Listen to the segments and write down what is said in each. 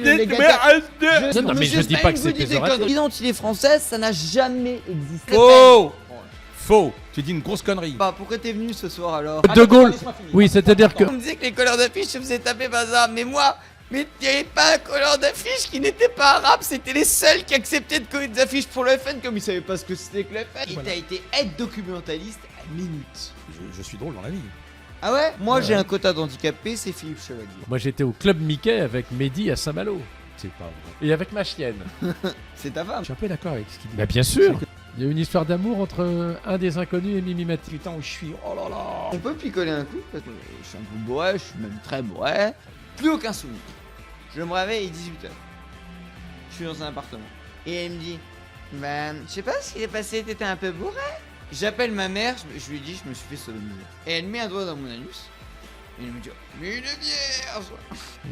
le méga... Non, mais je dis pas que c'est péjoratif. L'identité française, ça n'a jamais existé. Faux. Tu dis une grosse connerie. Bah, pourquoi t'es venu ce soir alors? De Gaulle. Oui, c'est-à-dire que. On me disait que les couleurs d'affiche se faisaient taper bazar, mais moi, mais il n'y avait pas un couleur d'affiche qui n'était pas arabe, c'était les seuls qui acceptaient de coller des affiches pour le FN comme ils savaient pas ce que c'était que le FN. Et t'as été être documentaliste à minute. Je suis drôle dans la vie. Ah ouais? Moi j'ai un quota d'handicapés, c'est Philippe Chevalier. Moi, j'étais au club Mickey avec Mehdi à Saint-Malo. C'est pas vrai. Et avec ma chienne. C'est ta femme. Je suis un peu d'accord avec ce qu'il dit. Bah, bien sûr. Il y a une histoire d'amour entre un des inconnus et Mimi Mati. Putain, où je suis. Oh là là. On peut picoler un coup parce que je suis un peu bourré, je suis même très bourré. Plus aucun souvenir. Je me réveille, il est 18h. Je suis dans un appartement. Et elle me dit, bah, je sais pas ce qui est passé, t'étais un peu bourré. J'appelle ma mère, je lui dis, je me suis fait sodomiser. Et elle met un doigt dans mon anus. Et elle me dit, mais une vierge.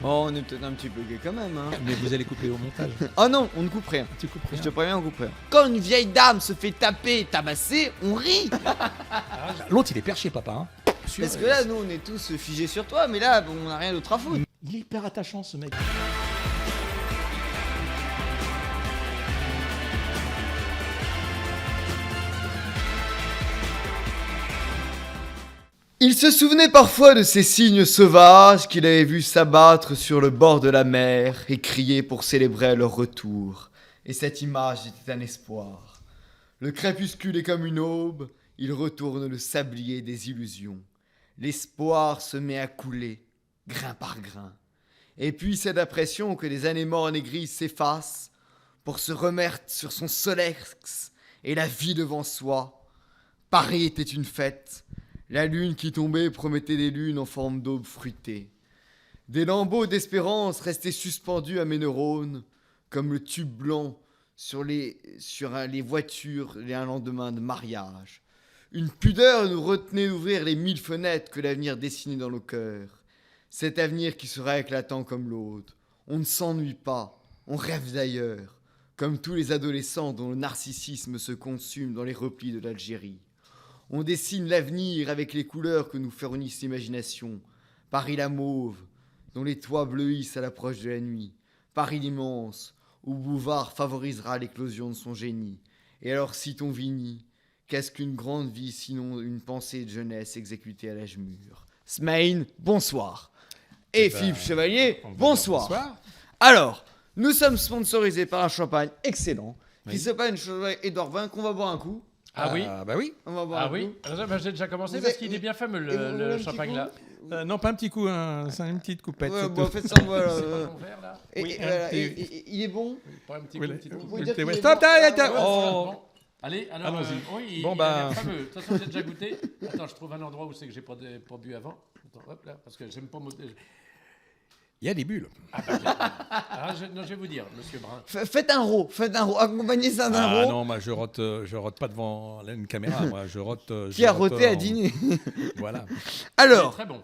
Oh, on est peut-être un petit peu gay quand même, hein. Mais vous allez couper au montage. Oh non, on ne coupe rien. Tu coupes Je te préviens, on coupe rien. Quand une vieille dame se fait taper et tabasser, on rit. L'autre, il est perché, papa. Hein. Parce que là, nous, on est tous figés sur toi, mais là, on n'a rien d'autre à foutre. Il est hyper attachant, ce mec. Il se souvenait parfois de ces cygnes sauvages qu'il avait vus s'abattre sur le bord de la mer et crier pour célébrer leur retour. Et cette image était un espoir. Le crépuscule est comme une aube, il retourne le sablier des illusions. L'espoir se met à couler, grain par grain. Et puis c'est l'impression que les années mornes et grises s'effacent pour se remettre sur son solex et la vie devant soi. Paris était une fête. La lune qui tombait promettait des lunes en forme d'aube fruitée. Des lambeaux d'espérance restaient suspendus à mes neurones, comme le tube blanc sur les voitures et un lendemain de mariage. Une pudeur nous retenait d'ouvrir les 1000 fenêtres que l'avenir dessinait dans nos cœurs. Cet avenir qui sera éclatant comme l'autre. On ne s'ennuie pas, on rêve d'ailleurs, comme tous les adolescents dont le narcissisme se consume dans les replis de l'Algérie. On dessine l'avenir avec les couleurs que nous fournissent l'imagination. Paris la mauve, dont les toits bleuissent à l'approche de la nuit. Paris l'immense, où Bouvard favorisera l'éclosion de son génie. Et alors citons Vigny, qu'est-ce qu'une grande vie sinon une pensée de jeunesse exécutée à l'âge mûr? Smaïn, bonsoir. Et Philippe Chevalier, bonsoir. Alors, nous sommes sponsorisés par un champagne excellent, qui s'appelle Édouard Vin, qu'on va boire un coup. Ah oui? Bah oui. On va boire un oui? coup. Bah, j'ai déjà commencé parce qu'il est bien fameux le champagne là. Non, pas un petit coup, c'est une petite coupette. Ouais, c'est bon, tout. faites ça, voilà. Mon verre là. Oui, Voilà, il est bon. Pas un petit Oui, coup, une petite Vous coupe. pouvez dire qu'il est Stop, bon. arrête. Oh. Oh. Allez, alors, Allons-y. oui, Bon, il bah. a l'air fameux. De toute façon, j'ai déjà goûté. Attends, je trouve un endroit où c'est que j'ai pas bu avant. Attends, hop là, parce que j'aime pas. Il y a des bulles. Non, je vais vous dire, monsieur Brun. Faites un row, accompagnez ça d'un Ah row. non, moi je rote pas devant une caméra, moi je rote. Qui a roté à dîner. Voilà. Alors, Très bon.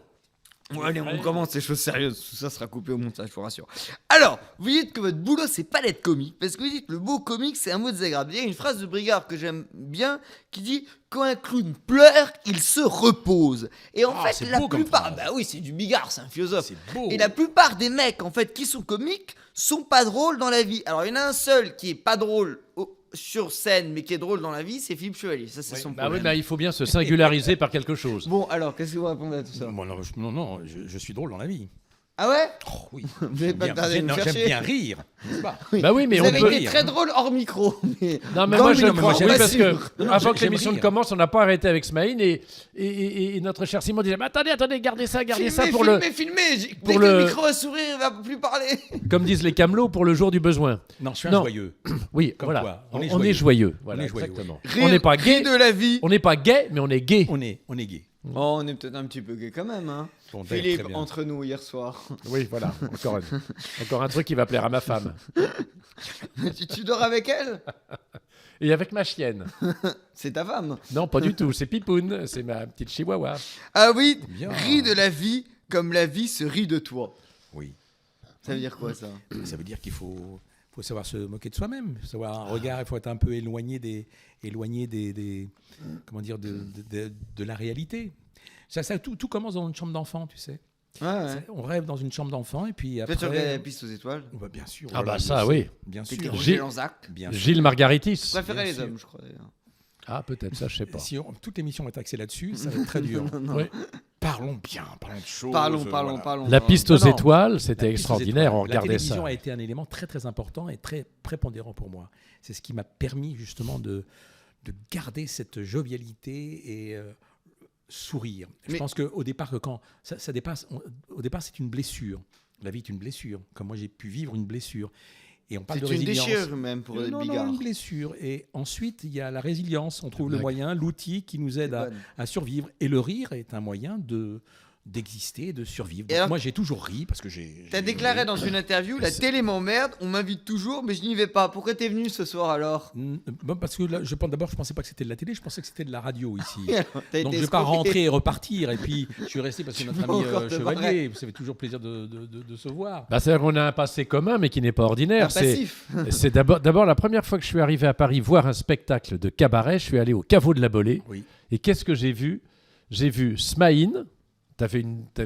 allez, on commence les choses sérieuses, tout ça sera coupé au montage, je vous rassure. Alors, vous dites que votre boulot c'est pas d'être comique, parce que vous dites le mot comique c'est un mot désagréable. Il y a une phrase de Brigard que j'aime bien qui dit quand un clown pleure, il se repose. Et en fait, c'est la beau comme plupart, phrase. bah oui, c'est du Bigard, c'est un philosophe. C'est beau. Et la plupart des mecs en fait qui sont comiques sont pas drôles dans la vie. Alors il y en a un seul qui est pas drôle sur scène mais qui est drôle dans la vie, c'est Philippe Chevalier. Ça c'est son Bah problème. oui, bah, il faut bien se singulariser par quelque chose. Bon, alors qu'est-ce que vous répondez à tout ça? Moi, non, je suis drôle dans la vie. Ah ouais? Oh oui. Vous n'avez pas tardé à nous J'aime chercher. bien rire. n'est-ce pas Bah oui, mais Vous on avez peut. été très drôle hors micro. Mais Non, mais dans moi le je micro, crois. je suis Oui, pas parce sûr. que avant que j'aime l'émission ne rire. commence, on n'a pas arrêté avec Smaïn et notre cher Simon disait mais attendez, gardez ça pour filmez. Dès pour que le le- micro va sourire, il va plus parler. comme disent les camelots pour le jour du besoin. Non, je suis un Non. joyeux. Oui, Comme voilà. quoi, On on est est joyeux. Voilà, On est joyeux, exactement. Rire- On n'est pas rire gay. de la vie. On n'est pas gay, mais on est gay. On est gay. Oh, on est peut-être un petit peu gay quand même, hein. Bon, très Philippe, bien. entre nous hier soir. Oui, voilà. Encore un truc qui va plaire à ma femme. tu dors avec elle? Et avec ma chienne. C'est ta femme. Non, pas du tout. C'est Pipoun. C'est ma petite chihuahua. Ah oui, Bien. ris de la vie comme la vie se rit de toi. Oui. Ça veut dire quoi ça? Ça veut dire qu'il faut savoir se moquer de soi-même, savoir un regard, il faut être un peu éloigné des comment dire, de la réalité. Ça tout commence dans une chambre d'enfant, tu sais. On rêve dans une chambre d'enfant et puis après. Peut-être tu regardes la piste aux étoiles. Bah, bien sûr. Ah bah ça, oui. Bien sûr. T'étais Gilles- Roger Lanzac. Bien sûr. Gilles Margaritis. Je préférais Bien les sûr. hommes, je crois. D'ailleurs. Ah, peut-être, ça, je sais pas. Si toute l'émission est axée là-dessus, ça va être très dur. Oui. Parlons bien, parlons de choses. Parlons. La piste aux Non, non. étoiles, c'était La piste aux extraordinaire. étoiles. On regardait La télévision ça. a été un élément très très important et très prépondérant pour moi. C'est ce qui m'a permis justement de garder cette jovialité et sourire. Je Mais- pense qu'au départ, quand ça dépasse, au départ c'est une blessure. La vie est une blessure. Comme moi j'ai pu vivre une blessure. Et on parle de C'est une résilience. déchirure même pour les Non, bigards. une blessure. Et ensuite, il y a la résilience. On trouve le blague. moyen, l'outil qui nous aide C'est bonne. à survivre. Et le rire est un moyen d'exister, de survivre. Et Donc alors- moi, j'ai toujours ri parce que j'ai. T'as déclaré dans une interview, la télé m'emmerde, on m'invite toujours, mais je n'y vais pas. Pourquoi t'es venu ce soir alors? Bon, parce que là, d'abord, je pensais pas que c'était de la télé, je pensais que c'était de la radio ici. T'as Donc été je vais pas escroqué. rentrer et repartir. Et puis je suis resté parce que notre Tu vas ami encore te Chevalier, barrer. ça fait toujours plaisir de se voir. Bah, c'est-à-dire qu'on a un passé commun, mais qui n'est pas ordinaire. Un passif. C'est d'abord la première fois que je suis arrivé à Paris voir un spectacle de cabaret. Je suis allé au Caveau de la Bolée. Oui. Et qu'est-ce que j'ai vu? J'ai vu Smaïn.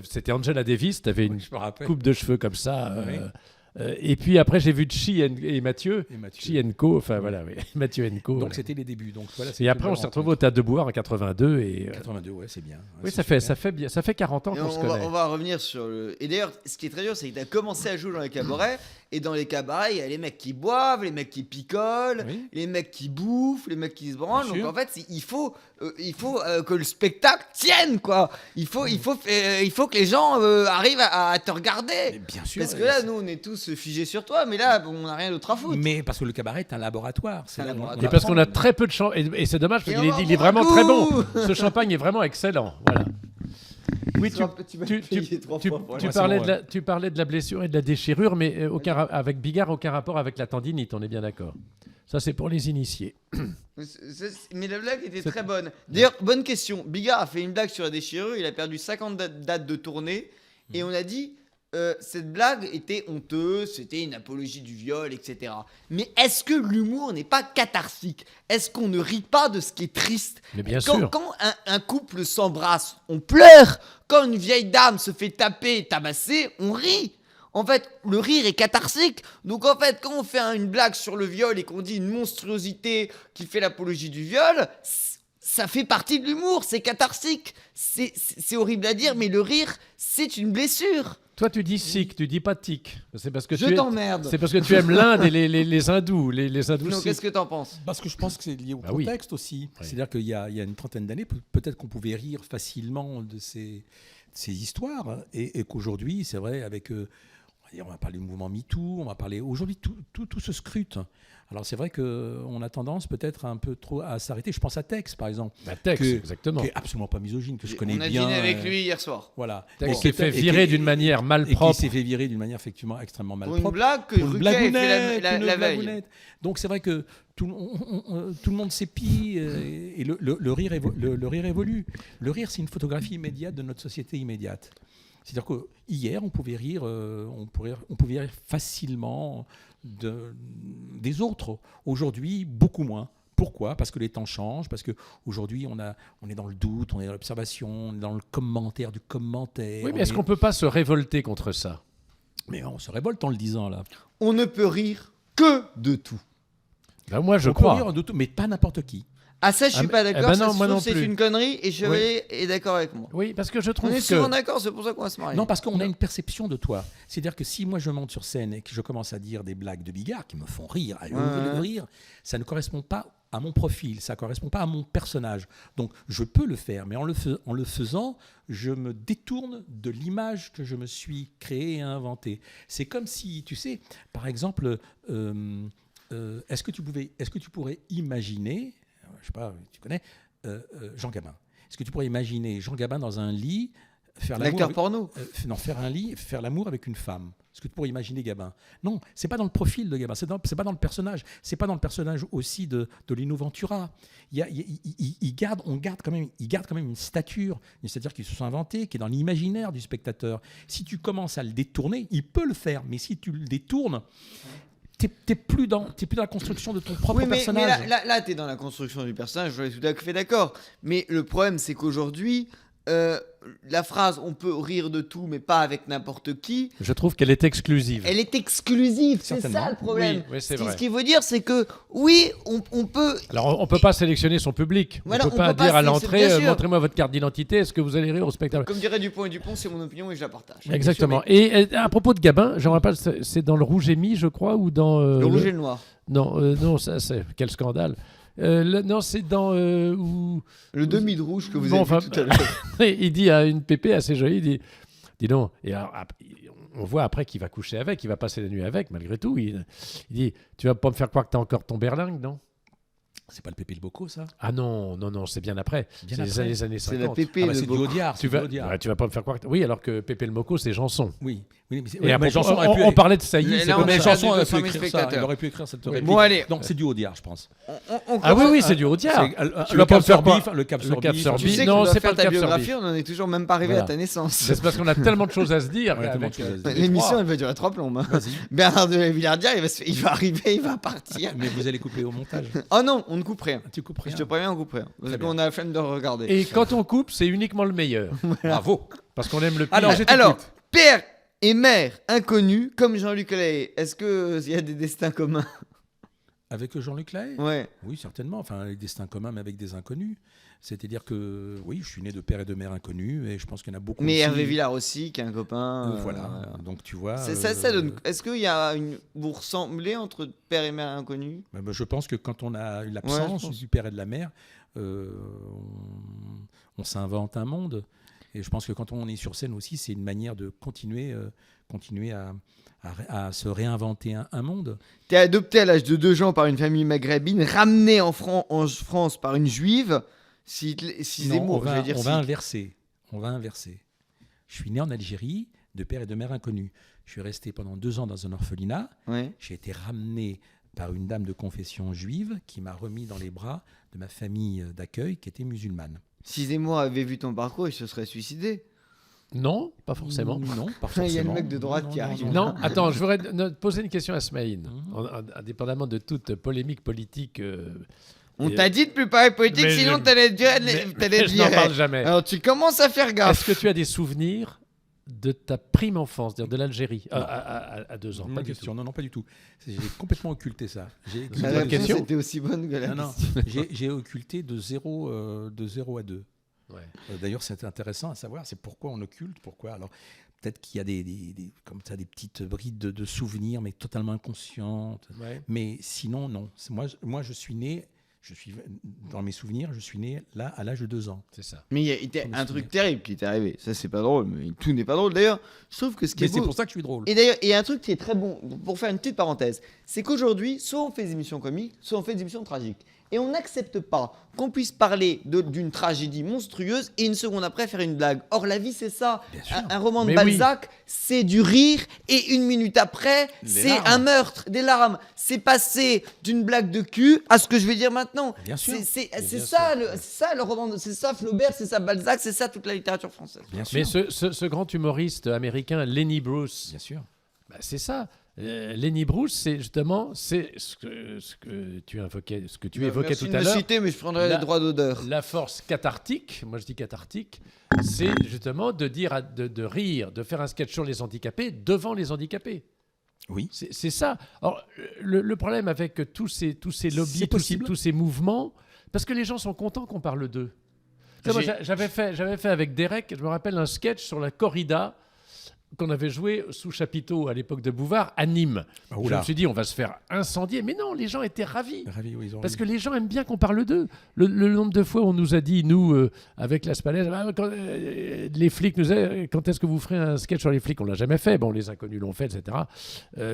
C'était Angela Davis. Tu avais une Je me rappelle. coupe de cheveux comme ça. Oui. Et puis après, j'ai vu Chi et Mathieu. Et Mathieu. Chi Co. Enfin voilà, oui. Mathieu Co. Donc voilà. c'était les débuts. Donc voilà. Et après, on s'est retrouvé au Théâtre de Bouvard en 82. Et, 82, ouais, c'est bien. Ouais, oui, c'est ça super. fait 40 ans Et qu'on se on, va, connaît. on va revenir sur le. Et d'ailleurs, ce qui est très dur, c'est que tu as commencé à jouer dans les cabarets. Et dans les cabarets, il y a les mecs qui boivent, les mecs qui picolent, Oui. les mecs qui bouffent, les mecs qui se branlent. Bien Donc sûr. en fait, il faut que le spectacle tienne, quoi. Il faut que les gens arrivent à te regarder. Mais bien sûr. Parce que là, nous, on est tous figés sur toi, mais là, on n'a rien d'autre à foutre. Mais parce que le cabaret est un laboratoire. C'est un là où on laboratoire. Et parce qu'on a apprend. très peu de champagne. Et c'est dommage parce Et qu'il on va il est boire un vraiment très bon. coup. Ce champagne est vraiment excellent. Voilà. Oui, Tu vas payer 3 fois pour tu Ouais, parlais c'est bon, tu parlais de la blessure et de la déchirure, mais avec Bigard, aucun rapport avec la tendinite, on est bien d'accord. Ça, c'est pour les initiés. Mais la blague était très bonne. D'ailleurs, bonne question. Bigard a fait une blague sur la déchirure. Il a perdu 50 dates de tournée. Et on a dit, cette blague était honteuse, c'était une apologie du viol, etc. Mais est-ce que l'humour n'est pas catharsique? Est-ce qu'on ne rit pas de ce qui est triste? Mais bien Quand, sûr. quand un couple s'embrasse, on pleure. Quand une vieille dame se fait taper et tabasser, on rit. En fait, le rire est catharsique. Donc en fait, quand on fait une blague sur le viol et qu'on dit une monstruosité qui fait l'apologie du viol, ça fait partie de l'humour, c'est catharsique. C'est horrible à dire, mais le rire, c'est une blessure. Toi, tu dis sikh, tu dis pas tic. C'est parce que Je tu t'emmerde. c'est parce que tu aimes l'Inde et les hindous, les hindous Non, sikhs. qu'est-ce que t'en penses? Parce que je pense que c'est lié au Bah oui. contexte aussi. Oui. C'est-à-dire qu'il y a une trentaine d'années, peut-être qu'on pouvait rire facilement de ces histoires. Hein, et qu'aujourd'hui, c'est vrai, avec. On va parler du mouvement MeToo, on va parler. Aujourd'hui, tout se scrute. Alors, c'est vrai qu'on a tendance peut-être un peu trop à s'arrêter. Je pense à Tex, par exemple. Bah, Tex, que- exactement. Qui est absolument pas misogyne, que je connais On a bien. dîné avec lui hier soir. Voilà. Tex Bon, s'est fait et virer qui- d'une manière et malpropre. qui s'est fait virer d'une manière effectivement extrêmement Pour une malpropre. blague que Pour une Ruquier a fait blagounette, la une veille. blagounette. Donc c'est vrai que tout le monde s'épie et le rire évolue. Le rire, c'est une photographie immédiate de notre société immédiate. C'est-à-dire qu'hier, on pouvait rire facilement des autres. Aujourd'hui, beaucoup moins. Pourquoi? Parce que les temps changent, parce qu'aujourd'hui, on est dans le doute, on est dans l'observation, on est dans le commentaire du commentaire. Oui, mais est-ce qu'on peut pas se révolter contre ça? Mais on se révolte en le disant, là. On ne peut rire que de tout. Ben, moi, je On peut crois. rire de tout, mais pas n'importe qui. Ah ça, je suis Ah, pas eh d'accord. ben ça, non, je moi trouve non que c'est plus. une connerie et Chevalier est d'accord avec moi. Oui, parce que je On trouve est souvent que... d'accord, c'est pour ça qu'on va se marier. Non, parce qu'on a une perception de toi. C'est-à-dire que si moi je monte sur scène et que je commence à dire des blagues de Bigard qui me font rire, à hurler de rire, ça ne correspond pas à mon profil, ça ne correspond pas à mon personnage. Donc je peux le faire, mais en le faisant, je me détourne de l'image que je me suis créée et inventée. C'est comme si, tu sais, par exemple, est-ce que tu pourrais imaginer, je sais pas, tu connais, Jean Gabin. Est-ce que tu pourrais imaginer Jean Gabin dans un lit faire l'amour L'acteur avec- porno. non, faire l'amour avec une femme. Est-ce que tu pourrais imaginer Gabin? Non, c'est pas dans le profil de Gabin, c'est pas dans le personnage. C'est pas dans le personnage aussi de Lino Ventura. Il garde quand même une stature qui se sont inventés, qui est dans l'imaginaire du spectateur. Si tu commences à le détourner, il peut le faire, mais si tu le détournes, t'es plus dans la construction de ton propre Oui, mais personnage. là t'es dans la construction du personnage, je suis tout à fait d'accord. Mais le problème, c'est qu'aujourd'hui, la phrase on peut rire de tout mais pas avec n'importe qui, Je trouve qu'elle est exclusive. elle est exclusive, c'est Certainement. ça le problème. Oui, c'est Ce vrai. qu'il veut dire, c'est que oui, on peut. Alors, on ne peut pas sélectionner son public. Voilà, on on ne peut pas peut pas dire à sélectionner, l'entrée, bien sûr. montrez-moi votre carte d'identité, est-ce que vous allez rire au spectacle? Comme dirait Dupont et Dupont, c'est mon opinion et je la partage. Exactement. Et à propos de Gabin, je me rappelle, c'est dans le Rouge et Mi, je crois, ou dans... Le rouge et le noir. Non, ça, c'est... Quel scandale. Non, c'est dans... où... Le demi de rouge que vous Bon, avez enfin, vu tout à l'heure. il dit à une pépé assez jolie, il dit, dis donc, et alors, on voit après qu'il va coucher avec, il va passer la nuit avec, malgré tout. Il dit, tu vas pas me faire croire que t'as encore ton berlingue, non? C'est pas le Pépé le Bocco, ça? Ah non, c'est bien après. Bien C'est après. les années C'est 50. la pépé. Ah bah, le c'est du beau- Audiard. Tu c'est du vas, Audiard. ouais, tu vas pas me faire croire que... Oui, alors que Pépé le Moco, c'est Janson. Oui, mais Et après, Janson aurait pu- on parlait de Sailly, Là, c'est on comme a Mais ça. perdu Janson aurait 200 pu 000 écrire ça. spectateurs. Il aurait pu écrire cette réplique. Bon, allez. Donc c'est du Audiard, je pense. Ah oui, c'est du Audiard. C'est Tu vas pas me faire croire. le Cap Le sur Cap Bif. sur Tu Bif. sais que Non, tu dois c'est faire pas ta le Cap sur biographie, Bif. on n'en est toujours même pas arrivé Voilà. à ta naissance. C'est parce qu'on a tellement de choses à se dire. On a tellement avec, de choses à se dire. L'émission, elle va durer 3 plombes. hein. Vas-y. Bernard de Villardière, il va arriver, il va partir. Mais vous allez couper au montage. Oh non, on ne coupe rien. Tu coupes rien. Je te préviens, on coupe rien. Parce Très bien. qu'on a la flemme de le regarder. Et quand on coupe, c'est uniquement le meilleur. Bravo. Parce qu'on aime le pire. Alors, je t'écoute. Alors, père et mère inconnus, comme Jean-Luc Lahaye, est-ce qu'il y a des destins communs? Avec Jean-Luc Lahaye? Ouais. Oui, certainement. Enfin, avec des destins communs, mais avec des inconnus. C'est-à-dire que, oui, je suis né de père et de mère inconnus, et je pense qu'il y en a beaucoup. Mais aussi. Hervé Villard aussi, qui est un copain. Voilà. Donc, tu vois. Ça donne. Est-ce qu'il y a vous ressemblez entre père et mère inconnus? Bah, je pense que quand on a eu l'absence je pense. du père et de la mère, on s'invente un monde. Et je pense que quand on est sur scène aussi, c'est une manière de continuer à se réinventer un monde. T'es adopté à l'âge de 2 ans par une famille maghrébine, ramené en France par une juive. Si Non, Zemmour, je vais dire on si. va inverser. On va inverser. Je suis né en Algérie, de père et de mère inconnus. Je suis resté pendant 2 ans dans un orphelinat. Ouais. J'ai été ramené par une dame de confession juive qui m'a remis dans les bras de ma famille d'accueil qui était musulmane. Si Zemmour avait vu ton parcours, il se serait suicidé. Non, pas forcément. Non, pas Il y a le forcément. mec de droite qui arrive. Non, attends, je voudrais poser une question à Smaïn. Mhm. Indépendamment de toute polémique politique. On Et- t'a dit de plus parler politique, Mais sinon je- t'allais mais je n'en parle jamais. Alors tu commences à faire gaffe. Est-ce que tu as des souvenirs de ta prime enfance, c'est-à-dire de l'Algérie, à 2 ans? Bonne Pas du question. tout. Non, pas du tout. J'ai complètement occulté ça. La J'ai bonne réponse question. était aussi bonne que la Non, non. question. J'ai occulté de 0 à 2. Ouais. D'ailleurs, c'est intéressant à savoir, c'est pourquoi on occulte, pourquoi. Alors, peut-être qu'il y a comme ça, des petites brides de souvenirs, mais totalement inconscientes. Ouais. Mais sinon, non. Moi, je suis né, dans mes souvenirs, je suis né là à l'âge de 2 ans. C'est ça. Mais il y a Je me un souviens. truc terrible qui t'est arrivé. Ça, c'est pas drôle, mais tout n'est pas drôle. D'ailleurs, je trouve que ce qui Mais est c'est beau... pour ça que je suis drôle. Et d'ailleurs, il y a un truc qui est très bon, pour faire une petite parenthèse, c'est qu'aujourd'hui, soit on fait des émissions comiques, soit on fait des émissions tragiques. Et on n'accepte pas qu'on puisse parler d'une tragédie monstrueuse et une seconde après faire une blague. Or, la vie, c'est ça. Bien sûr. Un roman de Mais Balzac, c'est du rire et une minute après, Des c'est larmes. un meurtre, des larmes. C'est passé d'une blague de cul à ce que je vais dire maintenant. Bien sûr. C'est bien ça, c'est ça le roman, c'est ça Flaubert, c'est ça Balzac, c'est ça toute la littérature française. Bien sûr. Mais ce grand humoriste américain, Lenny Bruce, Bien sûr. bah, c'est ça. Lenny Bruce, c'est justement ce que tu évoquais, Merci tout de à me l'heure. citer, mais je prendrai La- les droits d'odeur. La force cathartique, moi je dis cathartique, c'est justement de dire, de rire, de faire un sketch sur les handicapés devant les handicapés. Oui. C'est ça. Alors, le problème avec tous ces lobbies, C'est possible. tous ces mouvements, parce que les gens sont contents qu'on parle d'eux. Tu sais, moi, j'avais fait avec Derek, je me rappelle, un sketch sur la corrida qu'on avait joué sous chapiteau à l'époque de Bouvard à Nîmes. Ah, Je oula. me suis dit, on va se faire incendier. Mais non, les gens étaient ravis. Ravi, oui, ils ont Parce que ravi. les gens aiment bien qu'on parle d'eux. Le nombre de fois où on nous a dit, nous, avec la Spalaise, les flics nous disaient, quand est-ce que vous ferez un sketch sur les flics? On l'a jamais fait. Bon, les inconnus l'ont fait, etc.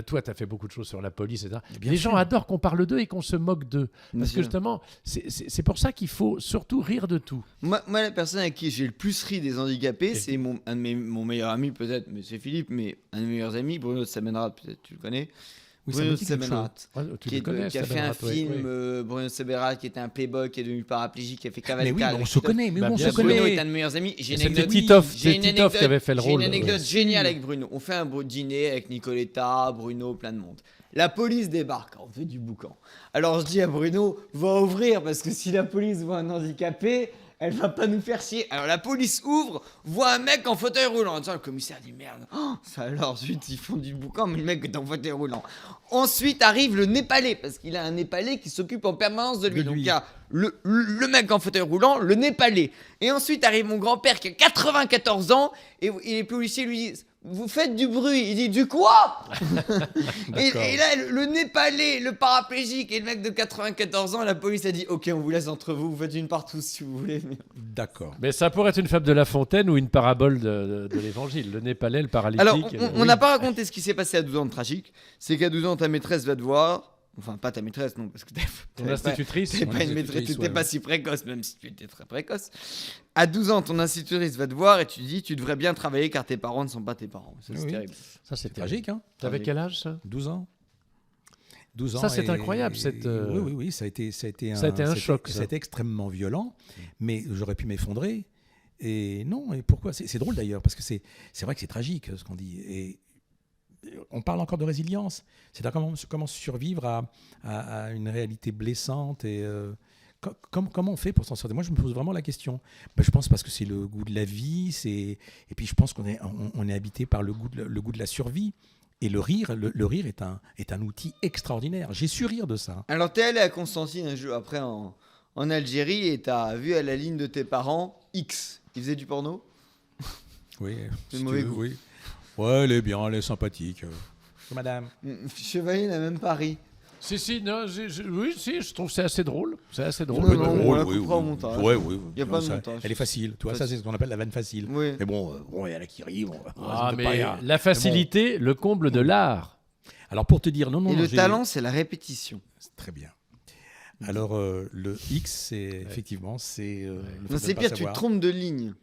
Toi, tu as fait beaucoup de choses sur la police, etc. Bien Les sûr. gens adorent qu'on parle d'eux et qu'on se moque d'eux. Bien Parce sûr. que justement, c'est pour ça qu'il faut surtout rire de tout. Moi, la personne avec qui j'ai le plus ri des handicapés, c'est mon meilleur ami peut-être, mais c'est Philippe, mais un de mes meilleurs amis, Bruno de Semenrat, peut-être tu le connais. Oui, ça Bruno me de dit quelque Semenrat, Ouais, tu qui, le connais, qui a fait Sabine un Rath, oui, film, oui. Bruno de Semenrat, qui était un playboy, qui est devenu paraplégique, qui a fait Mais Cavalcade. oui, mais on avec se Christophe. connaît, mais Bah, on bien se sûr. Bruno connaît. est un de mes meilleurs amis. J'ai une C'était anecdote- Titoff, j'ai c'est une Titoff anecdote- qui avait fait le J'ai rôle. une anecdote Ouais. géniale avec Bruno. On fait un beau dîner avec Nicoletta, Bruno, plein de monde. La police débarque, on fait du boucan. Alors je dis à Bruno, va ouvrir, parce que si la police voit un handicapé, elle va pas nous faire chier. Alors la police ouvre, voit un mec en fauteuil roulant. Le commissaire dit merde, ça alors, zut, ils font du boucan, mais le mec est en fauteuil roulant. Ensuite arrive le Népalais, parce qu'il a un Népalais qui s'occupe en permanence de lui. Donc il y a le mec en fauteuil roulant, le Népalais. Et ensuite arrive mon grand-père qui a 94 ans, et les policiers lui disent: vous faites du bruit. Il dit: du quoi? et là, le Népalais, le paraplégique et le mec de 94 ans, la police a dit: ok, on vous laisse entre vous, vous faites une part tous si vous voulez. D'accord. Mais ça pourrait être une fable de La Fontaine ou une parabole de l'évangile. Le Népalais, le paralytique. Alors, on n'a pas raconté ce qui s'est passé à 12 ans de tragique. C'est qu'à 12 ans, ta maîtresse va te voir. Enfin, pas ta maîtresse, non, parce que Ton institutrice. t'étais pas une maîtresse, t'étais pas si précoce, même si tu étais très précoce. À 12 ans, ton institutrice va te voir et tu dis: tu devrais bien travailler car tes parents ne sont pas tes parents. Ça, c'est terrible. Ça, c'est Tragique, hein. T'avais quel âge, ça? 12 ans. 12 ans. Ça, c'est incroyable. Oui, ça a été un choc. Ça a été extrêmement violent, mais j'aurais pu m'effondrer. Et non, et pourquoi? C'est drôle d'ailleurs, parce que c'est vrai que c'est tragique ce qu'on dit. Et on parle encore de résilience. C'est-à-dire comment survivre à une réalité blessante et comment on fait pour s'en sortir? Moi, je me pose vraiment la question. Je pense parce que c'est le goût de la vie, et puis je pense qu'on est habité par le goût de la survie. Et le rire est un outil extraordinaire. J'ai su rire de ça. Alors, t'es allé à Constantine un jour après en Algérie et t'as vu à la ligne de tes parents X. Ils faisaient du porno? Oui. C'est mauvais goût. Oui. Ouais, elle est bien, elle est sympathique. Madame. Chevalier n'a même pas ri. Si, non, je trouve que c'est assez drôle. C'est assez drôle. Non, on la coupera au montage. Oui. Il n'y a pas de montage. Elle est facile. Tu vois, ça, c'est ce qu'on appelle la vanne facile. Oui. Mais bon, il y en a qui rient. Mais la facilité, le comble de l'art. Alors, pour te dire, non. Et le talent, c'est la répétition. C'est très bien. Alors, le X, c'est effectivement, c'est. Non, c'est pire, tu te trompes de ligne.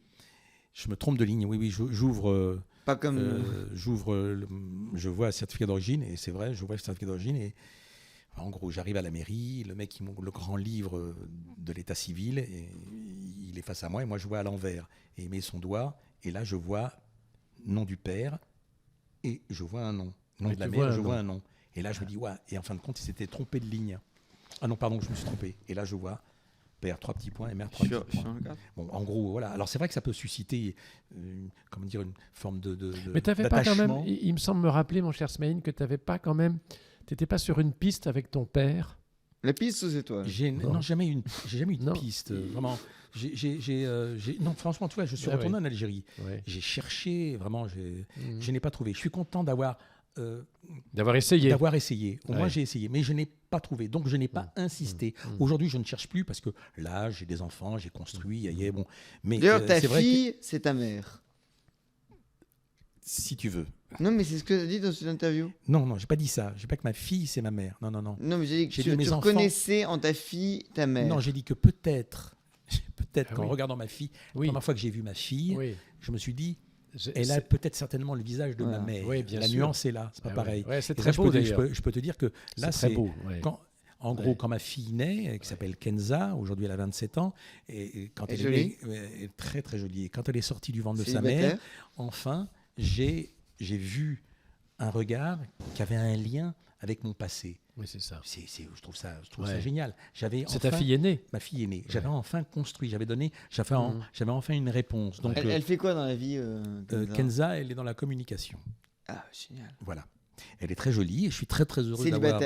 Je me trompe de ligne, oui, j'ouvre. Pas comme. Je vois un certificat d'origine, et c'est vrai, je vois le certificat d'origine, et en gros, j'arrive à la mairie, le mec, il montre le grand livre de l'état civil, et il est face à moi, et moi, je vois à l'envers. Et il met son doigt, et là, je vois nom du père, et je vois un nom. Nom de la mère, je vois un nom. Et là, je me dis, ouais, et en fin de compte, il s'était trompé de ligne. Ah non, pardon, je me suis trompé. Et là, je vois père 3 petits points et mère 3 petits points. Bon, en gros, voilà. Alors, c'est vrai que ça peut susciter, comment dire, une forme de Mais tu n'avais pas quand même, il me semble me rappeler, mon cher Smaïn, que tu n'avais pas quand même, tu n'étais pas sur une piste avec ton père. La piste sous étoile? Non, jamais eu une piste. Vraiment. Non, franchement, tu vois, je suis retourné en Algérie. Ouais. J'ai cherché, vraiment, je n'ai pas trouvé. Je suis content d'avoir essayé. Au moins, j'ai essayé, mais je n'ai pas trouvé. Donc, je n'ai pas insisté. Aujourd'hui, je ne cherche plus parce que là, j'ai des enfants, j'ai construit. Bon. Mais d'ailleurs, ta fille, c'est ta mère. Si tu veux. Non, mais c'est ce que tu as dit dans une interview. Non, j'ai pas dit ça. J'ai pas que ma fille, c'est ma mère. Non. Non, mais j'ai dit que tu reconnaissais en ta fille ta mère. Non, j'ai dit que peut-être qu'en regardant ma fille, la première fois que j'ai vu ma fille, je me suis dit, elle a peut-être certainement le visage de ma mère. Oui, bien la sûr. nuance est là, c'est pas pareil. Ouais, c'est très beau d'ailleurs. Je peux te dire que là, c'est très beau. En gros, quand ma fille naît, qui s'appelle Kenza, aujourd'hui elle a 27 ans, et quand elle est née, elle est très très jolie. Et quand elle est sortie du ventre de sa mère, enfin, j'ai vu un regard qui avait un lien avec mon passé. Oui, c'est ça. Je trouve ça génial. C'est ta fille aînée. Ma fille aînée. J'avais enfin construit, j'avais enfin une réponse. Donc, elle fait quoi dans la vie, Kenza, elle est dans la communication. Ah, génial. Voilà. Elle est très jolie et je suis très très heureux d'avoir...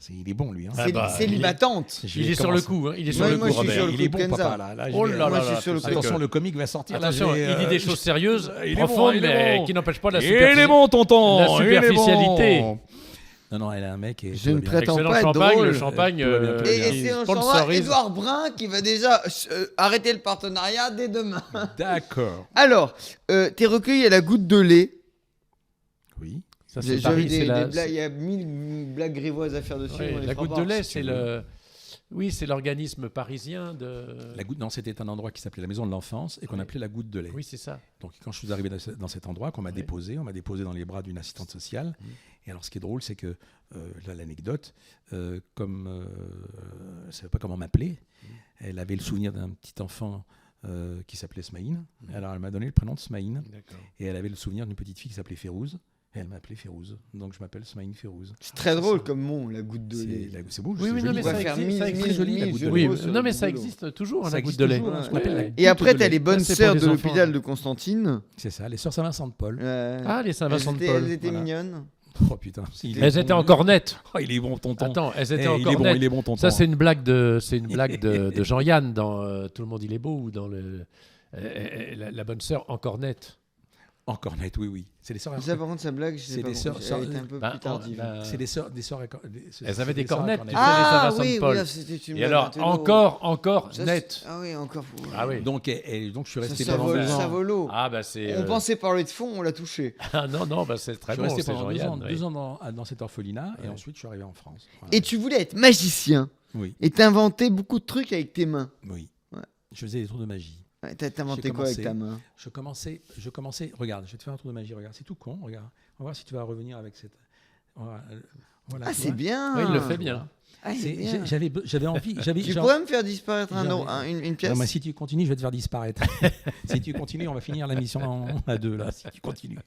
il est bon, lui. Hein. Célibatante. Il est sur le coup. Il est sur le coup, Robert. Il est bon, papa. Là, oh là là. Attention, le comique va sortir. Attention, il dit des choses sérieuses, profondes, mais qui n'empêchent pas la superficialité. Il est bon, tonton. La superficialité. Non, elle a un mec. Je ne prétends pas être drôle. Le champagne. Et c'est Édouard Brun qui va déjà arrêter le partenariat dès demain. D'accord. Alors, tes recueils à la goutte de lait. Oui. Ça, c'est Paris, des blagues, il y a 1000 blagues grivoises à faire dessus. La goutte de lait, c'est le... Oui, c'est l'organisme parisien de... Non, c'était un endroit qui s'appelait la Maison de l'Enfance et qu'on appelait la Goutte de lait. Oui, c'est ça. Donc, quand je suis arrivé dans cet endroit, qu'on m'a déposé, on m'a déposé dans les bras d'une assistante sociale. Et alors, ce qui est drôle, c'est que, là, l'anecdote, comme elle ne savait pas comment m'appeler, elle avait le souvenir d'un petit enfant qui s'appelait Smaïn. Alors, elle m'a donné le prénom de Smaïn. Et elle avait le souvenir d'une petite fille qui s'appelait Férouz. Et elle m'appelait Férouz. Donc je m'appelle Smaïn Férouz. C'est très drôle comme mot, la goutte de lait. C'est beau. Oui, c'est non, joli. mais On va ça faire existe, mille, ça mille, existe. joli, la mille goutte de jeux Oui, mots sur non, le mais bout ça de l'eau. existe toujours, Ça la goutte existe de lait. toujours, ce qu'on appelle la Ouais. Et après, goutte de t'as lait. les bonnes Ça, c'est sœurs pour de les l'hôpital enfants. de Constantine. C'est ça, les sœurs Saint-Vincent-de-Paul. Ah, les elles Saint-Vincent de étaient, Paul. elles étaient Voilà. mignonnes. Oh putain. Elles étaient encore nettes. Oh, il est bon, tonton. Attends, elles Eh, étaient il encore est bon, nettes. il est bon, tonton. Ça, c'est une blague de Jean-Yann dans Tout le monde il est beau ou dans la bonne sœur encore nette. Encore net, oui. C'est des sœurs. Ça, par contre, sa blague, je sais C'est pas des pourquoi. sœurs- Elle était un peu Ben, plus tardive. C'est des sœurs. Elles avaient des cornettes, tu sais. Ah les Saint-Vincent de oui, Paul. oui, c'était une Et blague alors, intello. encore Ça, net. Ah oui, encore. Ah oui. Donc je suis Ça, resté ça pendant vole, 2 ça ans. volo. Ah bah c'est. On pensait parler de fond, on l'a touché. Ah non, bah c'est très Je suis bon, resté c'est pendant 2 ans, Jean-Yann. oui. 2 ans dans cet orphelinat et Ouais. ensuite je suis arrivé en France. Voilà. Et tu voulais être magicien Oui, et t'inventais beaucoup de trucs avec tes mains. oui. Ouais. Je faisais des tours de magie. Ouais, t'as inventé J'ai quoi avec commencé- ta main? Je commençais. Regarde, je vais te faire un tour de magie. Regarde, c'est tout con. Regarde, on va voir si tu vas revenir avec cette. Voilà. Ah, tu c'est vois. bien. Oui, il le fait bien. Ah, il est C'est- bien. J'avais envie. Tu pourrais me faire disparaître une pièce? Non, mais si tu continues, je vais te faire disparaître. Si tu continues, on va finir la mission à 2 là. Si tu continues,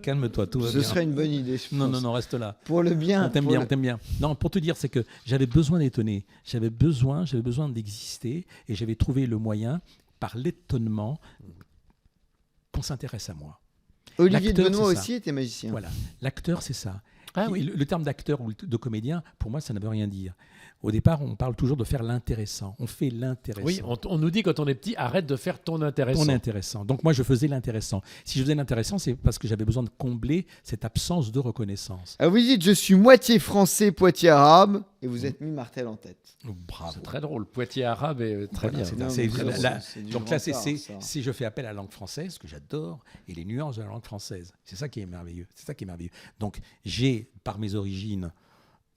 calme-toi, tout va Ce bien. serait une bonne idée, je Non, pense. non, reste là. Pour le bien. On t'aime pour bien, le- on t'aime bien. Non, pour te dire, c'est que j'avais besoin d'étonner. J'avais besoin d'exister et j'avais trouvé le moyen, par l'étonnement, qu'on s'intéresse à moi. Olivier de L'acteur, Benoît c'est ça. aussi était magicien. Voilà. L'acteur, c'est ça. Ah oui. Le terme d'acteur ou de comédien, pour moi, ça ne veut rien dire. Au départ, on parle toujours de faire l'intéressant. On fait l'intéressant. Oui, on nous dit quand on est petit, arrête de faire ton intéressant. Ton intéressant. Donc moi, je faisais l'intéressant. Si je faisais l'intéressant, c'est parce que j'avais besoin de combler cette absence de reconnaissance. Ah, vous dites, je suis moitié français, moitié arabe, et vous êtes mis Martel en tête. Bravo. C'est très drôle. Poitiers arabe est très Voilà, bien. c'est- Non, c'est- mais très la- drôle, la- c'est du donc là, grand art, ça. si je fais appel à la langue française, que j'adore, et les nuances de la langue française. C'est ça qui est merveilleux. C'est ça qui est merveilleux. Donc j'ai, par mes origines,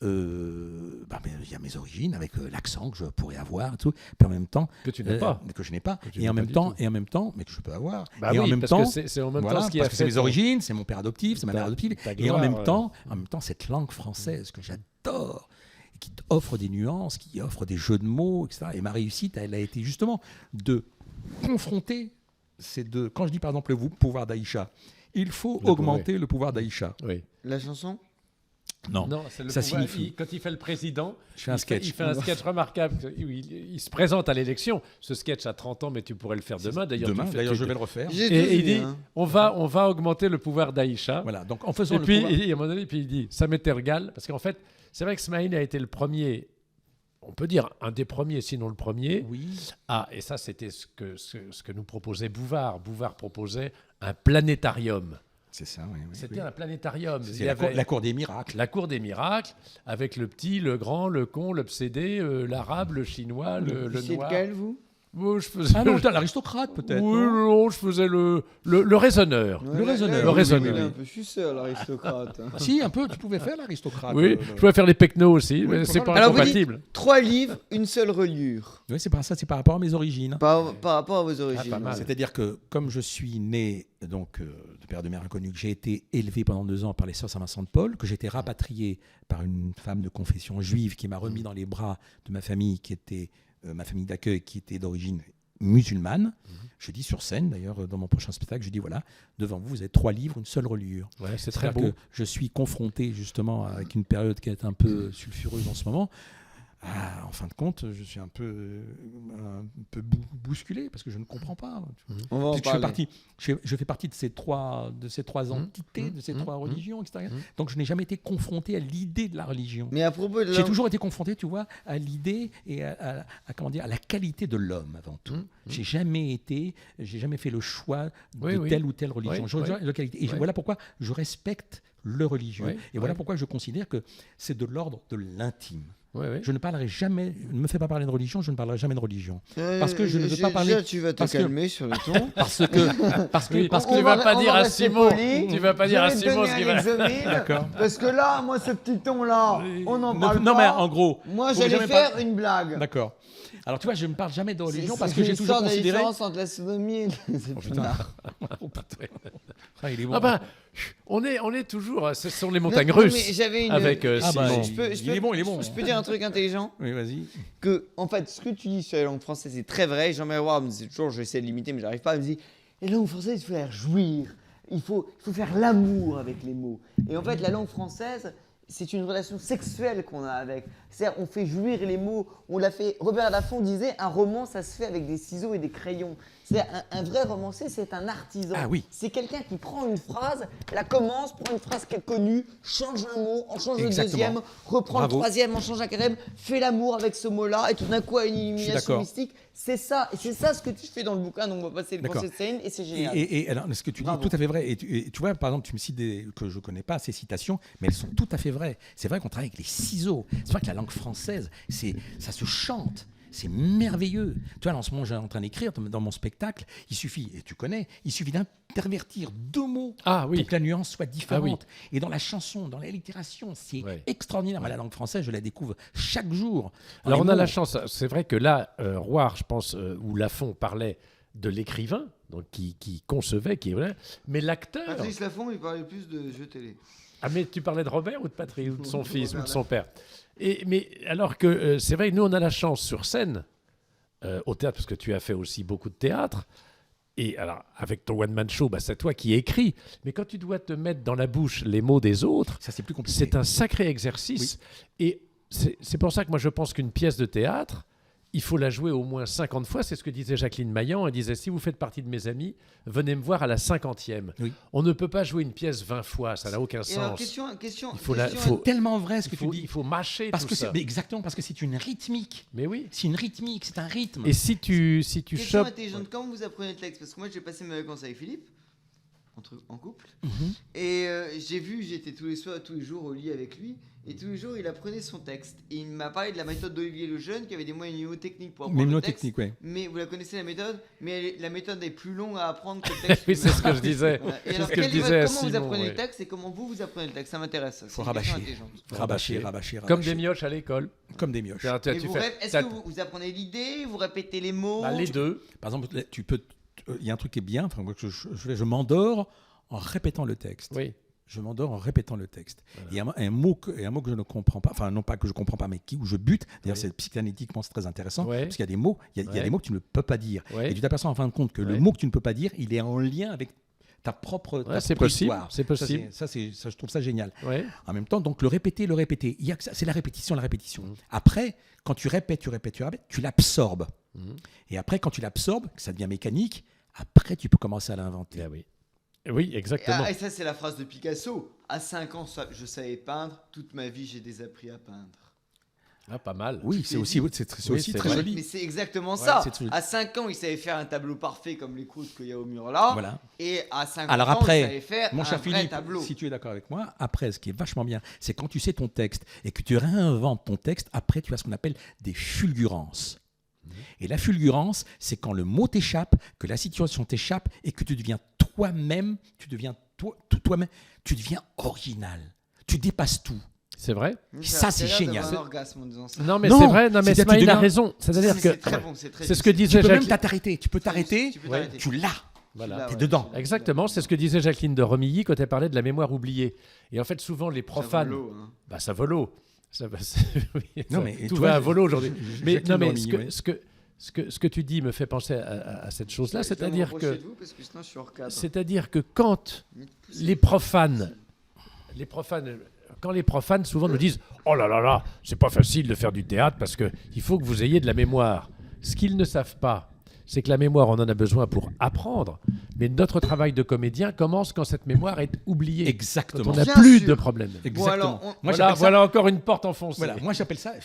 il y a mes origines avec l'accent que je pourrais avoir, et tout, puis en même temps Que tu n'as pas. que je n'ai pas, Que tu et n'as en pas même du temps, tout. et en même temps, mais que je peux avoir. Bah et oui, en même parce temps, que c'est en même voilà, temps ce qui a parce que c'est fait mes ton- origines, c'est mon père adoptif, c'est ma mère adoptive, ta et en même gloire, temps, cette langue française que j'adore, et qui offre des nuances, qui offre des jeux de mots, etc. Et ma réussite, elle a été justement de confronter ces deux. Quand je dis par exemple le pouvoir d'Aïcha, il faut Le augmenter le pouvoir d'Aïcha. Oui. La chanson? Non, c'est le ça pouvoir. signifie. Quand il fait le président, Je fais un sketch. Il fait un sketch remarquable. Il se présente à l'élection. Ce sketch a 30 ans, mais tu pourrais le faire demain. D'ailleurs, Demain, tu le fais- d'ailleurs, tu- je vais le refaire. J'ai Et tout il vu, dit hein. on va augmenter le pouvoir d'Aïcha. Voilà. Donc en faisant Et le puis, pouvoir. à un moment donné, puis il dit ça m'étergale. Parce qu'en fait, c'est vrai que Smaïn a été le premier, on peut dire un des premiers, sinon le premier. Oui. Ah, et ça, c'était ce que nous proposait Bouvard. Bouvard proposait un planétarium. C'est ça. Oui, oui, C'était oui. un planétarium. C'est Il y la, avait la cour des miracles. la cour des miracles, avec le petit, le grand, le con, l'obsédé, l'arabe, le chinois, le C'est noir. lequel, vous? Oh, je faisais... Ah non, t'as l'aristocrate peut-être. Oui, non non, je faisais le raisonneur. Le raisonneur. Le raisonneur. Il est un peu suceur, l'aristocrate. hein. Si, un peu, tu pouvais faire l'aristocrate. Oui, je pouvais faire les pecnos aussi, mais c'est pas Alors, vous incompatible. 3 livres, une seule reliure. Oui, c'est pas ça, c'est par rapport à mes origines. Par rapport à vos origines. pas mal. C'est-à-dire que comme je suis né donc de père de mère inconnue, que j'ai été élevé pendant 2 ans par les sœurs Saint-Vincent de Paul, que j'ai été rapatrié par une femme de confession juive qui m'a remis dans les bras de ma famille, qui était ma famille d'accueil, qui était d'origine musulmane. Je dis sur scène, d'ailleurs, dans mon prochain spectacle, je dis voilà, devant vous, vous avez 3 livres, une seule reliure. Ouais, c'est très C'est-à-dire beau. que je suis confronté justement avec une période qui est un peu sulfureuse en ce moment. Ah, en fin de compte, je suis un peu bousculé parce que je ne comprends pas. On va en Puisque parler. je fais partie de ces trois entités, de ces 3 religions, etc. Donc je n'ai jamais été confronté à l'idée de la religion. Mais à propos de J'ai toujours été confronté, tu vois, à l'idée et comment dire, à la qualité de l'homme avant tout. J'ai jamais fait le choix de Oui, oui. telle ou telle religion. Oui, Je regarde la qualité. Et Oui. voilà pourquoi je respecte le religieux. Oui, Et voilà oui. pourquoi je considère que c'est de l'ordre de l'intime. Oui, oui. Je ne parlerai jamais, ne me fais pas parler de religion, je ne parlerai jamais de religion. Parce que je ne veux pas parler- Déjà, tu vas te parce que- calmer sur le ton. Parce que, Oui, parce on que tu vas pas on dire à rester Simon. poli. Tu vas pas dire à Je vais te Simon donner ce qu'il un va. exomile, D'accord. Parce que là, moi, ce petit ton-là, on n'en Ne- parle non, pas. mais en gros, Moi, faut j'allais jamais faire pas- une blague. D'accord. Alors tu vois, je ne parle jamais de religion C'est- parce c'est que j'ai l'histoire toujours de la considéré. différence entre la sodomie et le Oh, putain. Oh, putain. Ah, il est bon. Ah ben, on est toujours. Ce sont les Non, montagnes non, russes. mais j'avais une... Avec Ah bah, Simon. il est bon, il est bon. Je peux dire un truc intelligent Oui, vas-y. que, en fait, ce que tu dis sur la langue française est très vrai. Jean-Marie Roy me disait toujours, je vais essayer de l'imiter, mais j'arrive pas. Il me dit, la langue française, il faut la jouir. il faut faire l'amour avec les mots. Et en fait, la langue française, c'est une relation sexuelle qu'on a avec. C'est-à-dire, on fait jouir les mots. Robert Laffont disait, un roman, ça se fait avec des ciseaux et des crayons. C'est-à-dire, un vrai romancier, c'est un artisan. Ah oui. C'est quelqu'un qui prend une phrase, la commence, prend une phrase qui est connue, change un mot, en change le Exactement. deuxième, reprend Bravo. le troisième, en change un quatrième, fait l'amour avec ce mot-là, et tout d'un coup a une illumination d'accord. mystique. C'est ça, et c'est ça ce que tu fais dans le bouquin. Donc on va passer le D'accord. pensée de Céline, et c'est génial. Et alors, ce que tu dis Bravo. est tout à fait vrai. Et tu vois, par exemple, tu me cites que je ne connais pas ces citations, mais elles sont tout à fait vraies. C'est vrai qu'on travaille avec les ciseaux. C'est vrai que la langue française, ça se chante. C'est merveilleux. Tu vois, là, en ce moment, j'ai en train d'écrire dans mon spectacle. Il suffit d'intervertir 2 mots pour que la nuance soit différente. Et dans la chanson, dans l'allitération, c'est extraordinaire. Moi, la langue française, je la découvre chaque jour. Alors, on a la chance. C'est vrai que là, Roire, je pense, ou Laffont parlait de l'écrivain, donc qui concevait, mais l'acteur. Patrice Laffont, il parlait plus de jeux télé. Ah, mais tu parlais de Robert ou de Patrick, ou de son fils, ou de son père. Mais alors que c'est vrai, nous, on a la chance sur scène, au théâtre, parce que tu as fait aussi beaucoup de théâtre. Et alors, avec ton one-man show, c'est toi qui écris. Mais quand tu dois te mettre dans la bouche les mots des autres, ça, c'est plus compliqué. C'est un sacré exercice. Oui. Et c'est pour ça que moi, je pense qu'une pièce de théâtre, il faut la jouer au moins 50 fois. C'est ce que disait Jacqueline Maillan. Elle disait, si vous faites partie de mes amis, venez me voir à la 50e. Oui. On ne peut pas jouer une pièce 20 fois. Ça n'a aucun sens. Alors, question. C'est tellement vrai ce que tu dis. Il faut mâcher parce tout ça. Mais exactement, parce que c'est une rythmique. Mais oui. C'est une rythmique, c'est un rythme. Et si tu question chopes... intelligente, comment vous apprenez le texte? Parce que moi, j'ai passé mes vacances avec Philippe, en couple. Mm-hmm. Et j'étais tous les jours au lit avec lui. Et tous les jours, il apprenait son texte. Et il m'a parlé de la méthode d'Olivier Lejeune, qui avait des moyens mnémotechniques pour apprendre le texte. Oui. Mais vous la connaissez, la méthode? Mais la méthode est plus longue à apprendre que le texte. Oui, c'est ce que je disais. Voilà. Et c'est alors, ce que je disais à comment vous Simon, apprenez le texte et comment vous apprenez le texte? Ça m'intéresse. Il faut rabâcher. Comme des mioches à l'école. Comme des mioches. Est-ce que vous apprenez l'idée? Vous répétez les mots? Les deux. Par exemple, il y a un truc qui est bien. Enfin, je m'endors en répétant le texte. Oui. Je m'endors en répétant le texte. Voilà. Il y a un mot que je ne comprends pas, enfin non pas que je ne comprends pas, mais où je bute. D'ailleurs, c'est psychanalytiquement c'est très intéressant, parce qu'il y a des mots, il y a des mots que tu ne peux pas dire. Et tu t'aperçois en fin de compte que le mot que tu ne peux pas dire, il est en lien avec ta propre histoire. C'est possible. Ça, je trouve ça génial. Ouais. En même temps, donc le répéter. Il y a que ça, c'est la répétition. Après, quand tu répètes, tu l'absorbes. Et après, quand tu l'absorbes, que ça devient mécanique, après, tu peux commencer à l'inventer. Ah oui. Oui, exactement. Et ça, c'est la phrase de Picasso. À 5 ans, je savais peindre. Toute ma vie, j'ai désappris à peindre. Ah, pas mal. Oui, c'est aussi très joli. Mais c'est exactement ça. À 5 ans, il savait faire un tableau parfait comme les croûtes qu'il y a au mur là. Voilà. Et à 50 Alors ans, après, il savait faire mon cher un vrai Philippe, tableau. si tu es d'accord avec moi, après, ce qui est vachement bien, c'est quand tu sais ton texte et que tu réinventes ton texte, après, tu as ce qu'on appelle des fulgurances. Et la fulgurance, c'est quand le mot t'échappe, que la situation t'échappe et que tu deviens toi-même, tu deviens original. Tu dépasses tout. C'est vrai. Ça, c'est génial. Non, mais c'est vrai. Non, mais Smaïl a raison. C'est-à-dire que c'est très bon, c'est ce que disait tu peux même Jacqueline. t'arrêter. Tu peux t'arrêter. Tu l'as. Voilà. T'es dedans. Exactement. C'est ce que disait Jacqueline de Romilly quand elle parlait de la mémoire oubliée. Et en fait, souvent les profanes. Ça volo. Non, mais tout va à volo aujourd'hui. Mais non, mais ce que tu dis me fait penser à cette chose-là, c'est-à-dire que quand les profanes, souvent nous disent « Oh là là là, c'est pas facile de faire du théâtre parce qu'il faut que vous ayez de la mémoire ». Ce qu'ils ne savent pas, c'est que la mémoire, on en a besoin pour apprendre. Mais notre travail de comédien commence quand cette mémoire est oubliée. Exactement. Quand on n'a plus de problème. Exactement. Voilà encore une porte enfoncée. Voilà, moi j'appelle ça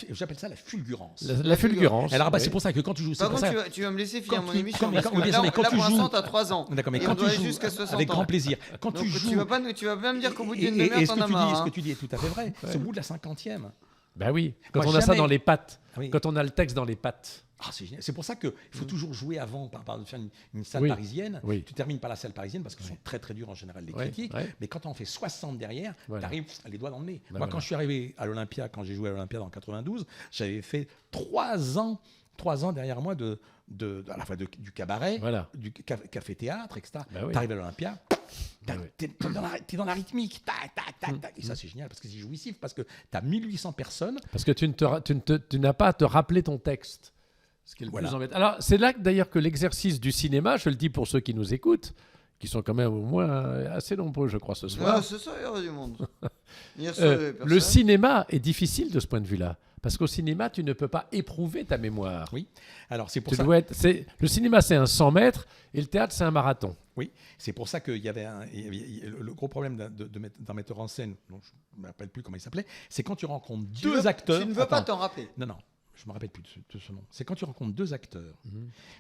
la fulgurance. La fulgurance. Alors c'est pour ça que quand tu joues... Par contre, tu vas me laisser finir mon émission. Mais quand tu joues... tu as 3 ans. D'accord, mais quand tu joues... jusqu'à 60 ans. Avec grand plaisir. Quand tu joues... Tu vas pas me dire qu'au bout d'une demi-heure, t'en as marre. Ce que tu dis est tout à fait vrai. C'est au bout de la 50e. Ben oui, quand on a ça dans les pattes. Oui. Quand on a le texte dans les pattes. Ah, c'est génial. C'est pour ça qu'il faut toujours jouer avant, par exemple, de faire une salle parisienne. Oui. Tu termines par la salle parisienne parce qu'ils sont très très durs en général, les critiques. Mais quand on fait 60 derrière, tu arrives les doigts dans le nez. Moi, quand je suis arrivé à l'Olympia, quand j'ai joué à l'Olympia en 92, j'avais fait 3 ans derrière moi à la fois du cabaret, du café-théâtre, etc. Tu arrives à l'Olympia, t'es dans la rythmique. Et ça, c'est génial parce que c'est jouissif, parce que tu as 1800 personnes. Parce que tu n'as pas à te rappeler ton texte. Ce qui est le plus embêtant. Alors, c'est là d'ailleurs que l'exercice du cinéma, je le dis pour ceux qui nous écoutent, qui sont quand même au moins assez nombreux, je crois, ce soir. Ah, c'est ça, il y aura du monde. Hier soir, il y avait Le personne. cinéma est difficile de ce point de vue-là. Parce qu'au cinéma, tu ne peux pas éprouver ta mémoire. Oui. Alors c'est pour Tu ça. dois le cinéma, c'est un 100 mètres et le théâtre, c'est un marathon. Oui, c'est pour ça qu'il y avait, le gros problème d'un metteur en scène, dont je ne me rappelle plus comment il s'appelait, c'est quand tu rencontres deux acteurs. Tu ne veux pas Attends. t'en rappeler. Non, je ne me rappelle plus de ce nom. C'est quand tu rencontres deux acteurs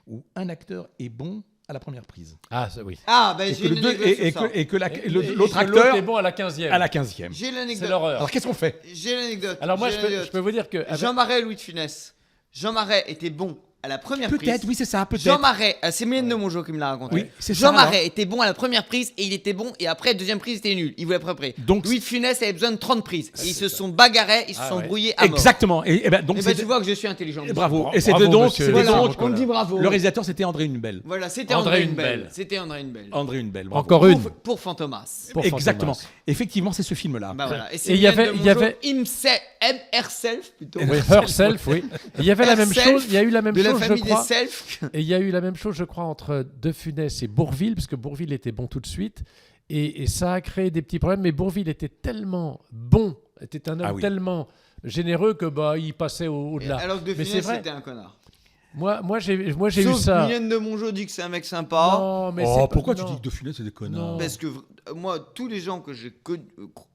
où un acteur est bon à la première prise. Ah, ça, oui. Ah, ben Et j'ai que, une le deux- anecdote sur ça. et que Et l'autre que acteur est bon à la 15e. à la 15e. J'ai C'est l'anecdote. l'horreur. Alors qu'est-ce qu'on fait? J'ai l'anecdote. Alors moi, J'ai je peux l'anecdote. vous dire que... avec- Jean Marais et Louis de Funès. Jean Marais était bon à la première prise. Peut-être, oui, c'est ça, peut-être. Jean Marais, c'est Mylène de Mongeau qui me l'a raconté. Oui, c'est Jean ça, Marais alors. était bon à la première prise et il était bon et après deuxième prise il était nul. Il voulait préparer. Donc, Louis de Funès avait besoin de 30 prises. Et ils se sont bagarrés, ils se Ah sont ouais. brouillés à mort. Exactement. Et ben, donc Et c'est ben tu vois que je suis intelligent. et bravo. Bravo, Et c'était donc, monsieur. c'était Voilà, donc- on me dit bravo. le réalisateur, c'était André Hunebelle. Voilà, c'était André André Hunebelle. Hunebelle. C'était André Hunebelle. André Hunebelle. bravo. Encore une. Pour Fantomas. Pour Exactement. Fantomas. Effectivement, c'est ce film-là. Bah voilà. Et Et c'est il y Mylène avait- de il y avait- Herself plutôt. Oui, Herself, oui. Et il y avait la même Herself, chose, il y a eu la même de la chose, je famille des crois. Self. Et il y a eu la même chose, je crois, entre De Funès et Bourvil, parce que Bourvil était bon tout de suite. Et ça a créé des petits problèmes. Mais Bourvil était tellement bon, était un homme Ah oui. tellement généreux que il passait au-delà. Alors que De Mais c'est Funès vrai. c'était un connard. Moi j'ai eu Sauf ça. Mylène de Mongeau dit que c'est un mec sympa. Non, mais Oh, c'est pas- pourquoi tu non. dis que De Funès c'est des connards? Non. Parce que moi, tous les gens que j'ai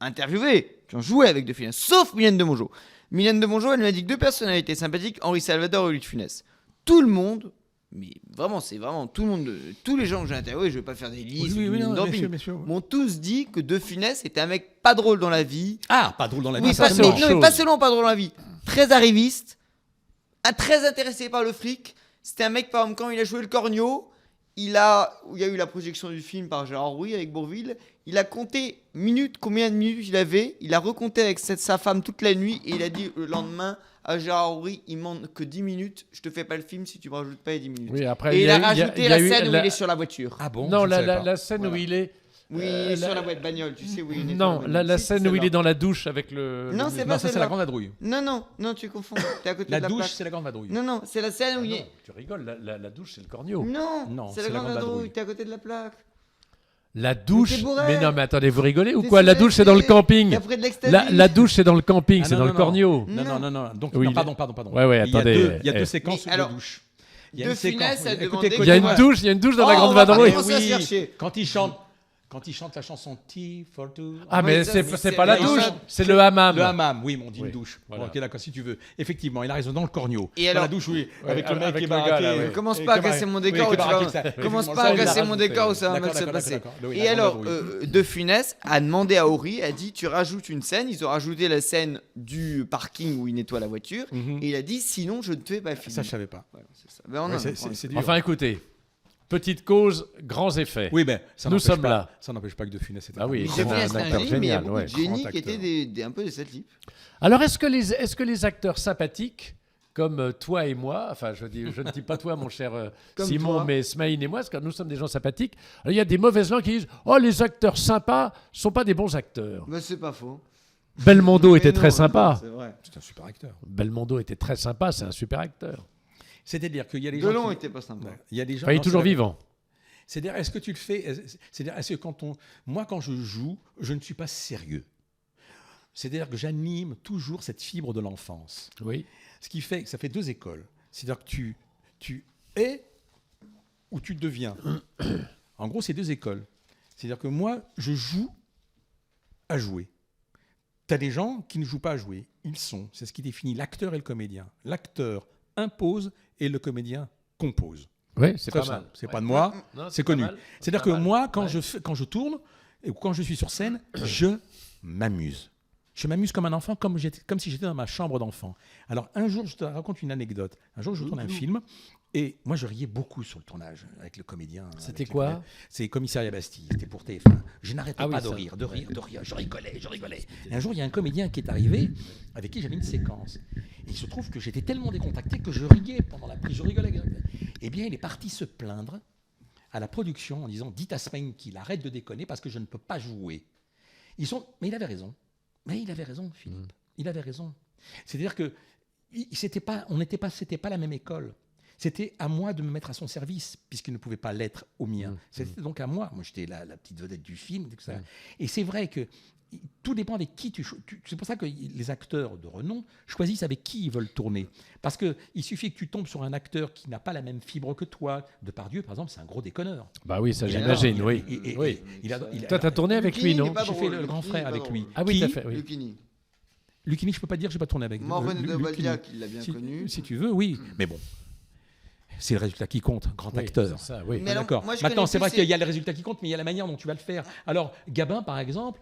interviewés, qui ont joué avec De Funès, sauf Mylène de Mongeau. Mylène de Mongeau, elle m'a dit que deux personnalités sympathiques, Henri Salvador et Louis de Funès. Tout le monde, mais vraiment, c'est vraiment tout le monde, tous les gens que j'ai interviewés, je vais pas faire des listes, Oui, oui, une non, damping, bien sûr, bien sûr. m'ont tous dit que De Funès était un mec pas drôle dans la vie. Ah, pas drôle dans la vie. Oui, ça, pas, c'est mais- autre non, mais chose. pas seulement pas drôle dans la vie, très arriviste, très intéressé par le fric. C'était un mec, par exemple, quand il a joué le Cornio, il y a eu la projection du film par Gérard Rouy avec Bourvil. Il a compté combien de minutes il avait. Il a recompté avec sa femme toute la nuit et il a dit le lendemain à Gérard Rouy, il manque que 10 minutes. Je te fais pas le film si tu me rajoutes pas les 10 minutes. Oui, après, Et il a eu- rajouté il y a la eu scène où il est sur la voiture. Ah bon? Non, je ne savais pas. la scène où Voilà. il est. Oui, sur la boîte bagnole, tu sais où il est. Non, la scène où il est dans la douche avec le. Non, le- c'est Non, pas ça c'est celle-là. la grande vadrouille. Non, tu confonds. T'es à côté La de la douche, plaque. c'est la grande vadrouille. Non, c'est la scène où Ah il non, est. tu rigoles, la douche, c'est le cornio. Non, c'est la grande vadrouille. vadrouille. T'es à côté de la plaque. La douche. t'es bourré. Mais non, mais attendez, vous rigolez ou T'es quoi? La sur douche, c'est dans le t'es camping. près de l'ecstasy. La douche, c'est dans le camping, Ah, c'est non, dans non, le cornio. Non. Donc, Oui, non, il- pardon. Ouais, ouais, Il y a attendez, deux- il y a eh. deux séquences Mais de alors, douche. Il y a De une séquence. Funès a Écoutez, demandé- Il y a une écoutez-moi. douche, il y a une douche dans la Oh, grande on va pas vadrouille. commencer à se faire chier. Quand il chante la chanson Tea for Two. Ah, Oui, mais ça, c'est c'est pas la vrai. douche, Ça, c'est le hammam. Le hammam, oui, mais on dit Oui, une douche. voilà. Bon, ok, d'accord, si tu veux. Effectivement, il a raison dans le cornio. Et Dans alors- la douche, oui. Ouais, avec le mec avec qui est le gars, baraqué. là, ouais. Commence Et pas à qui est casser mon baraqué. décor, Oui, ou tu qui est vas- baraqué, ça. commence Oui, pas à ça, il l'a casser mon rajouté. décor ou ça va D'accord, mal se d'accord, passer. d'accord. Oui, Et la alors, grande vadrouille. De Funès a demandé à Horry, a dit tu rajoutes une scène. Ils ont rajouté la scène du parking où il nettoie la voiture. Mhm. Et il a dit sinon je ne te fais pas film. Ça, je savais pas. Voilà, c'est ça. Ben, on Ouais, a- c'est dur. Enfin, écoutez, petite cause, grands effets. Oui, mais ça Nous n'empêche sommes pas- là. Ça n'empêche pas que De Funès était Ah oui, Mais un c'est De grand Funès, c'est un acteur génie, mais il y a génial, beaucoup ouais. de génies Grand qui étaient acteur. un peu de cette type. Alors, est-ce que les acteurs sympathiques, comme toi et moi, enfin, je ne dis pas toi, mon cher Comme Simon, toi. mais Smaïn et moi, parce que nous sommes des gens sympathiques, alors, il y a des mauvaises langues qui disent « Oh, les acteurs sympas sont pas des bons acteurs. Mais c'est pas faux. » Belmondo était Mais très non, sympa. C'est vrai. C'est un super acteur. Belmondo était très sympa, c'est un super acteur. C'est-à-dire qu'il y a des gens. Delon qui- était pas sympa. Ouais, il y a des gens. Enfin, il est non, toujours c'est- vivant. C'est-à-dire, est-ce que tu le fais C'est-à-dire, est-ce que moi, quand je joue, je ne suis pas sérieux. C'est-à-dire que j'anime toujours cette fibre de l'enfance. Oui. Ce qui fait que ça fait deux écoles. C'est-à-dire que tu es ou tu deviens. En gros, c'est deux écoles. C'est-à-dire que moi, je joue à jouer. Tu as des gens qui ne jouent pas à jouer. Ils sont. C'est ce qui définit l'acteur et le comédien. L'acteur impose et le comédien compose. Oui, c'est Très pas simple. mal. C'est pas de moi, Non, c'est connu. pas mal. C'est-à-dire Pas que mal. moi, quand, Ouais. quand je tourne et quand je suis sur scène, je m'amuse. Je m'amuse comme un enfant, comme si j'étais dans ma chambre d'enfant. Alors, un jour, je te raconte une anecdote. Un jour, je tourne un film et moi, je riais beaucoup sur le tournage avec le comédien. C'était avec les quoi collègues. C'est Commissariat Bastille. C'était pour TF1. Je n'arrêtais Ah oui, pas de ça. rire, de rire, de rire. Je rigolais. Et un jour, il y a un comédien qui est arrivé avec qui j'avais une séquence. Et il se trouve que j'étais tellement décontracté que je riais pendant la prise. Je rigolais. Eh bien, il est parti se plaindre à la production en disant « Dites à Smaïn qu'il arrête de déconner parce que je ne peux pas jouer. » Mais il avait raison. Mais il avait raison, Philippe. Il avait raison. C'est-à-dire que c'était pas la même école. C'était à moi de me mettre à son service, puisqu'il ne pouvait pas l'être au mien. C'était donc à moi. Moi, j'étais la petite vedette du film. Tout ça. Et c'est vrai que tout dépend avec qui c'est pour ça que les acteurs de renom choisissent avec qui ils veulent tourner. Parce qu'il suffit que tu tombes sur un acteur qui n'a pas la même fibre que toi. Depardieu, par exemple, c'est un gros déconneur. Bah oui, ça j'imagine, oui. Oui. Toi, t'as tourné avec lui, non? J'ai fait le grand frère avec lui. Ah oui, t'as fait, oui. Lucchini, je peux pas dire, j'ai pas tourné avec lui. Morvan de Waldia, qui l'a bien connu. Si tu veux, oui. Mais bon. C'est le résultat qui compte, grand acteur. Ça, oui. Mais alors, d'accord. moi, je Maintenant, connais c'est plus vrai qu'il y a le résultat qui compte, mais il y a la manière dont tu vas le faire. Alors, Gabin, par exemple,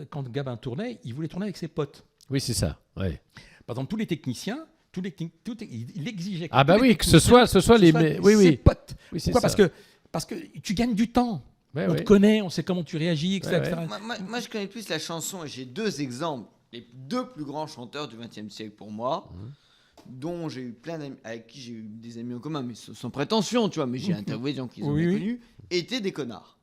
quand Gabin tournait, il voulait tourner avec ses potes. Oui, c'est ça. Ouais. Par exemple, tous les techniciens, il exigeait que Ah bah tous les oui, que ce soit les ses potes. Oui, c'est Pourquoi ça. Parce que tu gagnes du temps. Ouais, On ouais. te connaît, on sait comment tu réagis, etc. Ouais, ouais. etc. Moi, je connais plus la chanson et j'ai 2 exemples. Les 2 plus grands chanteurs du XXe siècle pour moi, dont j'ai eu plein d'amis, avec qui j'ai eu des amis en commun, mais sans prétention, tu vois, mais j'ai interviewé des gens qui les ont Oui, bien oui. connus, étaient des connards.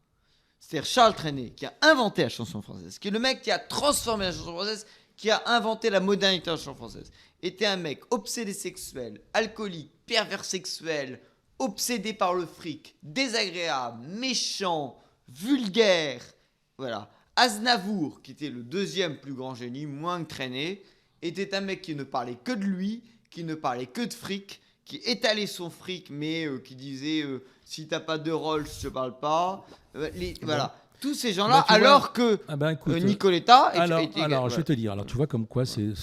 C'est-à-dire Charles Trenet, qui a inventé la chanson française, qui est le mec qui a transformé la chanson française, qui a inventé la modernité de la chanson française, était un mec obsédé sexuel, alcoolique, pervers sexuel, obsédé par le fric, désagréable, méchant, vulgaire, voilà. Aznavour, qui était le 2e plus grand génie, moins que Trenet, était un mec qui ne parlait que de lui, qui ne parlait que de fric, qui étalait son fric, mais qui disait si t'as pas de Rolls, je parle pas. Voilà. Tous ces gens-là, Bah, tu vois, alors que écoute, Nicoletta alors, était. je vais te dire. Alors, tu vois comme quoi c'est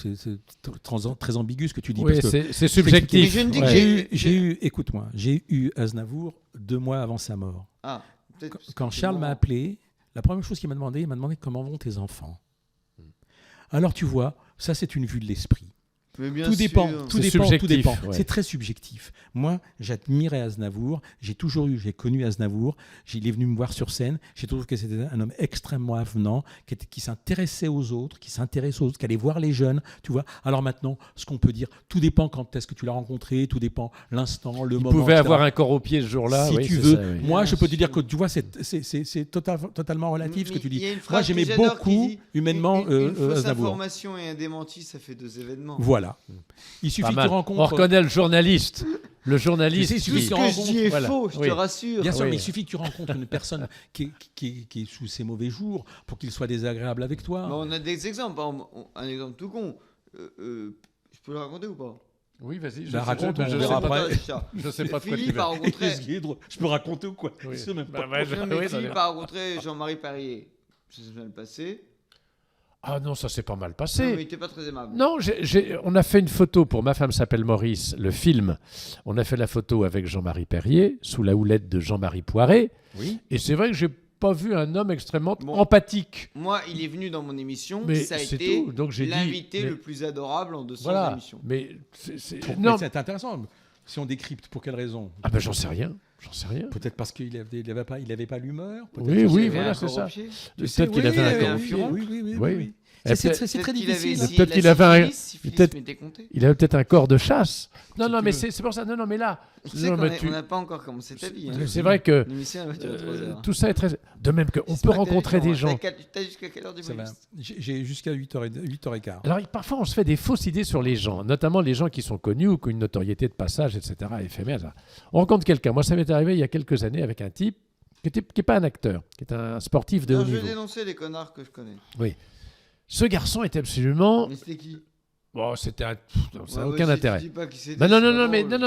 très ambigu ce que tu dis. Oui, parce que c'est subjectif. Mais je ne dis que Ouais. j'ai eu- écoute-moi, j'ai eu Aznavour 2 mois avant sa mort. Ah, peut-être Quand parce que Charles c'est m'a bon. appelé, la première chose qu'il m'a demandé, comment vont tes enfants. Alors tu vois, ça c'est une vue de l'esprit. Mais bien Tout sûr. dépend, tout C'est dépend, tout subjectif, dépend. ouais. C'est très subjectif. Moi, j'admirais Aznavour. J'ai connu Aznavour. Il est venu me voir sur scène. J'ai trouvé que c'était un homme extrêmement avenant, qui s'intéressait aux autres, qui allait voir les jeunes. Tu vois. Alors maintenant, ce qu'on peut dire, tout dépend quand est-ce que tu l'as rencontré, tout dépend l'instant, le Il moment. pouvait etc. avoir un corps au pied ce jour-là. Si oui, tu c'est veux. ça, oui. Moi, je peux te Bien dire sûr. que tu vois, c'est totalement relatif ce que tu Il y a dis. une phrase Moi, que j'aimais j'adore beaucoup, qui dit, humainement, une fausse Aznavour. information et un démenti, ça fait 2 événements. Voilà. Il suffit Pas que tu mal. rencontres. On reconnaît le journaliste. Le journaliste. Tu sais, Tout il ce se que je dis est voilà. faux, je Oui. te rassure. Bien sûr, Oui. mais il suffit que tu rencontres une personne qui est sous ses mauvais jours pour qu'il soit désagréable avec toi. Bah, on a des exemples. Par exemple, un exemple tout con. Je peux le raconter ou pas? Oui, vas-y. Bah, raconte, on je verra sais pas. après. Je sais pas de quoi tu Philippe a vas. rencontré, Je peux raconter ou quoi Oui. Je sais même pas. Bah, ouais, non, mais oui, Philippe a rencontré Jean-Marie Perrier. Ça s'est bien passé. Ah non, ça s'est pas mal Non, mais il passé. était pas très aimable. Non, on a fait une photo pour Ma femme s'appelle Maurice, le film. On a fait la photo avec Jean-Marie Perrier, sous la houlette de Jean-Marie Poiret. Oui. Et c'est vrai que j'ai pas vu un homme extrêmement Bon. empathique. Moi, il est venu dans mon émission. Mais ça a c'est été tout. Donc j'ai dit, l'invité mais- le plus adorable en 200 Voilà. émissions. Mais Non, non. c'est intéressant. Si on décrypte, pour quelle raison Ah ben j'en sais rien. J'en sais rien. Peut-être parce qu'il avait pas l'humeur. peut-être Oui, parce oui, qu'il voilà, avait c'est corps ça. au pied. Peut-être qu'il avait un corps au pied. Oui. Oui. C'est Et très Peut-être qu'il difficile. avait Peut-être la qu'il avait un- syphilis, syphilis peut-être- m'était compté. Il avait peut-être un corps de chasse. Non, Si non, tu mais veux. c'est pour ça. Non, non, mais là, Tu sais non, qu'on mais n'a pas encore commencé ta vie. c'est vrai que L'émission, elle va durer 3 heures. tout ça est très. De même qu'on peut J'espère que t'as rencontrer du temps, des hein. gens. T'as jusqu'à quelle heure du Ça va. bonus? J'ai jusqu'à 8h15. Alors parfois on se fait des fausses idées sur les gens, notamment les gens qui sont connus ou qui ont une notoriété de passage, etc. éphémère. Ça. On rencontre quelqu'un. Moi, ça m'est arrivé il y a quelques années avec un type qui n'est pas un acteur, qui est un sportif de Non, haut je vais niveau. dénoncer les connards que je connais. Ce garçon était absolument. Mais c'était qui? Bon, c'était un. Ça n'a Ouais, aucun vas-y, intérêt. tu dis pas qui c'était, Ben non, c'est non, pas non, mais drôle. non,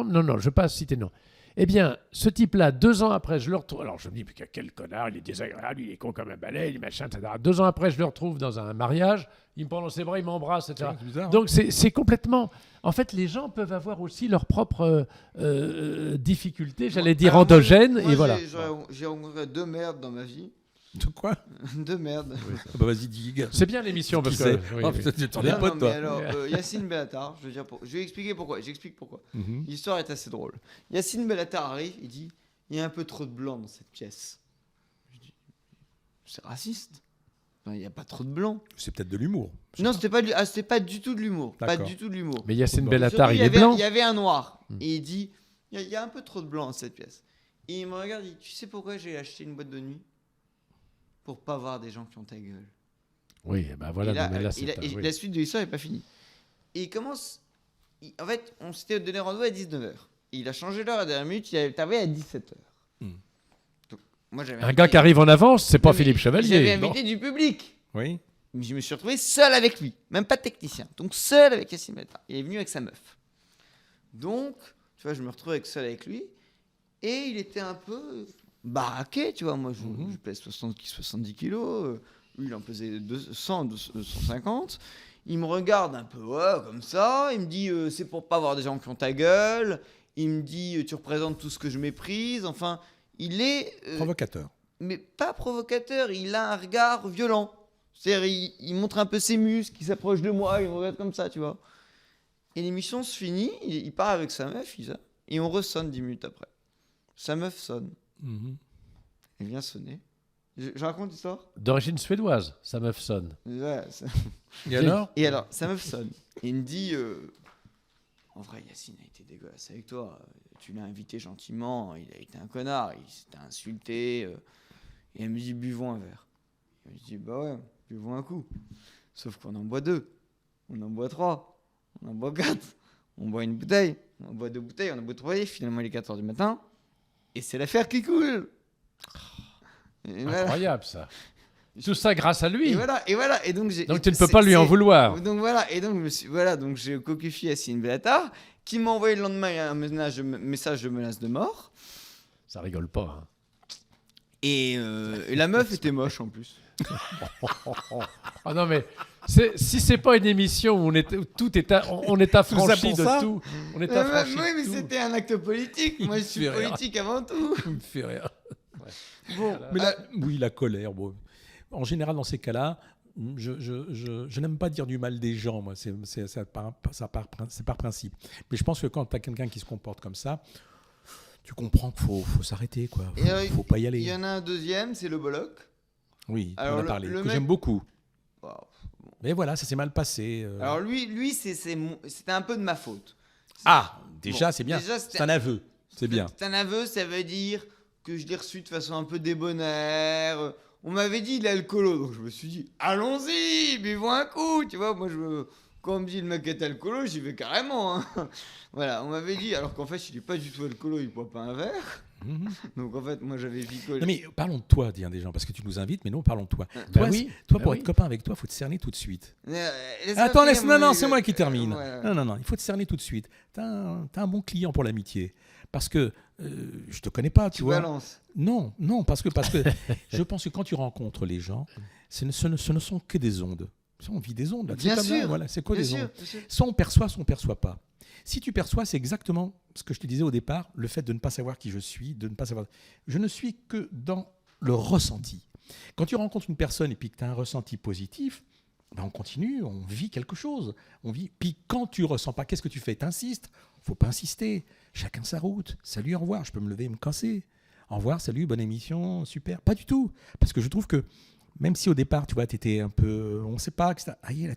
non, non, je ne veux pas citer non. Eh bien, ce type-là, 2 ans après, je le retrouve. Alors, je me dis, mais quel connard, il est désagréable, il est con comme un balai, il est machin, etc. 2 ans après, je le retrouve dans un mariage, il me prend dans ses bras, il m'embrasse, etc. C'est bizarre, hein. Donc, c'est complètement. En fait, les gens peuvent avoir aussi leurs propres difficultés, j'allais dire Alors, moi, endogènes, moi, et voilà. J'ai rencontré 2 merdes dans ma vie. De quoi 2 merdes. Ah bah vas-y, dis. C'est bien l'émission parce Qui que. c'est oui, Oh, oui. putain, tu t'en Non, es non, pote, mais toi. alors, Yacine Bellatar, je vais expliquer pourquoi. J'explique pourquoi. Mhm. L'histoire est assez drôle. Yacine Bellatar arrive, il dit il y a un peu trop de blanc dans cette pièce. Je dis c'est raciste. Enfin, il n'y a pas trop de blanc. C'est peut-être de l'humour. Non, c'était pas du tout de l'humour. Pas D'accord. du tout de l'humour. Mais Yacine Bon. Bellatar, Surtout, il est blanc. Il y avait un noir. Et il dit il y a un peu trop de blanc dans cette pièce. Et il me regarde, il dit tu sais pourquoi j'ai acheté une boîte de nuit? Pour pas voir des gens qui ont ta gueule. Oui, ben voilà. Et là, non, mais là, et c'est pas- oui. la suite de l'histoire n'est pas finie. Et il commence. En fait, on s'était donné rendez-vous à 19h. Il a changé l'heure à la dernière minute, il est arrivé à 17h. Hmm. Moi, j'avais Un gars qui arrive en avance, c'est pas Non, mais Philippe J'avais Chevalier. invité du public. Oui. Mais je me suis retrouvé seul avec lui, même pas de technicien. Donc seul avec Yacine Bellatar. Il est venu avec sa meuf. Donc, tu vois, je me retrouve seul avec lui. Et il était un peu baraqué, tu vois. Moi, je pèse 70 kilos. Lui, il en pesait 200, 250. Il me regarde un peu, ouais, comme ça. Il me dit, c'est pour pas avoir des gens qui ont ta gueule. Il me dit, tu représentes tout ce que je méprise. Enfin, il est... Provocateur. mais pas provocateur, il a un regard violent. C'est-à-dire, il montre un peu ses muscles, il s'approche de moi, il me regarde comme ça, tu vois. Et l'émission se finit, il part avec sa meuf, et on ressonne 10 minutes après. Sa meuf sonne. Mhm. Elle vient sonner. Je raconte l'histoire. D'origine suédoise, sa meuf sonne. Ouais, Et alors Et alors, sa meuf sonne. Et il me dit, en vrai, Yacine a été dégueulasse avec toi. Tu l'as invité gentiment, il a été un connard, il s'était insulté. Et elle me dit, buvons un verre. Et je dis, bah ouais, buvons un coup. Sauf qu'on en boit 2, on en boit 3, on en boit 4, on boit une bouteille, on boit 2 bouteilles, on en boit 3, et finalement il est 4h du matin, et c'est l'affaire qui coule. Et voilà. Incroyable ça. Tout ça grâce à lui. Et voilà. Et donc, Donc tu ne peux pas lui en vouloir. Donc voilà, et donc, donc j'ai cocufié Yacine Bellatar, qui m'a envoyé le lendemain un message de menace de mort. Ça rigole pas. Hein. Et la meuf était moche en plus. Ah non mais si c'est pas une émission où on est affranchi pour de ça tout, on est affranchi Oui, mais de tout. c'était un acte politique. Moi, je suis fait rire. politique avant tout. Il me fait rire. Bon, Mais oui, la colère. Bon. En général, dans ces cas-là, je n'aime pas dire du mal des gens. Moi, c'est par principe. Mais je pense que quand tu as quelqu'un qui se comporte comme ça, tu comprends qu'il faut s'arrêter, quoi. Faut pas y aller. il y en a un deuxième, c'est le Bollock. Oui, Alors, on a le- parlé. le Que mec- j'aime beaucoup. Wow. Mais voilà, ça s'est mal passé. Alors lui c'était un peu de ma faute. Déjà, Bon, c'est bien. déjà, C'est un aveu. C'est bien. C'est un aveu, ça veut dire que je l'ai reçu de façon un peu débonnaire. On m'avait dit il a le colo, donc je me suis dit allons-y, buvons un coup, tu vois. Moi quand on me dit le mec est alcoolo, j'y vais carrément. Hein. Voilà, on m'avait dit alors qu'en fait il est pas du tout alcoolo, il boit pas un verre. Mhm. Donc en fait moi j'avais picolé. Non mais parlons de toi, dis des gens, parce que tu nous invites, mais non, parlons de toi. Bah Toi, oui, toi bah pour oui. être copain avec toi, il faut te cerner tout de suite. Laisse-moi Attends, finir, non, moi, c'est moi qui termine. ouais. Non, il faut te cerner tout de suite. T'as un bon client pour l'amitié. Parce que je te connais pas, tu Tu vois. balances. Non, parce que je pense que quand tu rencontres les gens, ce ne sont que des ondes. On vit des ondes là. Bien C'est comme sûr, là, voilà, c'est quoi Bien des sûr, ondes. bien sûr. Soit on perçoit pas. Si tu perçois, c'est exactement ce que je te disais au départ, le fait de ne pas savoir qui je suis, de ne pas savoir. Je ne suis que dans le ressenti. Quand tu rencontres une personne et puis que tu as un ressenti positif, ben on continue, on vit quelque chose. On vit. Puis quand tu ressens pas, qu'est-ce que tu fais? T'insistes? Faut pas insister. Chacun sa route. Salut, au revoir. Je peux me lever et me casser. Au revoir, salut, bonne émission, super. Pas du tout. Parce que je trouve que même si au départ, tu vois, tu étais un peu. On ne sait pas. Etc. Ah, là,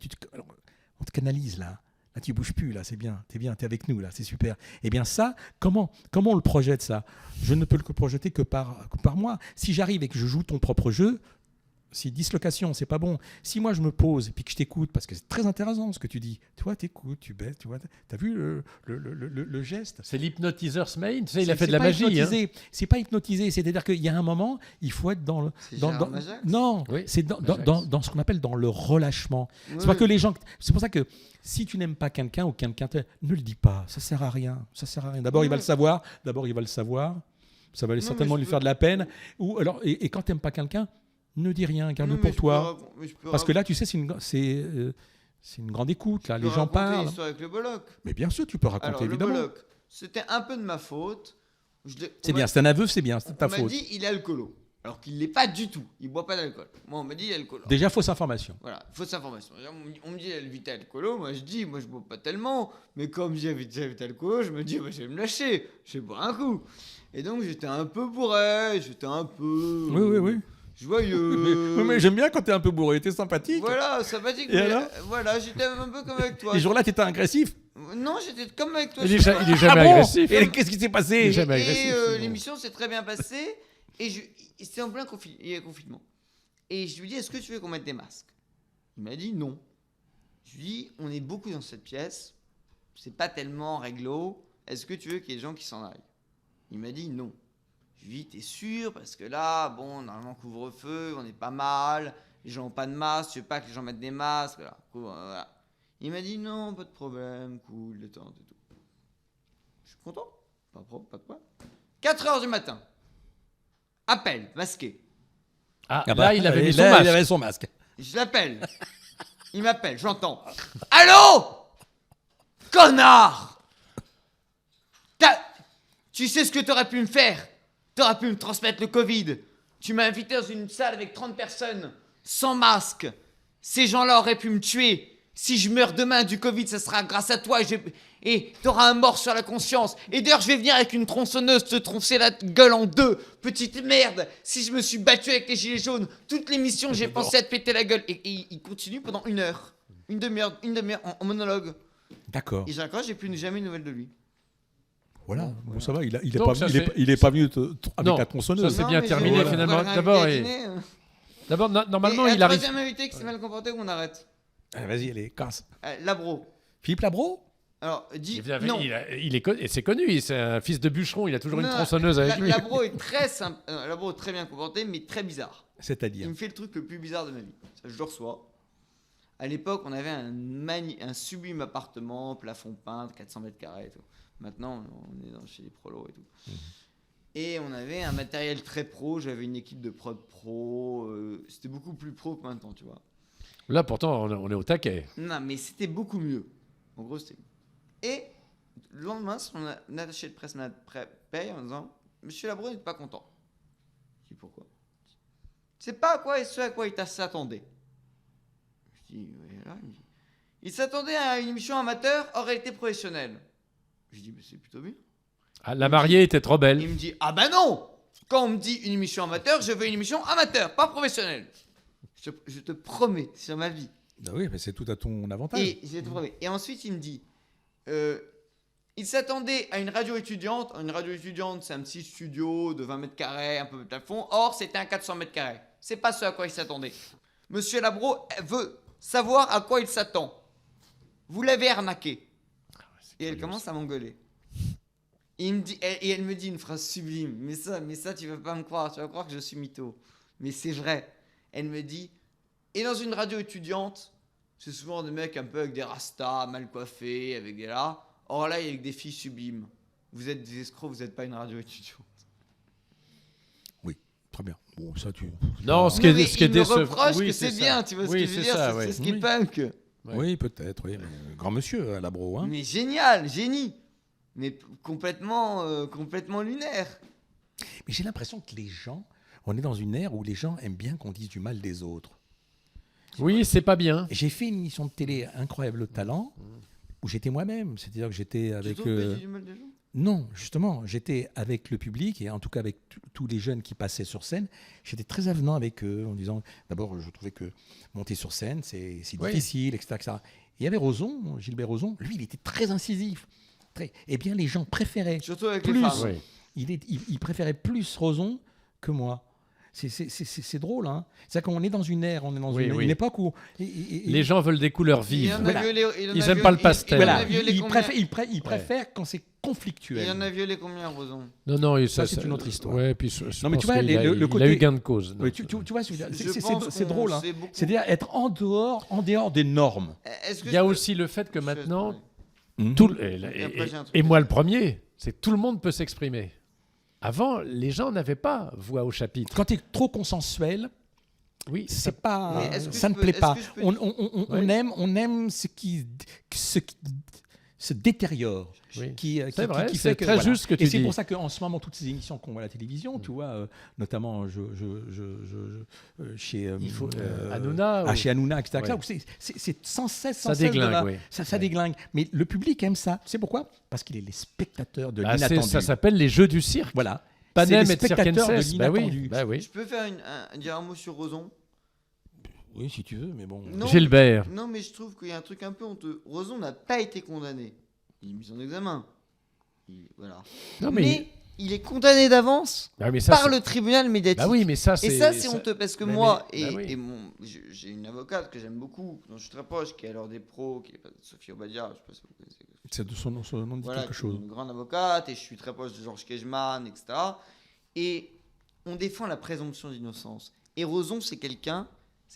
on te canalise là. Là, tu bouges plus, là, c'est bien, t'es avec nous, là, c'est super. Eh bien, ça, comment on le projette, ça? Je ne peux le projeter que par moi. Si j'arrive et que je joue ton propre jeu, si dislocation, c'est pas bon. Si moi, je me pose et puis que je t'écoute, parce que c'est très intéressant ce que tu dis. Tu vois, t'écoutes, tu baisses, tu vois, t'as vu le geste? C'est l'hypnotiser's main, tu sais, il a C'est fait de la pas magie. Hein. hypnotisé. C'est pas hypnotisé, c'est-à-dire qu'il y a un moment, il faut être dans le. C'est Gérard Majax Non, Oui, c'est dans ce qu'on appelle dans le relâchement. Oui. C'est pas que les gens. C'est pour ça que si tu n'aimes pas quelqu'un ou quelqu'un, ne le dis pas. Ça sert à rien. Ça sert à rien. D'abord, il va le savoir. Ça va certainement mais lui je faire peux- de la peine. Ou alors, et quand tu n'aimes pas quelqu'un, ne dis rien. Garde-le Non, mais pour toi. mais je peux Parce que là, tu sais, c'est une grande écoute. Là, je les peux gens raconter parlent. l'histoire avec le Bollock. Mais bien sûr, tu peux raconter Alors évidemment. le Bollock, c'était un peu de ma faute. C'est bien. C'est un aveu, c'est bien. C'est ta On m'a faute. dit il est alcoolo. Alors qu'il l'est pas du tout. Il boit pas d'alcool. Moi on m'a dit il est alcoolo. Déjà, fausse information. Voilà, fausse information. On me dit elle vit alcoolo, moi je dis moi je bois pas tellement, mais comme j'avais alcoolo, je me dis bah, je vais me lâcher, je vais boire un coup. Et donc j'étais un peu bourré, j'étais un peu Oui. joyeux. Mais j'aime bien quand t'es un peu bourré, t'es sympathique. Voilà, sympathique. Et alors voilà, j'étais un peu comme avec toi. Les jours-là, t'étais agressif. Non, j'étais comme avec toi. Il est, je sais il est pas. jamais Ah bon agressif. Et qu'est-ce qui s'est Il est passé jamais Et agressif. l'émission s'est très bien passée. Et c'était en plein confinement. Et je lui dis, est-ce que tu veux qu'on mette des masques? Il m'a dit non. Je lui dis, on est beaucoup dans cette pièce. C'est pas tellement réglo. est-ce que tu veux qu'il y ait des gens qui s'en aillent? Il m'a dit non. Je lui ai dit, t'es sûr? Parce que là, bon, normalement, couvre-feu, on est pas mal. Les gens n'ont pas de masque, je veux pas que les gens mettent des masques. Voilà. Il m'a dit non, pas de problème, cool, détente et tout. Je suis content, pas de problème. 4h du matin, appel, masqué. Ah, Ah bah, là, il avait mis son là, masque. il avait son masque. Je l'appelle, il m'appelle, j'entends. Allô? Connard! Tu sais ce que t'aurais pu me faire? T'aurais pu me transmettre le Covid. Tu m'as invité dans une salle avec 30 personnes, sans masque. Ces gens-là auraient pu me tuer. Si je meurs demain du Covid, ça sera grâce à toi et t'auras un mort sur la conscience. Et d'ailleurs, je vais venir avec une tronçonneuse te troncer la gueule en deux. Petite merde. Si je me suis battu avec les gilets jaunes, toute l'émission, j'ai pensé à te péter la gueule. Et il continue pendant 1 heure. Une demi-heure en monologue. D'accord. Et j'ai plus jamais de nouvelles de lui. Voilà, bon, ça va, il est Donc, pas ça venu, fait- il est pas venu avec Non, la tronçonneuse. ça, c'est bien mais terminé, j'ai- finalement. voilà, D'abord, un et- dîner, D'abord, normalement, et il un arrive. troisième invité qui s'est mal comporté ou on arrête? Allez, vas-y, allez, casse. Labro. Philippe Labro? Alors, dis Non. non. Et c'est connu, c'est un fils de bûcheron, il a toujours une Non, tronçonneuse avec lui. Labro est très simple, Labro est très bien comporté, mais très bizarre. Il C'est-à-dire me fait le truc le plus bizarre de ma vie. Ça, je le reçois. À l'époque, on avait un sublime appartement, plafond peint, 400 mètres carrés et tout. Maintenant, on est chez les prolos et tout. Et on avait un matériel très pro. J'avais une équipe de prod pro. C'était beaucoup plus pro que maintenant, tu vois. Là, pourtant, on est au taquet. Non, mais c'était beaucoup mieux. En gros, c'était mieux. Et le lendemain, un attaché de presse paye en disant Monsieur Labro n'est pas content. Je dis pourquoi? C'est pas à quoi ce à quoi il s'attendait. Je dis voilà. Il s'attendait à une émission amateur hors réalité professionnelle. Je dis mais c'est plutôt bien. Ah, la mariée était trop Il belle. me dit ah bah non. Quand on me dit une émission amateur, je veux une émission amateur, pas professionnelle. Je te promets sur ma vie. Bah oui, mais c'est tout à ton avantage. Et ensuite, il me dit il s'attendait à une radio étudiante. Une radio étudiante, c'est un petit studio de 20 mètres carrés, un peu de plafond. Or, c'était un 400 mètres carrés. C'est pas ce à quoi il s'attendait. Monsieur Labro veut savoir à quoi il s'attend. Vous l'avez arnaqué. Et elle commence à m'engueuler. Et elle me dit une phrase sublime. Mais ça, tu vas pas me croire. Tu vas croire que je suis mytho. Mais c'est vrai. Elle me dit et dans une radio étudiante, c'est souvent des mecs un peu avec des rastas, mal coiffés, avec des là. Or là, il y a avec des filles sublimes. Vous êtes des escrocs, vous n'êtes pas une radio étudiante. Oui, très bien. Bon, ça, tu. Non, ce qui Non, mais est il me décevant. reproche Oui, que c'est c'est ça. bien, tu vois ce que Oui, je veux c'est dire, ça, c'est ouais. ce qui est Oui. punk. Ouais. Oui, peut-être, oui. Mais grand monsieur, Labro, hein. Mais génial, génie. Mais complètement lunaire. Mais j'ai l'impression que les gens, on est dans une ère où les gens aiment bien qu'on dise du mal des autres. Oui, c'est pas bien. J'ai fait une émission de télé Incroyable Talent où j'étais moi-même, c'est-à-dire que j'étais Tu avec. trouves que j'ai du mal des gens? Non, justement, j'étais avec le public et en tout cas avec tous les jeunes qui passaient sur scène. J'étais très avenant avec eux en disant, d'abord, je trouvais que monter sur scène, c'est Oui. difficile, etc., etc. Et il y avait Rozon, Gilbert Rozon, lui, il était très incisif. Eh bien, les gens préféraient Surtout avec plus. les femmes. Oui. Il préférait plus Rozon que moi. C'est drôle, hein. C'est-à-dire qu'on est dans une ère, on est dans Oui, une oui. époque où Les gens veulent des couleurs vives. Voilà. Ils aiment pas le pastel. Voilà. voilà, il préfère quand c'est conflictuel. Il en a violé combien, Roson? Non, Ça, c'est une autre histoire. Ouais, puis Non, mais tu vois, il a le il a côté- eu gain de cause. Oui, tu vois, ce que je veux dire, Je pense c'est qu'on drôle, hein. sait beaucoup. C'est-à-dire être en dehors des normes. Est-ce que Il y a je peux- aussi le fait que je- maintenant, Mhm. tout, Et après, j'ai un truc et à moi dire. le premier, c'est que tout le monde peut s'exprimer. Avant, les gens n'avaient pas voix au chapitre. Quand tu es trop consensuel, Oui, c'est pas, Mais est-ce que ça je ne peux- plaît est-ce pas. que je peux On, dire- on aime ce qui se détériore. Oui. Qui C'est vrai, qui c'est fait que, très voilà. juste ce que tu Et c'est dis. pour ça qu'en ce moment, toutes ces émissions qu'on voit à la télévision, tu vois, notamment chez Hanouna, chez Hanouna, etc., Ouais. où c'est sans cesse, Ça sans cesse de déglingue, la- oui. ça déglingue. Mais le public aime ça. Tu sais pourquoi? Parce qu'il est les spectateurs de Ah, l'inattendu. ça s'appelle les jeux du cirque. Voilà. Panem C'est et les spectateurs de circenses. Bah oui, l'inattendu. bah oui. Je peux faire dire un mot sur Roson? Oui, si tu veux, mais bon. Non. Gilbert. Non, mais je trouve qu'il y a un truc un peu honteux. Roson n'a pas été condamné. Il est mis en examen. Voilà. Non, mais il est condamné d'avance Ah, mais ça, par c'est- le tribunal médiatique. Bah oui, mais ça, Et ça, c'est honteux parce que mais- moi, mais- bah oui. j'ai une avocate que j'aime beaucoup, dont je suis très proche, qui est à l'ordre des pros, qui est Sophie Obadia, je sais pas si vous connaissez. C'est de son nom dit Voilà, quelque qui est chose. une grande avocate, et je suis très proche de Georges Kejman, etc. Et on défend la présomption d'innocence. Et Rozon, c'est quelqu'un,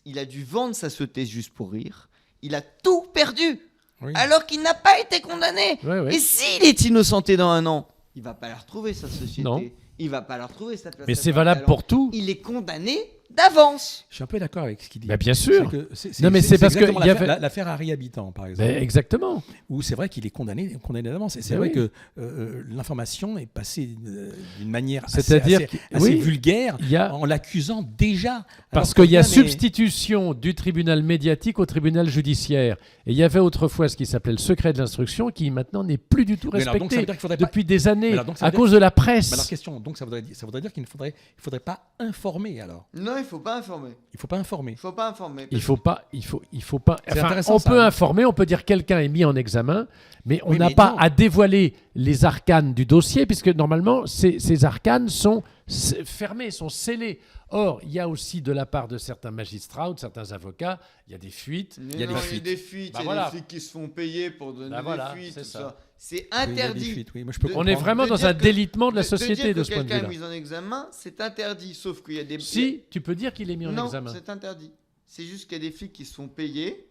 il a dû vendre sa thèse juste pour rire, il a tout perdu, Oui. alors qu'il n'a pas été condamné. Ouais, ouais. Et s'il est innocenté dans un an, il va pas la retrouver, sa société. Non. Il va pas la retrouver, sa place. Mais sa c'est place valable talent. pour tout. Il est condamné d'avance. Je suis un peu d'accord avec ce qu'il dit. Bah, bien sûr. Non, mais C'est c'est parce que exactement il y avait- l'affaire Harry Habitant, par exemple. Ben, exactement. Où c'est vrai qu'il est condamné d'avance. Et c'est Ben vrai oui. que l'information est passée d'une manière C'est-à-dire assez, que- assez oui, vulgaire il y a- en l'accusant déjà. Parce Alors que qu'il y a rien n'est- substitution du tribunal médiatique au tribunal judiciaire. Et il y avait autrefois ce qui s'appelait le secret de l'instruction, qui maintenant n'est plus du tout Mais alors, donc, ça respecté veut dire qu'il faudrait pas- depuis des années Mais alors, donc, ça à veut dire- cause de la Mais alors, presse. question, donc ça voudrait dire qu'il ne faudrait pas informer alors. Non, il faut pas informer. Il faut pas informer. Il faut pas informer. Il faut pas. C'est Enfin, intéressant, on ça, peut hein. informer, on peut dire quelqu'un est mis en examen, mais on Oui, n'a mais pas non. à dévoiler les arcanes du dossier, puisque normalement ces arcanes sont fermées, sont scellées. Or, il y a aussi de la part de certains magistrats ou de certains avocats, il y a des fuites. Mais Il y a non, des il y a fuites. des fuites, Bah il y a voilà. des flics qui se font payer pour donner Bah voilà, des fuites, c'est tout ça. ça. C'est Oui, il y a des interdit. fuites, oui. Moi, je peux De- On est comprendre. vraiment de dans dire un que- délitement de la dire société que de ce point de quelqu'un vue-là. est mis en examen, c'est interdit, sauf qu'il y a des... Si, tu peux dire qu'il est mis en non, examen. c'est interdit. C'est juste qu'il y a des flics qui se font payer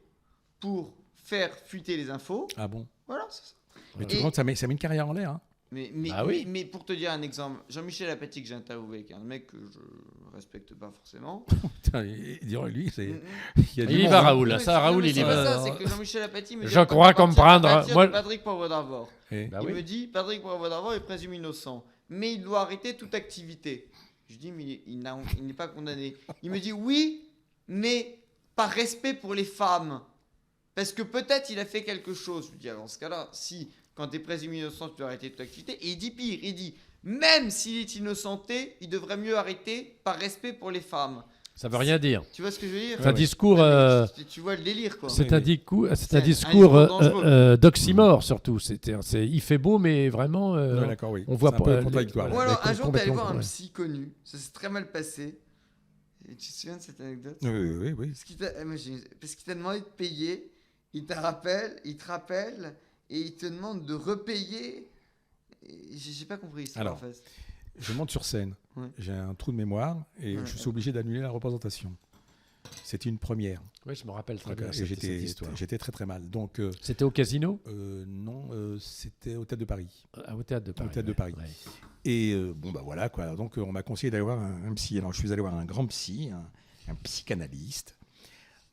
pour faire fuiter les infos. Ah bon. Voilà, c'est ça. Mais tu Et- vois, ça met une carrière en l'air. Hein. Ah oui. mais pour te dire un exemple, Jean-Michel Apathy que j'ai interviewé, qui est un mec que je respecte pas forcément. Putain, et dire lui, c'est. Mm, Il y a du Il y monde, va hein. Raoul, Non, ça mais Raoul c'est il y pas va. ça, c'est que Jean-Michel Apathy me dit Je à crois partir comprendre, de moi- Patrick Poivre d'Arvor. Et- Bah Il oui. me dit, Patrick Poivre d'Arvor est présumé innocent, mais il doit arrêter toute activité. Je dis, mais il n'est pas condamné. Il me dit, oui, mais par respect pour les femmes. Parce que peut-être il a fait quelque chose. Je lui dis, alors, dans ce cas-là, si, quand tu es présumé innocent, tu dois arrêter toute activité. Et il dit pire, il dit, même s'il est innocenté, il devrait mieux arrêter par respect pour les femmes. Ça veut rien dire. Tu vois ce que je veux dire C'est un discours. Non, mais tu vois le délire, quoi. C'est Oui, un, oui. c'est C'est un un discours discours dangereux. d'oxymore surtout. Il fait beau, mais vraiment, Ouais, d'accord, oui. on voit C'est un peu pas- contradictoire. Ou Voilà. alors, un jour, t'es allé complètement, voir un ouais. psy connu. Ça s'est très mal passé. Et tu te souviens de cette anecdote Oui, oui, oui. Parce qu'il t'a demandé de payer, il te rappelle, et il te demande de repayer. Et j'ai pas compris ça, Alors, en fait. Je monte sur scène. Ouais. J'ai un trou de mémoire et Ouais, je suis ouais. obligé d'annuler la représentation. C'était une première. Oui, je me rappelle très Donc, bien et cette histoire. j'étais très très mal. Donc, C'était au casino, non, c'était au Théâtre de Paris. au théâtre de Paris. Théâtre de ouais, Paris. ouais. Et bon, bah voilà quoi. Donc, on m'a conseillé d'aller voir un psy. Alors, je suis allé voir un grand psy, un psychanalyste.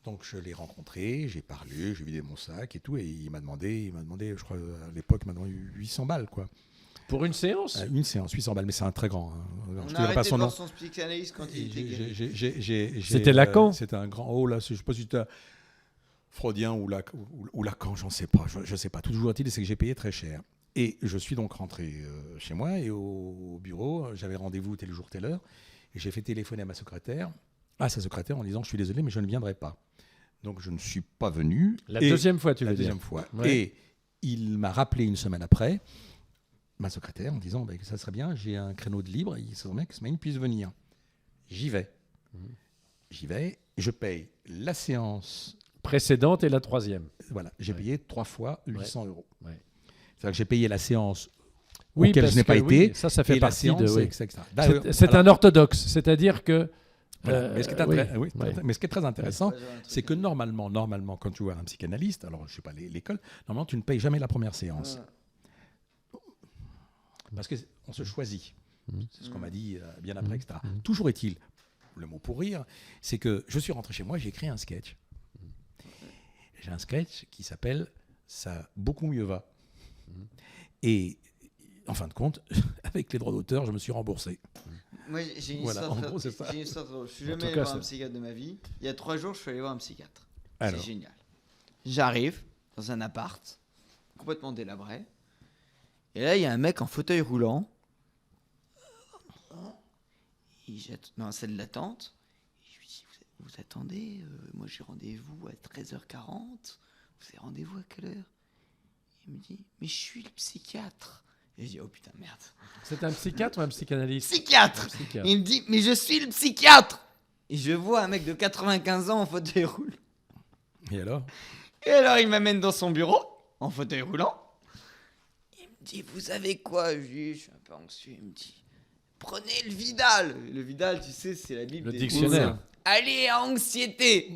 Donc, je l'ai rencontré, j'ai parlé, j'ai vidé mon sac et tout. Et il m'a demandé, je crois, à l'époque, il m'a demandé 800 balles quoi. Pour une séance Une séance, 800 balles, mais c'est un très grand. Hein. Alors, On je a te dirai pas arrêté de son nom. voir son psychanalyste quand il était gay. C'était Lacan. C'était un grand. Oh là, je sais pas si c'était freudien ou Lacan, j'en sais pas. Je sais pas. Toujours est-il, c'est que j'ai payé très cher. Et je suis donc rentré chez moi et au bureau, j'avais rendez-vous tel jour, telle heure. Et j'ai fait téléphoner à sa secrétaire en disant je suis désolé, mais je ne viendrai pas. Donc je ne suis pas venu. La Et- deuxième fois, tu veux la dire. deuxième fois. Ouais. Et il m'a rappelé une semaine après, ma secrétaire, en disant que ça serait bien, j'ai un créneau de libre, il serait que Smaïn puisse venir. J'y vais. J'y vais, je paye la séance. Précédente et la troisième. Voilà, j'ai Ouais. payé 3 fois 800 euros. Ouais. C'est-à-dire que j'ai payé la séance Oui, auquel parce je n'ai pas que, été. oui, ça fait et la partie de. séance, Oui. etc. C'est un orthodoxe, c'est-à-dire que. Voilà. Mais ce qui est oui, oui, ouais. mais ce qui est très intéressant, Ouais, j'avais un truc c'est que à dire. normalement, quand tu vois un psychanalyste, alors je ne sais pas l'école, normalement tu ne payes jamais la première séance. Parce qu'on se choisit. C'est ce qu'on m'a dit bien après, etc. Toujours est-il, le mot pour rire, c'est que je suis rentré chez moi, j'ai écrit un sketch. J'ai un sketch qui s'appelle « Ça beaucoup mieux va ». Et en fin de compte, avec les droits d'auteur, je me suis remboursé. Moi, j'ai une Voilà, histoire en très- gros, c'est ça. j'ai une histoire très drôle. Je suis En jamais tout allé cas, voir un ça- psychiatre de ma vie. Il y a 3 jours, je suis allé voir un psychiatre. Alors. C'est génial. J'arrive dans un appart complètement délabré. Et là, il y a un mec en fauteuil roulant. Il jette dans la salle d'attente. Je lui dis, vous attendez, moi j'ai rendez-vous à 13h40. Vous avez rendez-vous à quelle heure? Il me dit, mais je suis le psychiatre. Et je dis, oh putain, merde. C'est un psychiatre ou un psychanalyste? Psychiatre. Psychiatre. Il me dit, mais je suis le psychiatre. Et je vois un mec de 95 ans en fauteuil roulant. Et alors? Et alors, il m'amène dans son bureau, en fauteuil roulant. Il me dit, vous avez quoi? Je dis, je suis un peu anxieux. Il me dit, prenez le Vidal. Le Vidal, tu sais, c'est la Bible Le des dictionnaire. Allez à anxiété.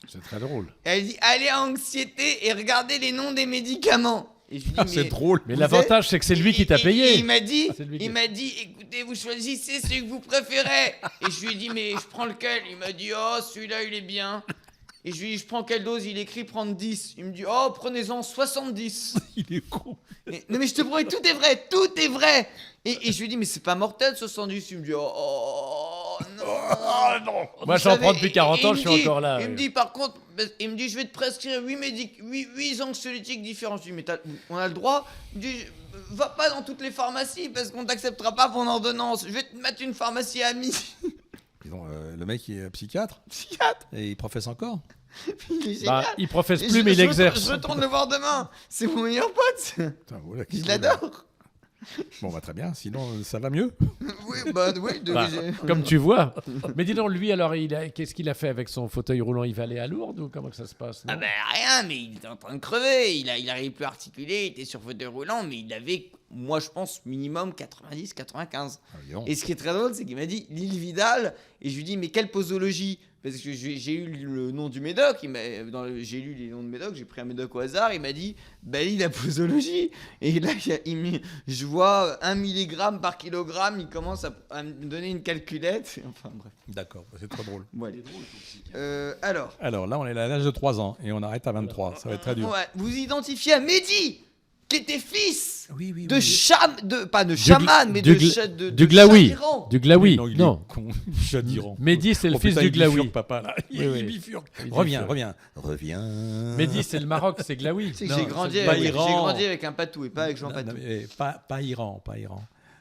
C'est très drôle. Et elle dit, allez à anxiété et regardez les noms des médicaments. Et je lui dis, C'est drôle. Mais Vous l'avantage, c'est que c'est lui qui t'a et payé. il m'a dit, C'est lui qui- écoutez, vous choisissez celui que vous préférez. Et je lui ai dit, mais je prends lequel? Il m'a dit, oh, celui-là, il est bien. Et je lui ai dit, je prends quelle dose? Il écrit prendre 10. Il me dit, oh, prenez-en 70. Il est con. Non, mais je te promets, tout est vrai, tout est vrai. Et je lui ai dit, mais c'est pas mortel 70. Il me dit, oh, non. Moi, Vous j'en savez, prends depuis 40 ans, il je me suis dit- encore là. Il me dit, par contre, il me dit, je vais te prescrire 8 anxiolytiques différents. Je lui dis, mais on a le droit? Il me dit, va pas dans toutes les pharmacies parce qu'on t'acceptera pas pour ordonnance. Je vais te mettre une pharmacie amie. Dis donc, le mec il est psychiatre Psychiatre, et il professe encore. il est Bah, génial. il professe Et plus, mais il exerce. Je retourne le voir demain. C'est mon meilleur pote. Putain, voilà, Je l'adore. Bon, bah très bien. Sinon, ça va mieux. Oui, oui. Bah, comme tu vois. Mais dis donc, lui, alors, qu'est-ce qu'il a fait avec son fauteuil roulant? Il va aller à Lourdes ou comment que ça se passe? Non Ah ben rien, mais il était en train de crever, il arrivait plus à articuler, il était sur fauteuil roulant, mais il avait, moi je pense, minimum 90, 95. Ah, dis donc. Et ce qui est très drôle, c'est qu'il m'a dit l'île Vidal, et je lui dis mais quelle posologie? Parce que j'ai eu le nom du médoc, j'ai lu les noms de médoc, j'ai pris un médoc au hasard, il m'a dit bah lis la posologie. Et là, je vois 1 mg par kilogramme, il commence à me donner une calculette. Enfin bref. D'accord, c'est très drôle. Bon, allez. Alors. Alors là, on est à l'âge de 3 ans et on arrête à 23. Ça va être très dur. Ouais, vous identifiez à Mehdi, qui était fils Oui, oui, de pas de chaman, mais du de glaoui. Chadiran. Du glaoui. Non, il Non. est con. Chadiran. Mehdi, c'est le Oh, fils putain, du il bifurque, glaoui. papa, là. Oui, oui. Il bifurque. Il Reviens, bifurque. reviens. Mehdi, c'est le Maroc, c'est glaoui. C'est que Non, j'ai grandi, c'est pas avec, Iran. j'ai grandi avec un patou et pas avec Jean Non, Patou. non, mais pas Iran.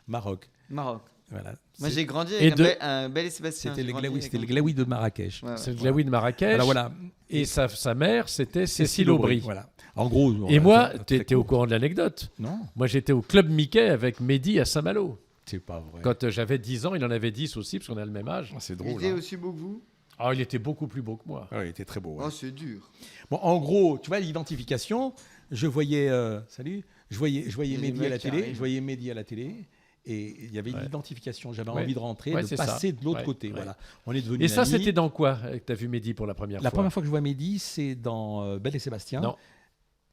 Maroc. Maroc. Voilà. Moi j'ai grandi Et avec un bel et Sébastien. C'était J'ai le grandi glaoui, avec c'était le un- glaoui de Marrakech. Ouais, ouais. C'est le glaoui de Marrakech. Alors voilà. Et sa mère, c'était Cécile Aubry. Voilà. En gros. Et moi, tu t'étais au courant de l'anecdote. Non, Moi, j'étais au Club Mickey avec Mehdi à Saint-Malo. c'est pas vrai. Quand j'avais 10 ans, il en avait 10 aussi, parce qu'on a le même âge. Ah, c'est Il drôle. était hein. aussi beau que vous. Ah, il était beaucoup plus beau que moi. Ah, il était très beau. ouais. Oh, c'est dur. Bon, en gros, tu vois, l'identification, je voyais, je voyais Les Mehdi à la mecs qui télé, arrivent. je voyais Mehdi à la télé, et il y avait Ouais. l'identification. J'avais Ouais. envie de rentrer, Ouais, de c'est passer ça. de l'autre Ouais. côté. Ouais. Voilà. On est devenus Et ça, amis. c'était dans quoi que t'as vu Mehdi pour la première La fois? première fois que je vois Mehdi, c'est dans Belle et Sébastien. Non.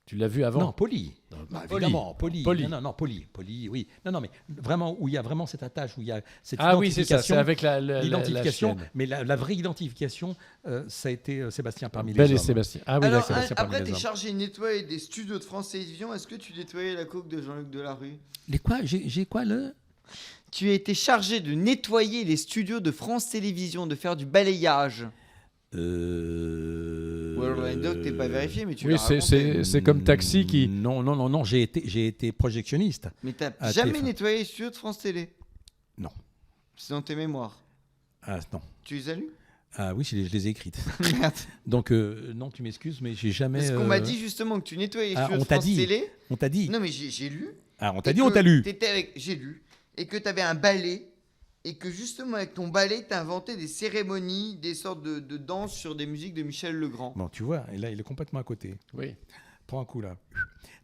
Tu l'as vu avant? Non, Poli. Non, Bah, Poli. évidemment, Poli. Poli. Non, Poli, oui. Non, mais vraiment, où il y a vraiment cette attache, où il y a cette Ah oui, c'est ça. C'est identification. avec la L'identification, chienne. mais la vraie identification, ça a été Sébastien parmi Belle les et hommes. Sébastien. Ah oui, Alors, d'accord. Sébastien parmi après, les t'es hommes. chargé de nettoyer des studios de France Télévisions. Est-ce que tu nettoyais la coque de Jean-Luc Delarue? Les quoi J'ai quoi le Tu as été chargé de nettoyer les studios de France Télévisions, de faire du balayage. Ou alors l'anecdote, t'es pas vérifié, mais tu Oui, l'as raconté. c'est comme Taxi qui. Non, j'ai été projectionniste. Mais t'as Ah, jamais TF1. nettoyé les studios de France Télé? Non. C'est dans tes mémoires. Ah non. Tu les as lus? Ah oui, je les ai écrites. Merde. Donc non, tu m'excuses, mais j'ai jamais. Parce qu'on m'a dit justement que tu nettoyais les Ah, studios on de t'a France dit. Télé. On t'a dit. Non, mais j'ai lu. Ah, on t'a Et dit, on que t'a lu. J'ai lu. Et que t'avais un balai. Et que justement, avec ton balai, t'as inventé des cérémonies, des sortes de danses sur des musiques de Michel Legrand. Bon, tu vois, et là, il est complètement à côté. Oui. Prends un coup là.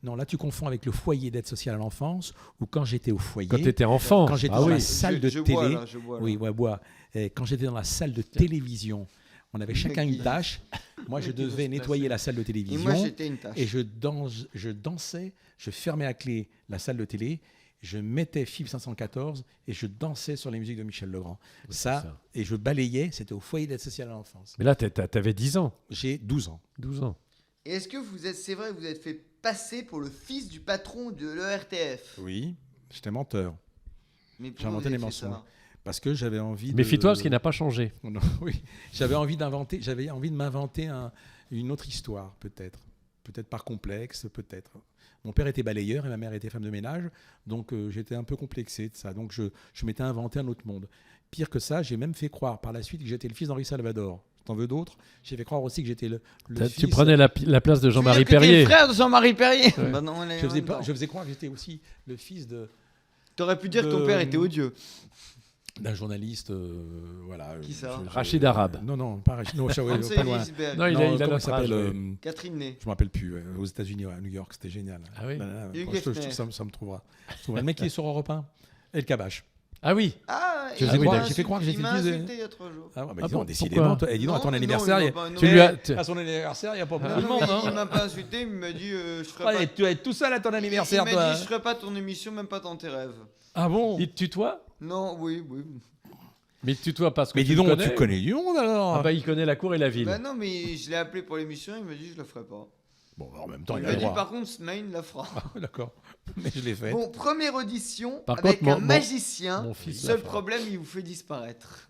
Non, là, tu confonds avec le foyer d'aide sociale à l'enfance, ou quand j'étais au foyer. Quand t'étais enfant. Quand j'étais Ah dans oui. la salle de je télé. bois, là, je bois, là. Oui, ouais, bois. Et quand j'étais dans la salle de télévision, on avait chacun une tâche. Moi, je mec qui veut devais se nettoyer placer. la salle de Et télévision. moi, j'étais une tâche. Et je dansais, je fermais à clé la salle de télé, je mettais FIB 514 et je dansais sur les musiques de Michel Legrand. c'est Ça, ça. et je balayais, c'était au foyer d'aide sociale à l'enfance. Mais là, t'avais 10 ans. J'ai 12 ans. 12 ans. Et est-ce que c'est vrai, vous êtes fait passer pour le fils du patron de l'ERTF? Oui, j'étais menteur. Mais J'ai pourquoi inventé vous des avez fait mensonges. ça? Parce que j'avais envie Méfie-toi, de... parce qu'il n'a pas changé. Non, oui, j'avais envie de m'inventer une autre histoire, peut-être. Peut-être par complexe, peut-être. Mon père était balayeur et ma mère était femme de ménage, donc j'étais un peu complexé de ça. Donc je m'étais inventé un autre monde. Pire que ça, j'ai même fait croire par la suite que j'étais le fils d'Henri Salvador. T'en veux d'autres? J'ai fait croire aussi que j'étais le Tu fils... prenais la place de Tu veux Jean-Marie dire que t'es Perrier. le frère de Jean-Marie Perrier. Ouais. Bah non, on est Je faisais, dedans. je faisais croire que j'étais aussi le fils T'aurais pu dire que ton père était odieux. d'un journaliste, voilà. Qui ça? Rachid Arabe. Non, pas Rachid. Non, pas loin. Ginsberg. Non, il a comment notre il s'appelle âge, Je Catherine Ney. me rappelle plus. Aux États-Unis, à New York, c'était génial. Ah oui. Hugh Bon, Hefner. ça me trouvera. Le mec qui est sur Europe 1, El Kabash. Ah oui. Ah, Je il faisais m'a croire- insulté- j'ai fait croire que j'étais il m'a le fils de- insulté il y a 3 jours. Ah, bah, Ah dis donc, bon, décidément, pourquoi toi, dis donc, à ton Non, anniversaire, il il y m'a a- pas- Tu non, lui as. à son anniversaire, il n'y a pas beaucoup Non, de non, monde. mais il Hein. m'a pas insulté, il m'a dit je ferai Ah, pas. et tu vas être tout seul à ton anniversaire, il toi. m'a dit je ferai pas ton émission, même pas dans tes rêves. Ah bon? Il te tutoie. Non, oui. Mais il te tutoie parce que Mais tu dis le donc, connais. tu connais du monde alors? Ah bah il connaît la cour et la ville. Bah non, mais je l'ai appelé pour l'émission, il m'a dit je le ferai pas. Bon, en même temps, Il il a m'a le dit droit. par contre Smaïn la fera. Ah, d'accord. Mais je l'ai fait. Bon, première audition Par avec contre, un magicien. mon fils Seul la fera. problème, il vous fait disparaître.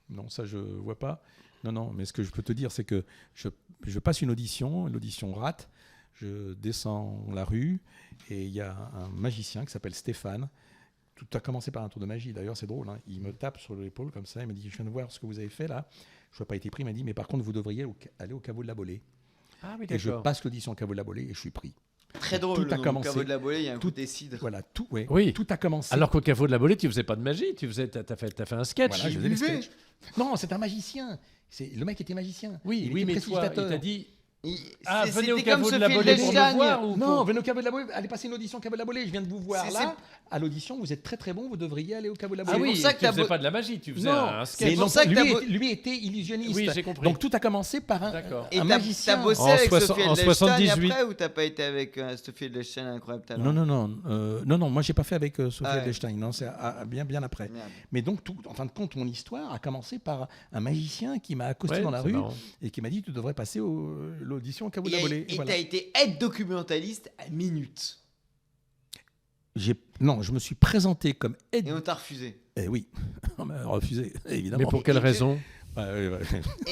Non, ça, je vois pas. Non, mais ce que je peux te dire, c'est que je passe une audition, l'audition rate, je descends la rue, et il y a un magicien qui s'appelle Stéphane. Tout a commencé par un tour de magie, d'ailleurs, c'est drôle. Hein. Il me tape sur l'épaule comme ça, il me dit, je viens de voir ce que vous avez fait là. Je n'ai pas été pris, il m'a dit, mais par contre, vous devriez aller au caveau de la Bolée. Ah oui Et je passe l'audition au caveau de la Bolée et je suis pris. Très drôle. Tout a le commencé. caveau de la Bolée, il y a un Tout- côté cidre. Voilà, tout, Oui. tout a commencé. Alors qu'au caveau de la Bolée, tu faisais pas de magie, t'as fait un sketch. Voilà, je il faisais les buvait. sketchs. Non, c'est un magicien. Le mec était magicien. Oui, Il oui, était mais toi, il prestidigitateur. t'a dit. Il- Ah, venez au c'était comme caveau de la Sophie Bolée pour me Lechtagne. voir ou Non, venez au caveau de la Bolée, allez passer une audition au caveau de la Bolée, je viens de vous voir C'est- là. À l'audition, vous êtes très très bon, vous devriez aller au caveau de la Ah Bolée. oui, pour ça que tu t'as faisais beau- pas de la magie, tu faisais Non, un mais sketch. pour non, ça que lui, t'as lui était illusionniste. Oui, j'ai compris. Donc tout a commencé par D'accord. Et un t'as magicien. bossé En avec soixante- Sophie en Lechtagne 78. après ou t'as pas été avec Sophie Lechtagne, incroyable talent? Non, moi j'ai pas fait avec Sophie Ah ouais. Edelstein, non, c'est bien après. Merde. Mais donc, en fin de compte, mon histoire a commencé par un magicien qui m'a accosté Ouais, dans la c'est rue marrant. et qui m'a dit tu devrais passer l'audition au caveau de la Et Bolée. et Voilà. t'as été aide-documentaliste à minute. Non, je me suis présenté comme aide. Et on t'a refusé. Eh oui, on m'a refusé, évidemment. Mais pour quelle Et- raison? Ouais.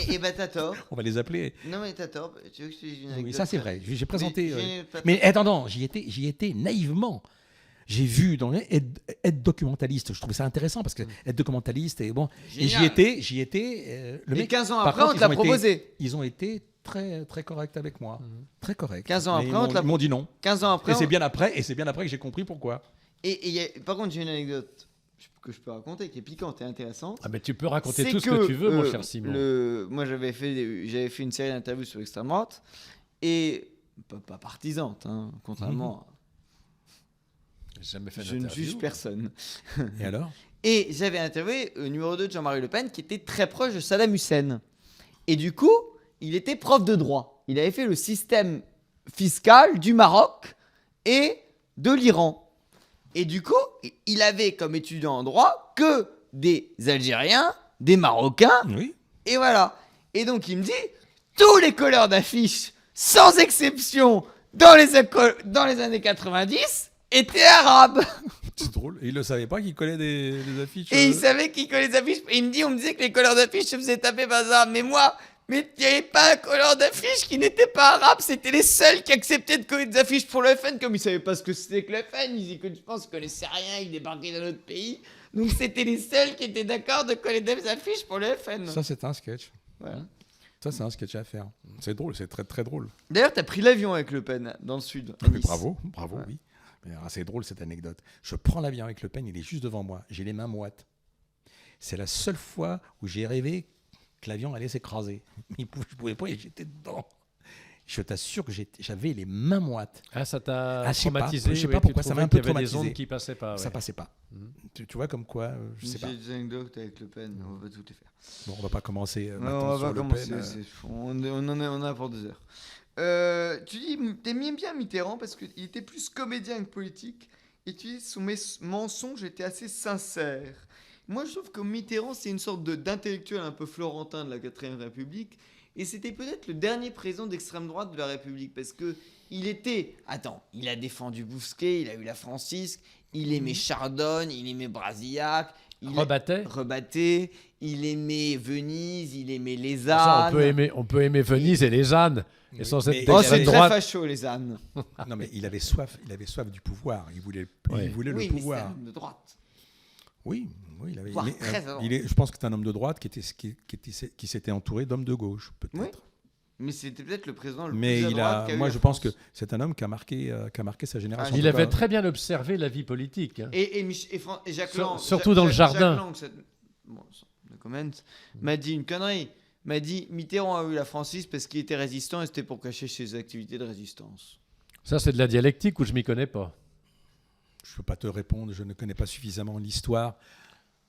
Et bah t'as tort. On va les appeler. Non mais t'as tort. Tu veux que je te dise une Oui, anecdote? ça c'est vrai. J'ai présenté. Mais j'ai pas Mais tort. attends, j'y étais naïvement. J'ai vu dans les aide documentaliste. Je trouvais ça intéressant parce que être documentaliste et bon. Et Génial. j'y étais. Le Et mec, 15 ans par après, contre, on te l'a ils ont été- proposé. Ils ont été très très corrects avec moi, très corrects. 15 ans Mais après, on te l'a- ils m'ont dit non. 15 ans après. Et c'est on- bien après que j'ai compris pourquoi. Par contre, j'ai une anecdote que je peux raconter qui est piquante et intéressante. Ah, mais tu peux raconter C'est tout ce que tu veux, mon euh, cher Simon. Moi, j'avais fait une série d'interviews sur l'extrême droite et pas partisante, hein, contrairement. J'ai jamais fait Je ne d'interview. juge personne. Et alors? Et j'avais interviewé le numéro 2 de Jean-Marie Le Pen qui était très proche de Saddam Hussein. Et du coup, il était prof de droit. Il avait fait le système fiscal du Maroc et de l'Iran. Et du coup, il avait comme étudiant en droit que des Algériens, des Marocains, Oui. et voilà. Et donc il me dit, tous les colleurs d'affiches, sans exception, dans les années 90, étaient arabes. C'est drôle. Et il le savait pas qu'il collait des affiches. Et il savait qu'il collait les affiches. Et on me disait que les colleurs d'affiches se faisaient taper par ça. Mais moi, il n'y avait pas un colleur d'affiches qui n'était pas arabe. C'était les seuls qui acceptaient de coller des affiches pour le FN. Comme ils savaient pas ce que c'était que le FN, je pense qu'ils connaissaient rien. Ils débarquaient dans notre pays. Donc c'était les seuls qui étaient d'accord de coller des affiches pour le FN. Ça, c'est un sketch. Voilà. Ça, c'est un sketch à faire. C'est drôle, c'est très très drôle. D'ailleurs, t'as pris l'avion avec Le Pen dans le sud. à Mais Nice. bravo, Ouais. oui. Mais, c'est drôle cette anecdote. Je prends l'avion avec Le Pen, il est juste devant moi. J'ai les mains moites. C'est la seule fois où j'ai rêvé que l'avion allait s'écraser. Je pouvais pas et j'étais dedans. Je t'assure que j'avais les mains moites. Ah, ça t'a Ah, je sais pas. traumatisé. Je sais oui, pas tu pourquoi, ça trouvais m'a un peu qu'il y avait des traumatisé. ondes qui passaient pas. Ça ouais. passait pas. Mhm. Tu vois comme quoi, je sais pas. J'ai des anecdotes avec Le Pen. On va toutes les faire. Bon, on va pas commencer Non, maintenant on sur va Le commencer. Pen. On en a pour 2 heures. Tu dis, t'aimais bien Mitterrand parce qu'il était plus comédien que politique. Et tu dis, son mensonge était assez sincère. Moi, je trouve que Mitterrand, c'est une sorte d'intellectuel un peu florentin de la 4ème République. Et c'était peut-être le dernier président d'extrême droite de la République. Parce que il était... Attends, il a défendu Bousquet, il a eu la Francisque, il aimait Chardonne, il aimait Brasillac. Rebatté, il aimait Venise, il aimait les Ça, ânes. on peut aimer Venise et les ânes, et Oui, sans mais- être Oh, d'extrême c'est très droite. facho, les ânes. Non, mais il avait soif du pouvoir. Il voulait Ouais. le Oui, mais c'est pouvoir. un homme de droite. Oui, il avait. Voire très avant. Je pense que c'est un homme de droite qui s'était entouré d'hommes de gauche, peut-être. Oui. Mais c'était peut-être le président le Mais plus à droite qu'a eu moi, la je pense France. que c'est un homme qui a marqué sa génération. Ah, Il En tout avait cas, très bien observé la vie politique. Hein. Et Jacques Lang, Surtout dans le jardin. Jacques Lang, bon, no comment, m'a dit une connerie. M'a dit Mitterrand a eu la franchise parce qu'il était résistant et c'était pour cacher ses activités de résistance. Ça, c'est de la dialectique où je m'y connais pas. Je ne peux pas te répondre, je ne connais pas suffisamment l'histoire.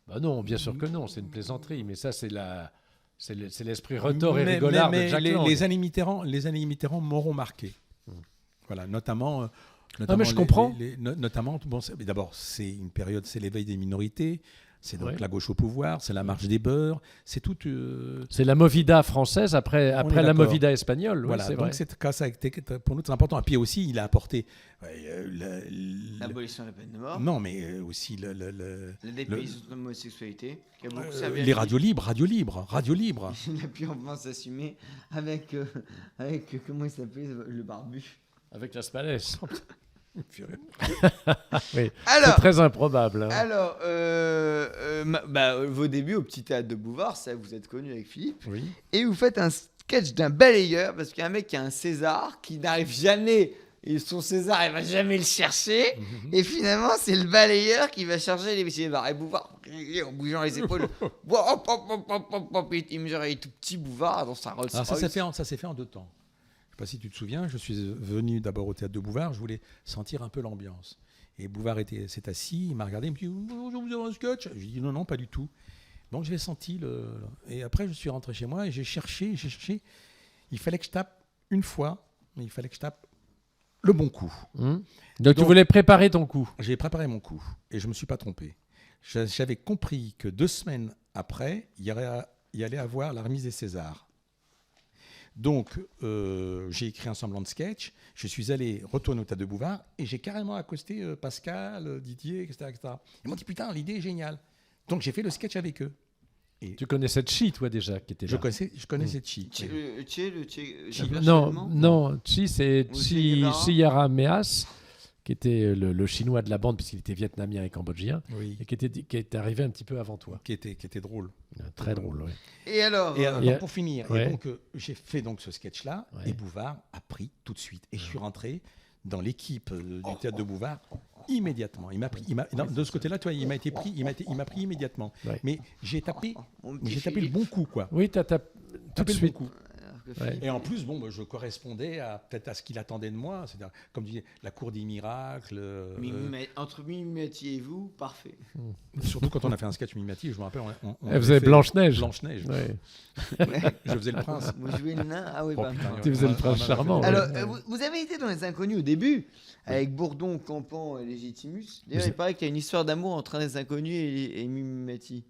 Bah non, bien sûr que non, c'est une plaisanterie. Mais ça, c'est l'esprit retors et rigolard de Jacques Lang. Les années Mitterrand m'auront marqué. Voilà, notamment. mais je comprends. Notamment, d'abord, c'est une période, c'est l'éveil des minorités. C'est donc Ouais. la gauche au pouvoir, c'est la marche des beurs, c'est tout. C'est la Movida française après la d'accord. Movida espagnole. Oui, Voilà, c'est donc vrai. ça a été, pour nous, c'est important. Et puis aussi, il a apporté. L'abolition de la peine de mort, Non, mais aussi la dépaysement de l'homosexualité, qui a beaucoup servi à les lui. radios libres. Il a pu enfin s'assumer avec, comment il s'appelait, le barbu. Avec la Spalès. Oui, c'est Alors, très improbable. Hein. alors vos débuts au petit théâtre de Bouvard, ça vous êtes connu avec Philippe, Oui. et vous faites un sketch d'un balayeur, parce qu'il y a un mec qui a un César, qui n'arrive jamais, et son César, il va jamais le chercher, et finalement, c'est le balayeur qui va charger les Césars. Et Bouvard, en bougeant les épaules, il mesure, il est tout petit Bouvard dans sa Rolls Alors Royce. ça s'est fait en 2 temps. Je ne sais pas si tu te souviens, je suis venu d'abord au théâtre de Bouvard, je voulais sentir un peu l'ambiance. Et Bouvard s'est assis, il m'a regardé, il me dit bonjour, vous avez un sketch? J'ai dit non, pas du tout. Donc j'ai senti Et après, je suis rentré chez moi et j'ai cherché. Il fallait que je tape une fois, mais il fallait que je tape le bon coup. Donc tu voulais préparer ton coup. J'ai préparé mon coup et je ne me suis pas trompé. J'avais compris que 2 semaines après, il y allait avoir la remise des Césars. Donc, j'ai écrit un semblant de sketch, je suis allé retourner au théâtre de Bouvard et j'ai carrément accosté Pascal, Didier, etc. Ils m'ont dit putain, l'idée est géniale. Donc, j'ai fait le sketch avec eux. Et Tu connaissais Chi, toi déjà, qui était là. je connaissais Chi. Non, Chi, c'est Ou Chi Guevara. Yara Meas, qui était le chinois de la bande, puisqu'il était vietnamien et cambodgien, Oui, et qui est arrivé un petit peu avant toi. qui était drôle. Très drôle, oui. Et alors, Et Et- donc, pour finir, ouais. et donc, j'ai fait donc ce sketch-là Ouais. et Bouvard a pris tout de suite. Et je suis rentré dans l'équipe du théâtre de Bouvard immédiatement. De ce côté-là, toi, il m'a pris immédiatement. Ouais. Mais j'ai tapé mon petit le Philippe, bon coup, quoi. Oui, tout de Tapé le bon suite. coup. alors que Ouais. Philippe- Et en plus, je correspondais peut-être à ce qu'il attendait de moi, c'est-à-dire, comme disait, la cour des miracles. Entre Mimimati et vous, parfait. Surtout quand on a fait un sketch Mimimati, je me rappelle, on Elle avait faisait fait Blanche-Neige. Blanche-Neige. Ouais. Je faisais le prince. Vous jouez le nain? Ah oui, Oh, bah. putain, Tu faisais le on a- prince on a fait charmant, des- ouais. Alors, vous avez été dans Les Inconnus au début, avec Bourdon, Campan et Légitimus. D'ailleurs, Vous- il paraît qu'il y a une histoire d'amour entre un des Inconnus et Mimimati.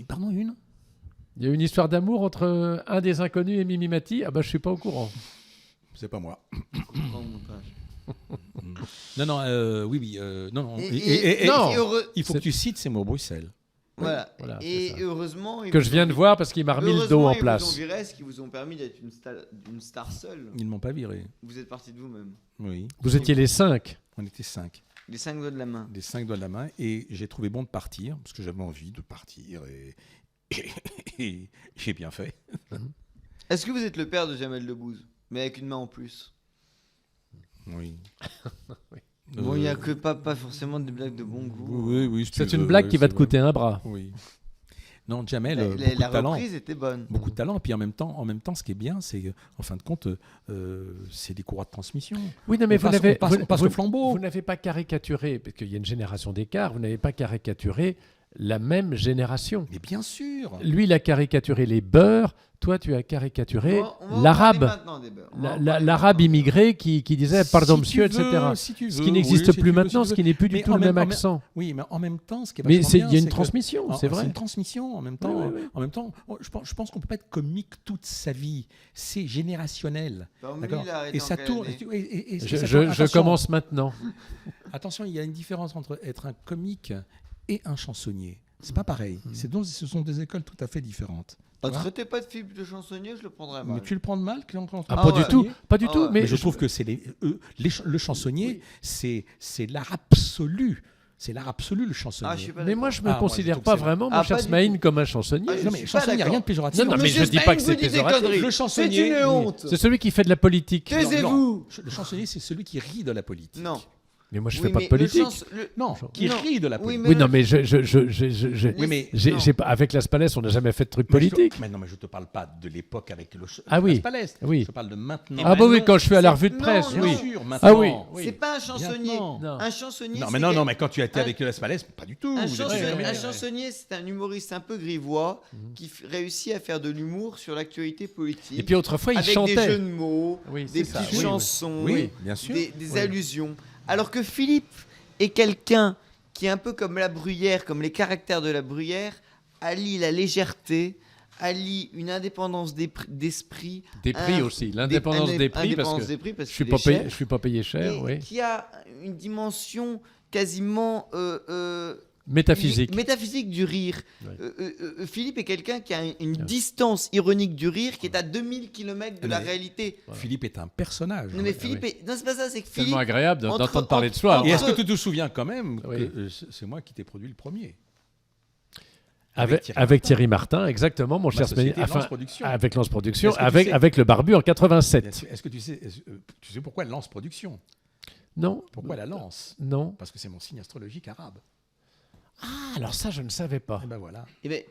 Pardon, une Il y a eu une histoire d'amour entre un des inconnus et Mimimati. Ah bah je suis pas au courant. C'est pas moi. Au montage. Non, oui, non. Et- non. et heureux- Il faut que tu cites ces mots Bruxelles. Voilà. voilà, Et c'est ça. heureusement. ils Que vous je viens ont- de voir parce qu'il m'a remis le dos heureusement, en ils vous ont place. viré, ce qui vous ont permis d'être une star seule. Ils ne m'ont pas viré. Vous êtes parti de vous-même. Oui, Vous étiez les 5. on était 5. Les 5 doigts de la main. Les 5 doigts de la main. Et j'ai trouvé bon de partir, parce que j'avais envie de partir. Et j'ai bien fait. Est-ce que vous êtes le père de Jamel Debbouze, mais avec une main en plus? Oui. Bon, il n'y a que pas forcément des blagues de bon goût. Oui, si tu C'est une veux, blague oui, qui va c'est te vrai. coûter un bras. Oui. Non, Jamel, La, beaucoup la de talent. reprise était bonne. Beaucoup de talent. Et puis en même temps, ce qui est bien, c'est qu'en fin de compte, c'est des courroies de transmission. Oui, non, mais On passe le flambeau. Vous n'avez pas caricaturé, parce qu'il y a une génération d'écart, vous n'avez pas caricaturé la même génération. Mais bien sûr. Lui, il a caricaturé les beurs, toi, tu as caricaturé On va en parler l'arabe. maintenant des beurs. On va en parler L'arabe maintenant. immigré qui disait pardon Si monsieur, tu veux, etc. si tu Ce veux, qui n'existe oui, si plus tu veux, maintenant, si tu ce qui n'est plus du Mais tout en le même même- accent. Oui, mais en même temps, ce qui est Mais vachement bien, il y a une c'est que- transmission, c'est C'est vrai. une transmission. En même temps, Oui, oui, oui. En même temps, je pense qu'on peut pas être comique toute sa vie. C'est générationnel. Comme lui, D'accord. il a arrêté Et en ça quelle tourne. année Et Je, ça je- tourne. je Attention, commence maintenant. Attention, il y a une différence entre être un comique et un chansonnier. C'est pas pareil. Ce sont des écoles tout à fait différentes. Ne Tu vois. traitez pas de Philippe de chansonnier, je le prendrais mal. Mais tu le prends de mal quand on Ah, parle pas de du tout, chansonnier. pas du Ah tout. ouais. Mais Mais je trouve que c'est le chansonnier, c'est l'art absolu. C'est l'art absolu, le chansonnier. Ah, je suis pas Mais moi, je me Ah, moi, je considère trouve pas que c'est- vraiment, mon Ah, cher pas du Smaïn, tout. comme un chansonnier. Ah, je Non, mais suis pas chansonnier, il n'y a d'accord. rien de péjoratif. Non, mais Monsieur je dis pas Stein, que vous c'est dites des péjoratif. conneries. Le chansonnier, C'est une oui. honte. C'est celui qui fait de la politique. Taisez-vous. Le chansonnier, c'est celui qui rit de la politique. Non. Mais moi, je Oui, fais pas mais de politique. Non, qui Non. rit de la Oui, politique. Oui, non, mais je Oui, mais j'ai pas, avec Las Palais, on n'a jamais fait de trucs politiques. Mais non, mais je te parle pas de l'époque avec le Ah oui. Las Palais. Oui. Je parle de maintenant. Ah bah oui, non, quand je suis à la c'est- revue de non, presse, non. oui. Bien sûr, Ah maintenant. oui. C'est pas un chansonnier. Maintenant. Non. Un chansonnier. Non, c'est mais non, quel- mais quand tu as été avec le Las Palais, pas du tout. Un, Vous êtes chansonnier, jamais- un chansonnier, c'est un humoriste un peu grivois qui réussit à faire de l'humour sur l'actualité politique. Et puis autrefois, il avec des chantait. jeux de mots, Oui, des c'est ça. petites Oui, oui. chansons, Oui, bien sûr. des Oui. allusions. Alors que Philippe est quelqu'un qui est un peu comme la Bruyère, comme les caractères de la Bruyère, allie la légèreté, allie une indépendance d'esprit. Des prix un- aussi, l'indépendance des prix, parce indépendance que des prix, parce je suis qu'il pas est payé, cher. je suis pas payé cher, Et oui. qui a une dimension quasiment Métaphysique. métaphysique du rire. Ouais. Philippe est quelqu'un qui a une distance ironique du rire qui est à 2000 km de la Mais- réalité. Philippe est un personnage. Non mais Philippe est... Non c'est pas ça, c'est que Tellement Philippe... agréable entre- d'entendre parler de soi. entre- Et est-ce que tu te souviens quand même Oui. que c'est moi qui t'ai produit le premier Avec Thierry Martin, exactement, mon cher société Smaïn. Lance Productions. Avec Lance Productions, Est-ce que tu avec, sais- avec le Barbu en Bien 87. sûr. Est-ce que tu sais pourquoi elle lance production Non, Pourquoi elle la lance non. Parce que c'est mon signe astrologique arabe. Ah, alors ça, je ne savais pas. Et ben voilà. Eh ben,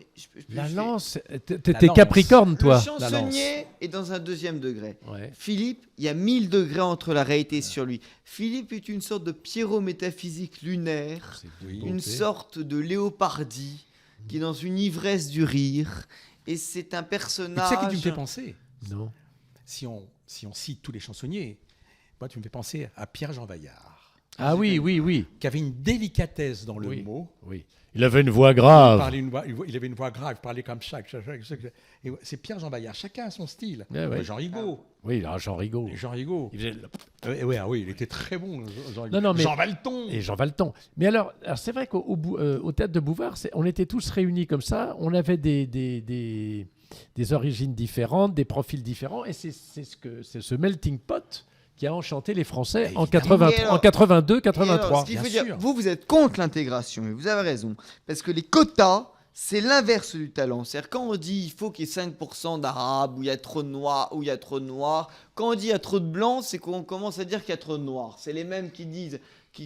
La je- lance, La t'es lance. Capricorne, Le toi. chansonnier est dans un deuxième degré. Ouais. Philippe, il y a 1000 degrés entre la réalité et sur lui. Philippe est une sorte de Pierrot métaphysique lunaire, Oui. une sorte de Léopardi qui est dans une ivresse du rire. Et c'est un Mais tu personnage... sais qui tu me fais penser Non. si on cite tous les chansonniers, moi tu me fais penser à Pierre-Jean Vaillard, Ah oui, oui, oui. qui avait une délicatesse dans le Oui. mot. Oui. Il avait une voix Il, grave. parlait il avait une voix grave, il parlait comme ça. Et c'est Pierre-Jean Vaillard, chacun a son style. Ouais, ouais. Jean Rigaud. Oui, alors Jean Rigaud. Et Jean Rigaud. Il faisait- Oui, il était très bon. Jean Rigaud. Non, non, mais- Jean Valton. Et Jean Valton. Mais alors c'est vrai au théâtre de Bouvard, on était tous réunis comme ça. On avait des origines différentes, des profils différents. Et c'est ce melting pot qui a enchanté les Français en, Évidemment. 80 Et alors- en 82, Et alors, 83. ce qui bien veut dire, sûr. vous êtes contre l'intégration, et vous avez raison. Parce que les quotas, c'est l'inverse du talent. C'est-à-dire, quand on dit il faut qu'il y ait 5% d'arabes, ou il y a trop de noirs, ou il y a trop de noirs, quand on dit il y a trop de blancs, c'est qu'on commence à dire qu'il y a trop de noirs. C'est les mêmes qui disent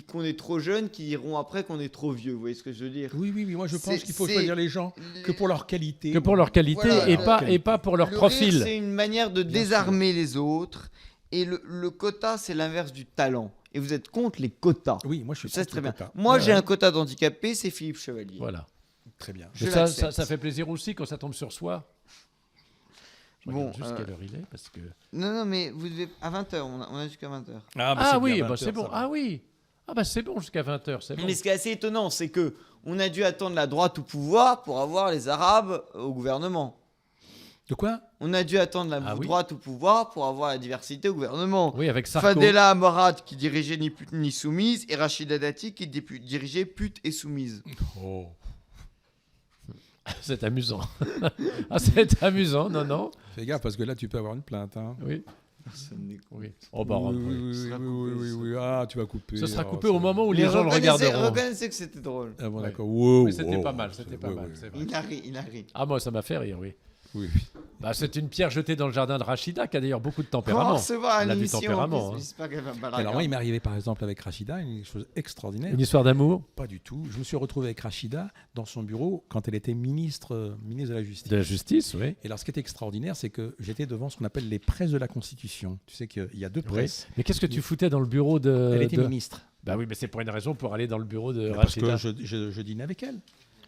qu'on est trop jeune, qui diront après qu'on est trop vieux. Vous voyez ce que je veux dire? Oui, moi je pense C'est- qu'il faut c'est- choisir les gens que pour leur qualité. Que pour leur qualité Voilà, et pas pour leur Le profil. rire, c'est une manière de Bien désarmer les autres. Et le quota, c'est l'inverse du talent. Et vous êtes contre les quotas. Oui, moi je suis Ça, c'est contre très le bien. quota. Moi, Ouais, j'ai ouais. un quota d'handicapé, c'est Philippe Chevalier. Voilà. Très bien. Je Mais ça, l'accepte. ça fait plaisir aussi quand ça tombe sur soi. Je Bon, regarde juste quelle heure il est parce que. Non, mais vous devez... À 20h, on a jusqu'à 20h. Ah oui, bah c'est bon. Ah oui. Ah bah c'est bon jusqu'à 20h, c'est bon. Mais ce qui est assez étonnant, c'est que on a dû attendre la droite au pouvoir pour avoir les Arabes au gouvernement. De quoi? On a dû attendre la Ah oui. droite au pouvoir pour avoir la diversité au gouvernement. Oui, avec Sarko. Fadela Amorad qui dirigeait Ni pute ni soumise et Rachida Dati qui dirigeait Pute et soumise. Oh. C'est amusant. Ah, c'est amusant, non. Fais gaffe parce que là tu peux avoir une plainte. Hein. Oui. Personne n'est con. Oui. Oh, bah, oui, sera coupé, ça. oui. Ah, tu vas couper. Ce sera alors, coupé ça- au moment où Mais les gens le regarderont. reconnaissez que c'était drôle. Ah bon, Ouais. d'accord. Wow, Mais c'était wow. pas mal, c'était pas Ouais, mal, ouais. c'est vrai. Il a ri. Ah, moi, ça m'a fait rire, oui. Oui. Bah, c'est une pierre jetée dans le jardin de Rachida, qui a d'ailleurs beaucoup de Comment tempérament. recevoir Elle une a du émission tempérament, en plus, hein. j'espère qu'elle va pas la Alors moi, regarder. il m'est arrivé par exemple avec Rachida une chose extraordinaire. Une histoire d'amour, Pas du tout. Je me suis retrouvé avec Rachida dans son bureau quand elle était ministre de la Justice. de la justice, oui. Et alors, ce qui est extraordinaire, c'est que j'étais devant ce qu'on appelle les presses de la Constitution. Tu sais qu'il y a deux Oui. presses. Mais qu'est-ce que tu foutais dans le bureau de. Elle était de- ministre. Bah oui, mais c'est pour une raison pour aller dans le bureau de Parce Rachida. que je dînais avec elle.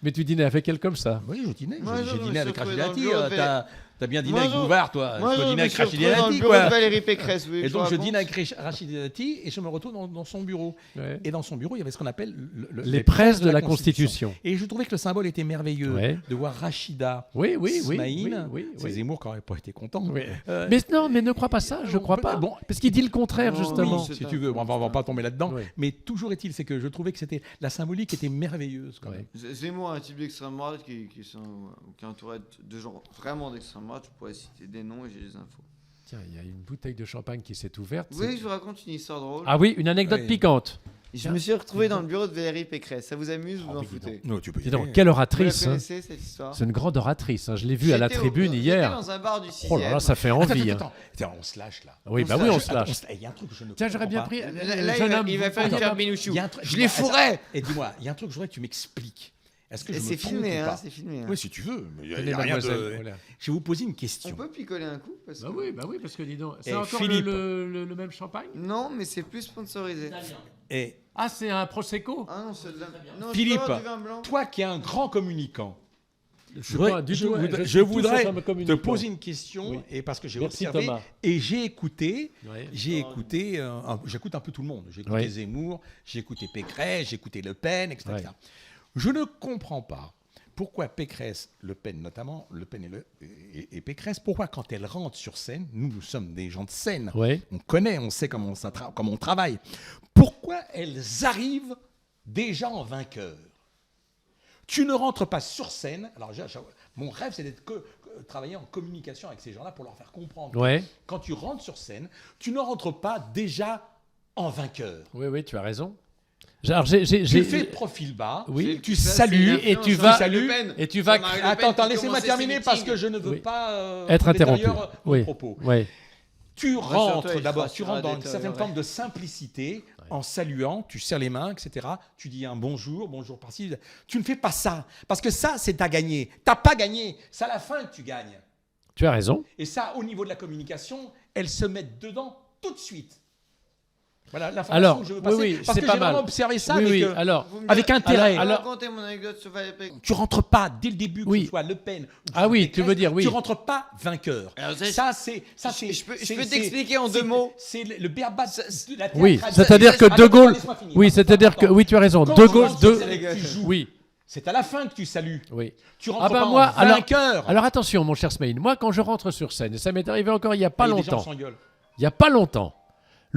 Mais tu dînais avec elle comme ça. Oui, je dînais. Moi, J'ai je me dîné suis avec retrouvé Rachida dans le Dati. bureau de T'as bien dîné Moi, avec je- Bouvard, toi. Moi, Je peux je dîner me avec suis Rachida retrouvé dans Dati, le bureau de quoi. Valérie Pécresse. vous voulez que Et je donc, vous je raconte dîne avec Rachida Dati et je me retrouve dans son bureau. Ouais. Et dans son bureau, il y avait ce qu'on appelle Les presses de la Constitution. Et je trouvais que le symbole était merveilleux Ouais. de voir Rachida, Oui, oui, oui. Smaïn, oui, c'est oui. Zemmour qui n'aurait pas été content. Oui. Euh, Mais non, mais ne crois pas ça, je crois pas. Bon, Parce qu'il dit le contraire, Non, justement. oui, si tu veux, on va pas tomber là-dedans. Oui. Mais toujours est-il, c'est que je trouvais que c'était la symbolique était merveilleuse. Quand Ouais. même. Zemmour, un type d'extrême droite qui est entouré de gens vraiment d'extrême droite. Je pourrais citer des noms et j'ai des infos. Tiens, il y a une bouteille de champagne qui s'est ouverte. Vous voulez que je vous raconte une histoire drôle? Ah oui, une anecdote Oui. piquante. Je me suis retrouvé dans le bureau de Valérie Pécresse. Ça vous amuse ou vous en oui, dis foutez? Non, tu peux y Dis donc, aller. quelle Vous la oratrice. Hein. connaissez cette histoire? C'est une grande oratrice. Hein. Je l'ai vue à la J'étais tribune j'étais hier. dans un bar du 6e. Oh là là, ça fait envie. hein. Attends, on se lâche là. Oui, bah se oui, on lâche. se lâche. Il y a un truc que je ne Tiens, j'aurais bien comprends pris. pas. Là, jeune homme, il va faire une attends, carte Bénouchou. Il y a un truc- Je les fourrais. Et dis-moi, il y a un truc que je voudrais que tu m'expliques. Est-ce que je me C'est trompe filmé, ou hein, pas c'est filmé. hein. Oui, si tu veux. Mais il y Tenez, a rien mademoiselle, de. voilà. Je vais vous poser une On question. peut picoler un coup parce que... Bah oui, parce que dis donc. C'est Et encore Philippe. le même champagne Non, mais c'est plus sponsorisé. Et Ah, c'est un Prosecco. Ah non, c'est de la... Non, Philippe, je peux avoir du vin blanc. toi qui es un grand communicant, Je suis pas du tout- je suis tout voudrais sauf un te communicant. poser une question, Oui. et parce que j'ai Merci, observé Thomas. et j'ai écouté, Ouais. j'écoute un peu tout le monde. J'ai écouté Oui. Zemmour, j'ai écouté Pécresse, j'ai écouté Le Pen, etc. Ouais. Je ne comprends pas pourquoi Pécresse, Le Pen notamment, Le Pen et Pécresse, pourquoi quand elles rentrent sur scène, nous sommes des gens de scène, Ouais. on connaît, on sait comment on travaille, pourquoi elles arrivent déjà en vainqueur? Tu ne rentres pas sur scène. Alors, mon rêve, c'est d'être travailler en communication avec ces gens-là pour leur faire comprendre. que Ouais. Quand tu rentres sur scène, tu ne rentres pas déjà en vainqueur. Oui, tu as raison. Tu Tu fais profil bas, Oui. tu Ça, salues c'est et tu l'influence vas- de salues- Le Pen. et tu vas- Jean-Marie Le Pen Attends, qui laissez-moi commençait terminer ses parce que meetings. je ne veux Oui. pas être mettre interrompu. ailleurs mon Oui. propos. Ouais. Tu Rassure-toi, rentres il d'abord, sera tu sur rentres la dans une détente, certaine ouais. forme de simplicité en saluant, tu serres les mains, etc. Tu dis un bonjour par-ci. Tu ne fais pas ça parce que ça, c'est à gagner. T'as pas gagné, c'est à la fin que tu gagnes. Tu as raison. Et ça, au niveau de la communication, elles se mettent dedans tout de suite. Voilà l'information Alors, que je veux oui, passer. oui, parce c'est que pas j'ai vraiment mal. observé ça Oui, avec, oui. alors, Vous me avec direz- intérêt. Alors, Alors- racontez mon anecdote sur Valérie Pécresse. tu rentres pas dès le début, que Oui. ce soit Le Pen ou que ce Ah soit oui, Pécresse, tu veux dire, oui. Tu rentres pas vainqueur. Alors, Ça, c'est. je peux t'expliquer en deux mots. C'est le béaba de la Oui, théâtralité. c'est-à-dire que Attends, De Gaulle. laisse-moi finir, Oui, parce que c'est-à-dire c'est que. important. Oui, tu as raison. Quand De tu Gaulle. rentres sur De. scène et que tu joues, Oui. c'est à la fin que tu salues. Oui. Tu rentres Ah bah pas moi, en vainqueur. alors attention, mon cher Smaïn. Moi, quand je rentre sur scène, et ça m'est arrivé encore il n'y a pas Et les gens longtemps. s'engueulent. Il n'y a pas longtemps.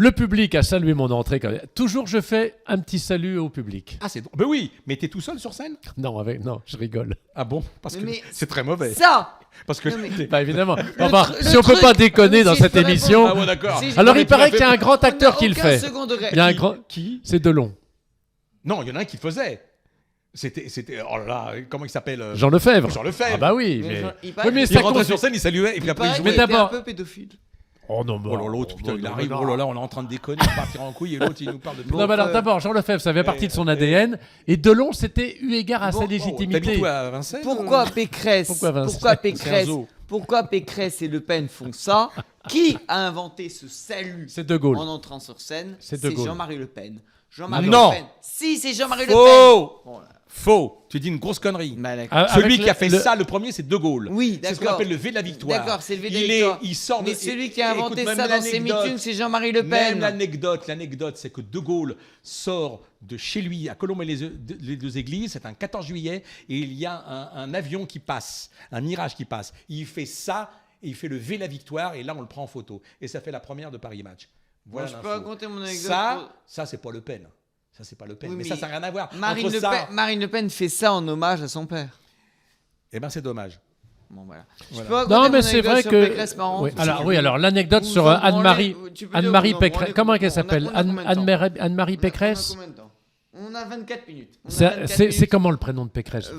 Le public a salué mon entrée. Toujours, je fais un petit salut au public. Ah, c'est drôle. Ben oui, mais t'es tout seul sur scène? Non, je rigole. Ah bon? Parce que Mais c'est très mauvais. Ça Parce que. Non, mais- Bah évidemment. Le Enfin, tru- si le on peut truc- pas déconner si dans je cette peux répondre- émission. Ah ouais, d'accord. Si, Alors mais il tu m'as paraît fait qu'il y a un grand acteur qui le aucun fait. second degré. Il y a un grand. Qui? C'est Delon. Non, il y en a un qui le faisait. C'était. Oh là là, comment il s'appelle? Jean Lefebvre. Jean Lefebvre. Ah bah oui. Mais Mais, Jean- il Oui, paraît mais que- Il ça rentrait compte- sur scène, il saluait et puis il après il paraît jouait. qu'il était d'abord- un peu pédophile. Oh non, Oh là l'autre, putain, il arrive. Oh là là, on est en train de déconner, on va partir en couille et l'autre il nous parle de. Bon, Non, mais alors euh, d'abord, Jean Lefebvre, ça fait partie de son ADN. Et Delon, c'était eu égard à Bon, sa oh, légitimité. T'habites où à Vincennes? Pourquoi Pécresse Pourquoi Vincent Pourquoi C'est un Pécresse zoo. Pourquoi Pécresse et Le Pen font ça? Qui a inventé ce salut C'est De Gaulle. en entrant sur scène? C'est De Gaulle. Jean-Marie Le Pen. Jean-Marie Non. Le Pen. Si, c'est Jean-Marie Le Pen. Faux. Bon, là. Faux. Tu dis une grosse connerie. Bah, d'accord. Ah, Celui avec qui a fait le- ça, le premier, c'est De Gaulle. Oui, C'est ce qu'on d'accord. appelle le V de la victoire. D'accord, c'est le V de la victoire. Il sort de. Mais celui qui a Écoute, inventé même ça dans ses l'anecdote- meetings, c'est Jean-Marie Le Même Pen. l'anecdote, c'est que De Gaulle sort de chez lui à Colombey-les-Deux-Églises, c'est un 14 juillet, et il y a un avion qui passe, un Mirage qui passe. Il fait ça, et il fait le V de la victoire, et là on le prend en photo. Et ça fait la première de Paris Match. Voilà Moi, je peux l'info. raconter mon anecdote. Ça c'est pas Le Pen. Ça, c'est pas Le Pen. Oui, mais mais ça n'a rien à voir. Marine Entre Le ça, Pen, Marine Le Pen fait ça en hommage à son père. eh ben c'est dommage. Bon, voilà. Voilà. Je peux raconter Non, mon mais c'est anecdote vrai sur que. Pécresse marrante Oui, parce que alors l'anecdote vous sur vous Anne-Marie branlez- tu peux dire, Anne-Marie vous vous Pécresse. branlez Comment elle complètement. s'appelle On a combien de temps Anne-Marie On a Pécresse. combien de temps On a 24 minutes. On a C'est 24 c'est minutes. comment le prénom de Pécresse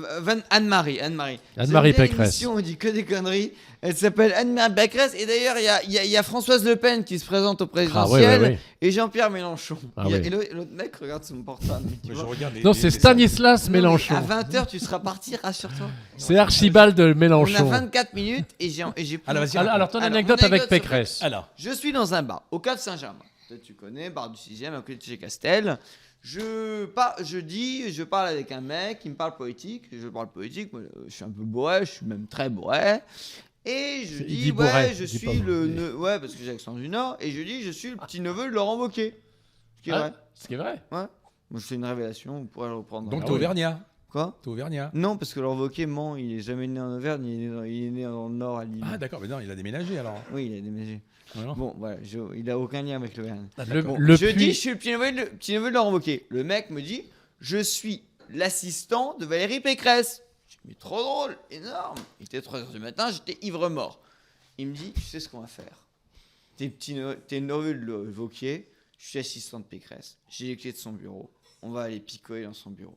Anne-Marie. Anne-Marie C'est une vieille Pécresse. émission, on dit que des conneries. Elle s'appelle Anne-Marie Pécresse. Et d'ailleurs, il y a Françoise Le Pen qui se présente au présidentiel. Ah, ouais. Et Jean-Pierre Mélenchon. Ah, Il y a- ouais. et l'autre mec regarde son portable. mais tu Je vois. regarde Non, c'est Stanislas Non, mais Mélenchon. À 20h, tu seras parti, rassure-toi. C'est Archibald de On a Mélenchon. 24 minutes et j'ai. Alors, vas-y, Alors ton Alors, anecdote mon avec anecdote sur Pécresse. Alors, Je suis dans un bar, au Cap Saint-Germain. Peut-être tu connais, bar du 6e, à côté de chez Castel. Je parle avec un mec, il me parle politique. Je parle politique, moi, je suis un peu bourré, je suis même très bourré. Et je Il dis, dit bourré, ouais, il je dit suis pas le. bourré. Ouais, parce que j'ai l'accent du Nord. Et je dis, je suis le petit neveu de Laurent Wauquiez. Ce qui est Ah, vrai. Ce qui est vrai. Ouais. Moi, c'est une révélation, vous pourrez le reprendre. donc Ah t'es oui. Auvergnat. Quoi T'es Auvergnat. Non, parce que Laurent Wauquiez ment, il est jamais né en Auvergne, il est né dans le Nord à Lille. Ah d'accord, mais non, il a déménagé alors. Oui, il a déménagé. Voilà. Bon, voilà, il a aucun lien avec l'Auvergne. Bon, Le je dis, puits- je suis le petit neveu de Laurent Wauquiez. Le mec me dit, je suis l'assistant de Valérie Pécresse. Je dis, mais trop drôle, énorme. Il était 3h du matin, j'étais ivre-mort. Il me dit, tu sais ce qu'on va faire. T'es neveu de Wauquiez, Je suis assistant de Pécresse. J'ai les clés de son bureau. On va aller picoler dans son bureau.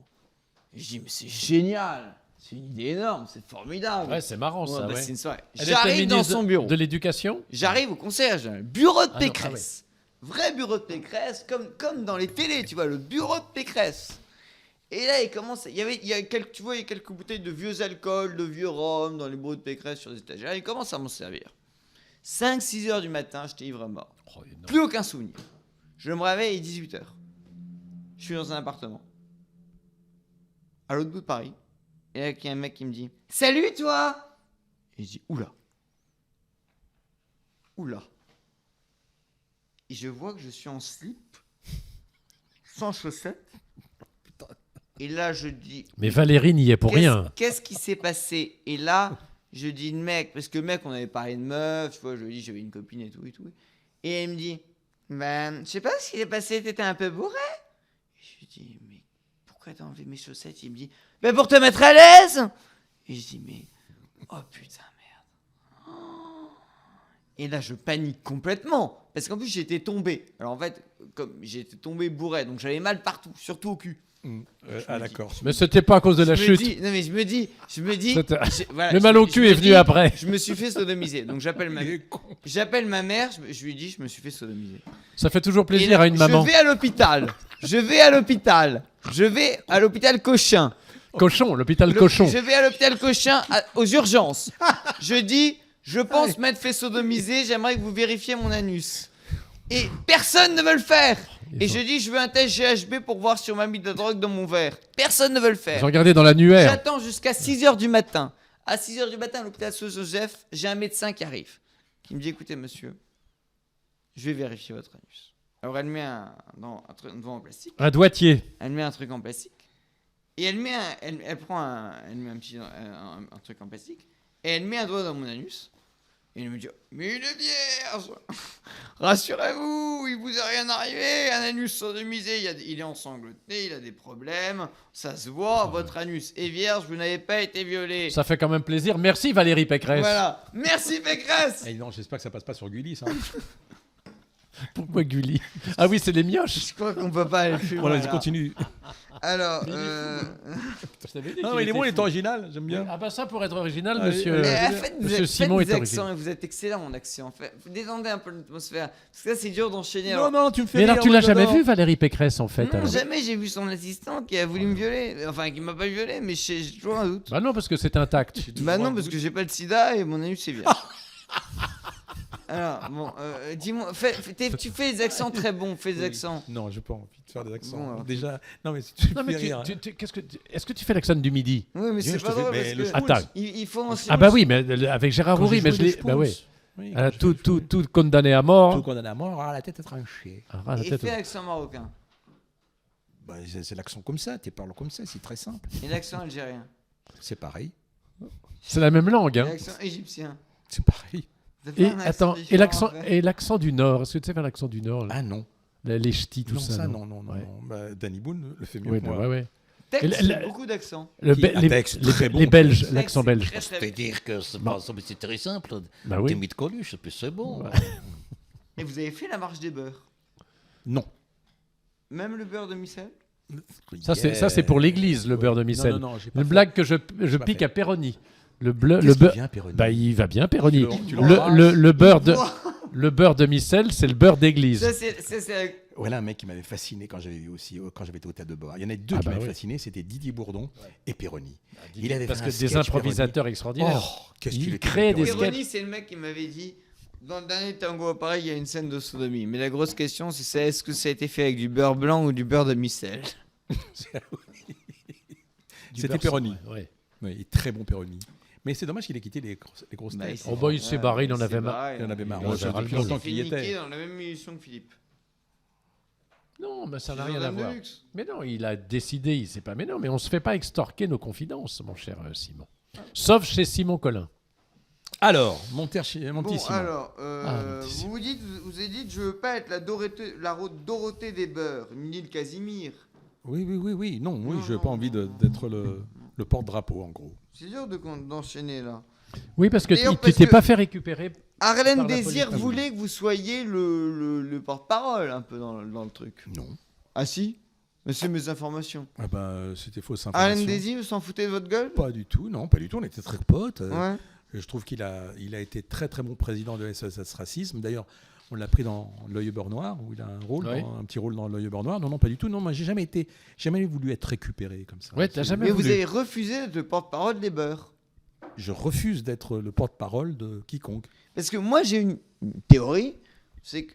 Et je dis, mais c'est génial. C'est une idée énorme. C'est formidable. Ouais, c'est marrant ça. bah, Ouais. c'est une soirée. Elle était J'arrive dans ministre son bureau. De l'éducation. J'arrive au concierge. Bureau de Ah non, Pécresse. Vrai bureau de Pécresse. Comme dans les télés, tu vois, le bureau de Pécresse. Et là, il commence. Il y a quelques bouteilles de vieux alcool, de vieux rhum dans les bureaux de Pécresse sur les étagères. Il commence à m'en servir. 5-6 heures du matin, j'étais ivre mort. Oh, énorme. Plus aucun souvenir. Je me réveille, il est 18 heures. Je suis dans un appartement. À l'autre bout de Paris. Et là, il y a un mec qui me dit « Salut, toi !» Et je dis « Oula. Oula. » Et je vois que je suis en slip, sans chaussettes. Et là, je dis Mais Valérie n'y est pour rien. Qu'est-ce qui s'est passé? Et là, je dis le mec, parce que le mec, on avait parlé de meuf, tu vois, je lui dis j'avais une copine et tout et tout. Et elle me dit, ben, je sais pas ce qui s'est passé, t'étais un peu bourré. Et je lui dis, mais pourquoi t'as enlevé mes chaussettes? Il me dit, ben pour te mettre à l'aise. Et je dis, mais, oh putain, merde. Oh. Et là, je panique complètement, parce qu'en plus, j'étais tombé. Alors en fait, comme j'étais tombé bourré, donc j'avais mal partout, surtout au cul. D'accord. Mais c'était pas à cause de la chute. Non mais je me dis, C'était- voilà, Le mal au cul est venu après. Je me suis fait sodomiser, donc j'appelle ma mère, je lui dis je me suis fait sodomiser. Ça fait toujours Et plaisir là, à une maman. Je vais à l'hôpital, je vais à l'hôpital Cochin. Cochon, l'hôpital Cochon. Je vais à l'hôpital Cochin aux urgences. Je dis, je pense m'être fait sodomiser, j'aimerais que vous vérifiez mon anus. Et personne ne veut le faire. Et je dis, je veux un test GHB pour voir si on m'a mis de la drogue dans mon verre. Personne ne veut le faire. J'ai regardé dans l'annuaire. J'attends jusqu'à 6h du matin. À 6h du matin, à l'hôpital Saint-Joseph, j'ai un médecin qui arrive, qui me dit, écoutez monsieur, je vais vérifier votre anus. Alors elle met un truc en plastique. Un doigtier. Elle met un truc en plastique. Et elle met elle prend elle met un truc en plastique. Et elle met un doigt dans mon anus. Et elle me dit, mais il est vierge. Rassurez-vous, il vous est rien arrivé. Un anus sodomisé, il est ensanglanté, il a des problèmes. Ça se voit, votre anus est vierge, vous n'avez pas été violé. Ça fait quand même plaisir. Merci Valérie Pécresse. Voilà. Merci Pécresse. Eh non, j'espère que ça passe pas sur Gulli, ça. Pourquoi Gulli? Ah oui, c'est les mioches. Je crois qu'on peut pas aller plus loin. Voilà, je là. continue. Alors, Non, mais il est bon, il est original, j'aime bien. Ah bah ça, pour être original, Ah, monsieur, faites monsieur Simon des est accents original. et vous êtes excellent en accent. Détendez un peu l'atmosphère. Parce que là, c'est dur d'enchaîner. Non, non, tu me fais Mais alors, rire, tu moi, l'as jamais j'adore. vu Valérie Pécresse en fait Non, alors jamais j'ai vu son assistant qui a voulu me violer. Enfin, qui m'a pas violé, mais j'ai toujours un doute. Bah non, parce que c'est intact. Bah non, parce que j'ai pas le sida et mon anus est vierge. Alors, bon, dis-moi, tu fais des accents très bons, fais des Oui. accents. Non, j'ai pas envie de faire des accents. Bon, alors. Déjà, non, mais tu me Non, mais fais rire. est-ce que tu fais l'accent du midi? Oui, mais Bien, c'est je pas te fais- drôle mais parce le que Attends. il faut en Ah bah oui, mais avec Gérard Quand Houry, j'ai mais joué je le l'ai. Bah oui. Spooks. Oui, Ah, quand j'ai joué tout condamné à mort. tout condamné à mort, ah, la tête est tranchée. Ah, la Et tête. fais l'accent marocain. Bah, c'est l'accent comme ça, tu parles comme ça, c'est très simple. Et l'accent algérien. C'est pareil. C'est C'est la même langue. Et Hein. l'accent égyptien. C'est pareil. T'as pas Et un accent attends, différent, en fait et l'accent du Nord. Est-ce que tu sais faire l'accent du Nord là Ah non. Les ch'tis, tout non, ça. non. Ouais. Bah, Danny Boone le fait mieux Oui, que bah, moi. ouais. Tex, Et il y a la- beaucoup d'accents. Le Qui- Be- un les, texte les- très bon. les Belges, Tex, l'accent c'est belge. très, très C'est-à-dire que c'est pas c'est très simple. Bah T'es oui. mis de Coluche, puis c'est bon. Et vous avez fait la marche des beurs. Non. Même le beurre de Micelle. Ça, c'est pour l'église, le beurre de Micelle. Non, j'ai pas Une fait. blague que je pas pique fait. à Péroni. Le Qu'est-ce qui beurre. vient, Péroni Bah, il va bien, Péroni. Tu Le beurre de Micelle, c'est le beurre d'église. Ça, c'est Voilà un mec qui m'avait fasciné quand j'avais vu aussi, quand j'avais été au Théâtre de Beauvoir. Il y en a deux Ah qui bah m'avaient oui. fasciné, c'était Didier Bourdon et Péroni. Il avait Parce fait que un des sketch, improvisateurs Péroni. extraordinaires. Oh, qu'est-ce Il qu'il était crée bien, des Péroni. sketchs. c'est le mec qui m'avait dit dans le dernier tango à Paris, il y a une scène de sodomie. Mais la grosse question, c'est est-ce que ça a été fait avec du beurre blanc ou du beurre de Micelle? C'était beurre Péroni. sans- ouais. Oui, et très bon Péroni. Mais c'est dommage qu'il ait quitté les grosses Bah, têtes. il s'est- Oh, bah, il s'est barré, il en s'est avait marre. barré, Il en avait marre. Il Moi, en ça avait depuis marre. longtemps Il qu'il y fait niquer était. dans la même émission que Philippe. Non, mais ça n'a C'est rien à Jordan voir. Deluxe. Mais non, il a décidé, il sait pas. Mais non, mais on se fait pas extorquer nos confidences, mon cher Simon. Sauf chez Simon Collin. Alors, mon Bon, petit Simon. alors, mon petit vous avez dit, je veux pas être la Dorothée des beurs, ni le Casimir. Oui. Non, oui, Non, je n'ai non, pas envie non, d'être le porte-drapeau, en gros. C'est dur d'enchaîner là. Oui, parce que D'ailleurs, tu parce t'es que- pas fait récupérer Arlène Par la Désir politique. voulait que vous soyez le porte-parole un peu dans le truc. Non. Ah si? Mais c'est mes informations. Ah bah, c'était fausse Arlène information. Désir, vous s'en foutez de votre gueule? Pas du tout, non, pas du tout. On était très potes. Ouais. Je trouve qu'il a été très très bon président de SOS Racisme. D'ailleurs, on l'a pris dans L'Œil beurre noir, où il a un rôle, Oui. un petit rôle dans L'Œil beurre noir. Non, non, pas du tout. Non, moi, j'ai jamais voulu être récupéré comme ça. Ouais, t'as jamais Mais vous voulu. avez refusé d'être le porte-parole des beurs. Je refuse d'être le porte-parole de quiconque. Parce que moi, j'ai une théorie, c'est que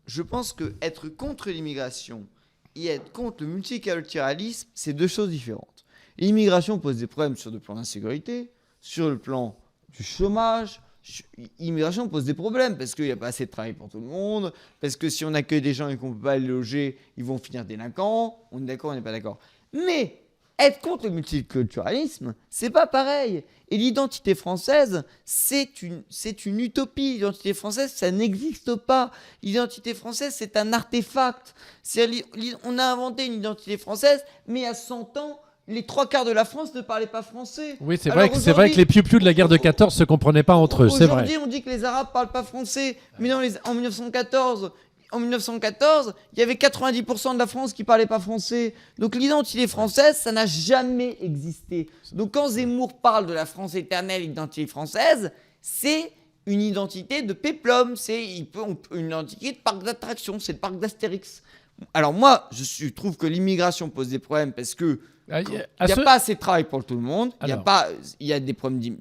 je pense que être contre l'immigration et être contre le multiculturalisme, c'est deux choses différentes. L'immigration pose des problèmes sur le plan d'insécurité, sur le plan du chômage. L'immigration pose des problèmes parce qu'il n'y a pas assez de travail pour tout le monde, parce que si on accueille des gens et qu'on ne peut pas les loger, ils vont finir délinquants. On est d'accord, on n'est pas d'accord. Mais être contre le multiculturalisme, c'est pas pareil. Et l'identité française, c'est une utopie. L'identité française, ça n'existe pas. L'identité française, c'est un artefact. On a inventé une identité française, mais à 100 ans, les 3/4 de la France ne parlaient pas français. Oui, c'est Alors vrai, c'est vrai que les piou-piou de la guerre de 14 se comprenaient pas entre eux, c'est vrai. Aujourd'hui, on dit que les Arabes parlent pas français, mais en 1914, il y avait 90% de la France qui parlait pas français. Donc l'identité française, ça n'a jamais existé. Donc quand Zemmour parle de la France éternelle, identité française, c'est une identité de péplum, une identité de parc d'attractions, c'est le parc d'Astérix. Alors moi, je trouve que l'immigration pose des problèmes parce que Ah, il n'y a pas assez de travail pour tout le monde. Il y a des problèmes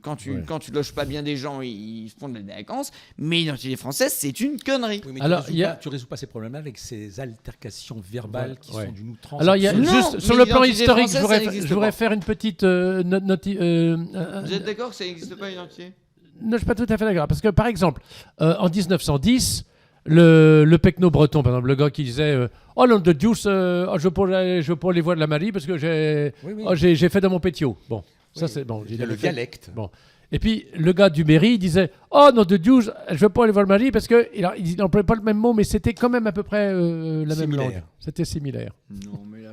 quand tu loges pas bien des gens, ils font de la délinquance. Mais l'identité française, c'est une connerie. Oui, mais Alors, tu résous pas ces problèmes-là avec ces altercations verbales qui Ouais. sont d'une outrance. Alors, il y a Non, juste mais sur le plan l'identité historique, française, ça n'existe je voudrais pas. faire une petite Vous êtes d'accord que ça n'existe pas l'identité? Non, je suis pas tout à fait d'accord. Parce que, par exemple, en 1910, le pecno breton, par exemple, le gars qui disait oh, nom de Dieu, je prends les voies de la Marie parce que Oui, oui. j'ai fait de mon pétio. Bon, ça Oui. c'est bon. Il y a le dialecte. Bon. Et puis, le gars du Berry disait oh, nom de Dieu, je veux pas aller voir le Marie parce qu'il n'employait pas le même mot, mais c'était quand même à peu près la même Similaire. langue. C'était similaire. Non, mais là,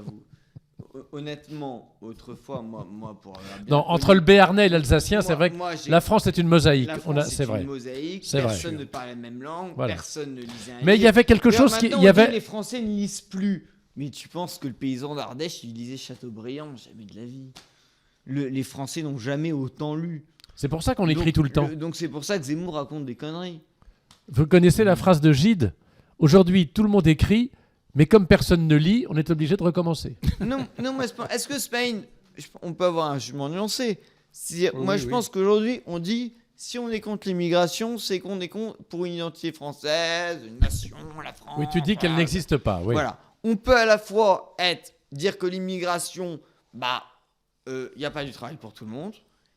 honnêtement, autrefois, moi pour avoir bien Non, connu- entre le béarnais et l'alsacien, c'est Moi- vrai que moi, j'ai- la France est une mosaïque. La France, C'est vrai. une mosaïque. C'est vrai. Personne ne parlait la même langue. Voilà. Personne ne lisait un Mais il y livre. avait quelque D'ailleurs, chose qui. maintenant, Il y on dit, avait. les Français ne lisent plus. Mais tu penses que le paysan d'Ardèche, il lisait Chateaubriand? Jamais de la vie. Les Français n'ont jamais autant lu. C'est pour ça qu'on écrit Donc, tout le temps. donc c'est pour ça que Zemmour raconte des conneries. Vous connaissez la phrase de Gide? Aujourd'hui, tout le monde écrit, mais comme personne ne lit, on est obligé de recommencer. Non, mais est-ce que Spain, on peut avoir un jugement nuancé? Moi, Oui, je oui. pense qu'aujourd'hui, on dit, si on est contre l'immigration, c'est qu'on est contre pour une identité française, une nation, la France. Oui, tu dis qu'elle voilà. n'existe pas. Oui. Voilà. On peut à la fois dire que l'immigration, il n'y a pas du travail pour tout le monde.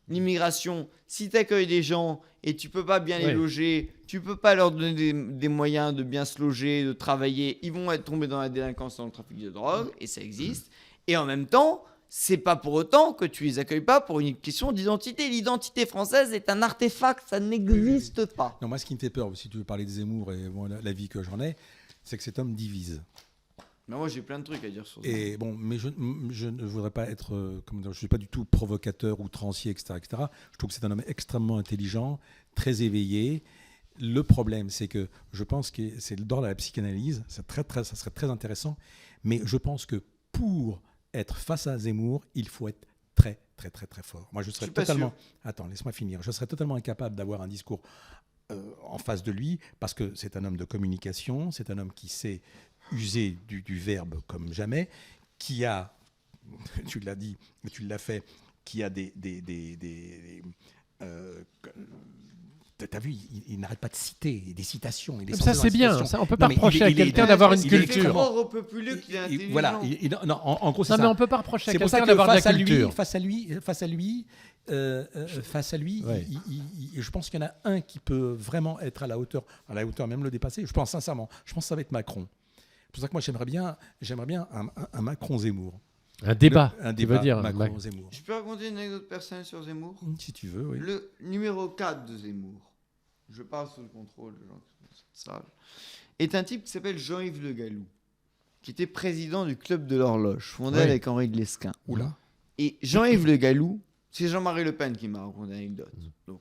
L'immigration, si tu accueilles des gens et tu peux pas bien les Ouais. loger, tu peux pas leur donner des moyens de bien se loger, de travailler, ils vont être tombés dans la délinquance, dans le trafic de drogue, et ça existe. Et en même temps, c'est pas pour autant que tu les accueilles pas pour une question d'identité. L'identité française est un artefact, ça n'existe pas. Non, moi, ce qui me fait peur, si tu veux parler de Zemmour et bon, la vie que j'en ai, c'est que cet homme divise. Mais moi, j'ai plein de trucs à dire sur ça. Et bon, mais je ne voudrais pas être, comment dire, je suis pas du tout provocateur, outrancier, etc., etc. Je trouve que c'est un homme extrêmement intelligent, très éveillé. Le problème, c'est que je pense que c'est d'ordre de la psychanalyse. Ça serait très intéressant. Mais je pense que pour être face à Zemmour, il faut être très, très, très, très fort. Moi, je serais suis pas totalement. sûr. Attends, laisse-moi finir. Je serais totalement incapable d'avoir un discours en face de lui parce que c'est un homme de communication, c'est un homme qui sait user du verbe comme jamais, qui a, tu l'as dit, tu l'as fait, qui a t'as vu, il n'arrête pas de citer des citations. Et des Ça, c'est bien. Ça, on peut pas mais reprocher à il est- quelqu'un d'avoir une Il fait culture. croire au populaire qu'il est intelligent. Voilà. Non, en gros, c'est Non, ça. mais on peut pas reprocher à C'est pour ça quelqu'un que d'avoir de la face à lui, culture. face à lui, Ouais. je pense qu'il y en a un qui peut vraiment être à la hauteur, même le dépasser. Je pense sincèrement. Je pense que ça va être Macron. C'est pour ça que moi j'aimerais bien un Macron-Zemmour. Un débat. Un tu veux débat dire Macron-Zemmour. Je peux raconter une anecdote personnelle sur Zemmour? Si tu veux, oui. Le numéro 4 de Zemmour, je parle sous le contrôle de gens qui sont sages, est un type qui s'appelle Jean-Yves Le Gallou, qui était président du Club de l'Horloge, fondé Oui. avec Henri de Lesquen. Oula. Et Jean-Yves Le Gallou, c'est Jean-Marie Le Pen qui m'a raconté l'anecdote. Donc,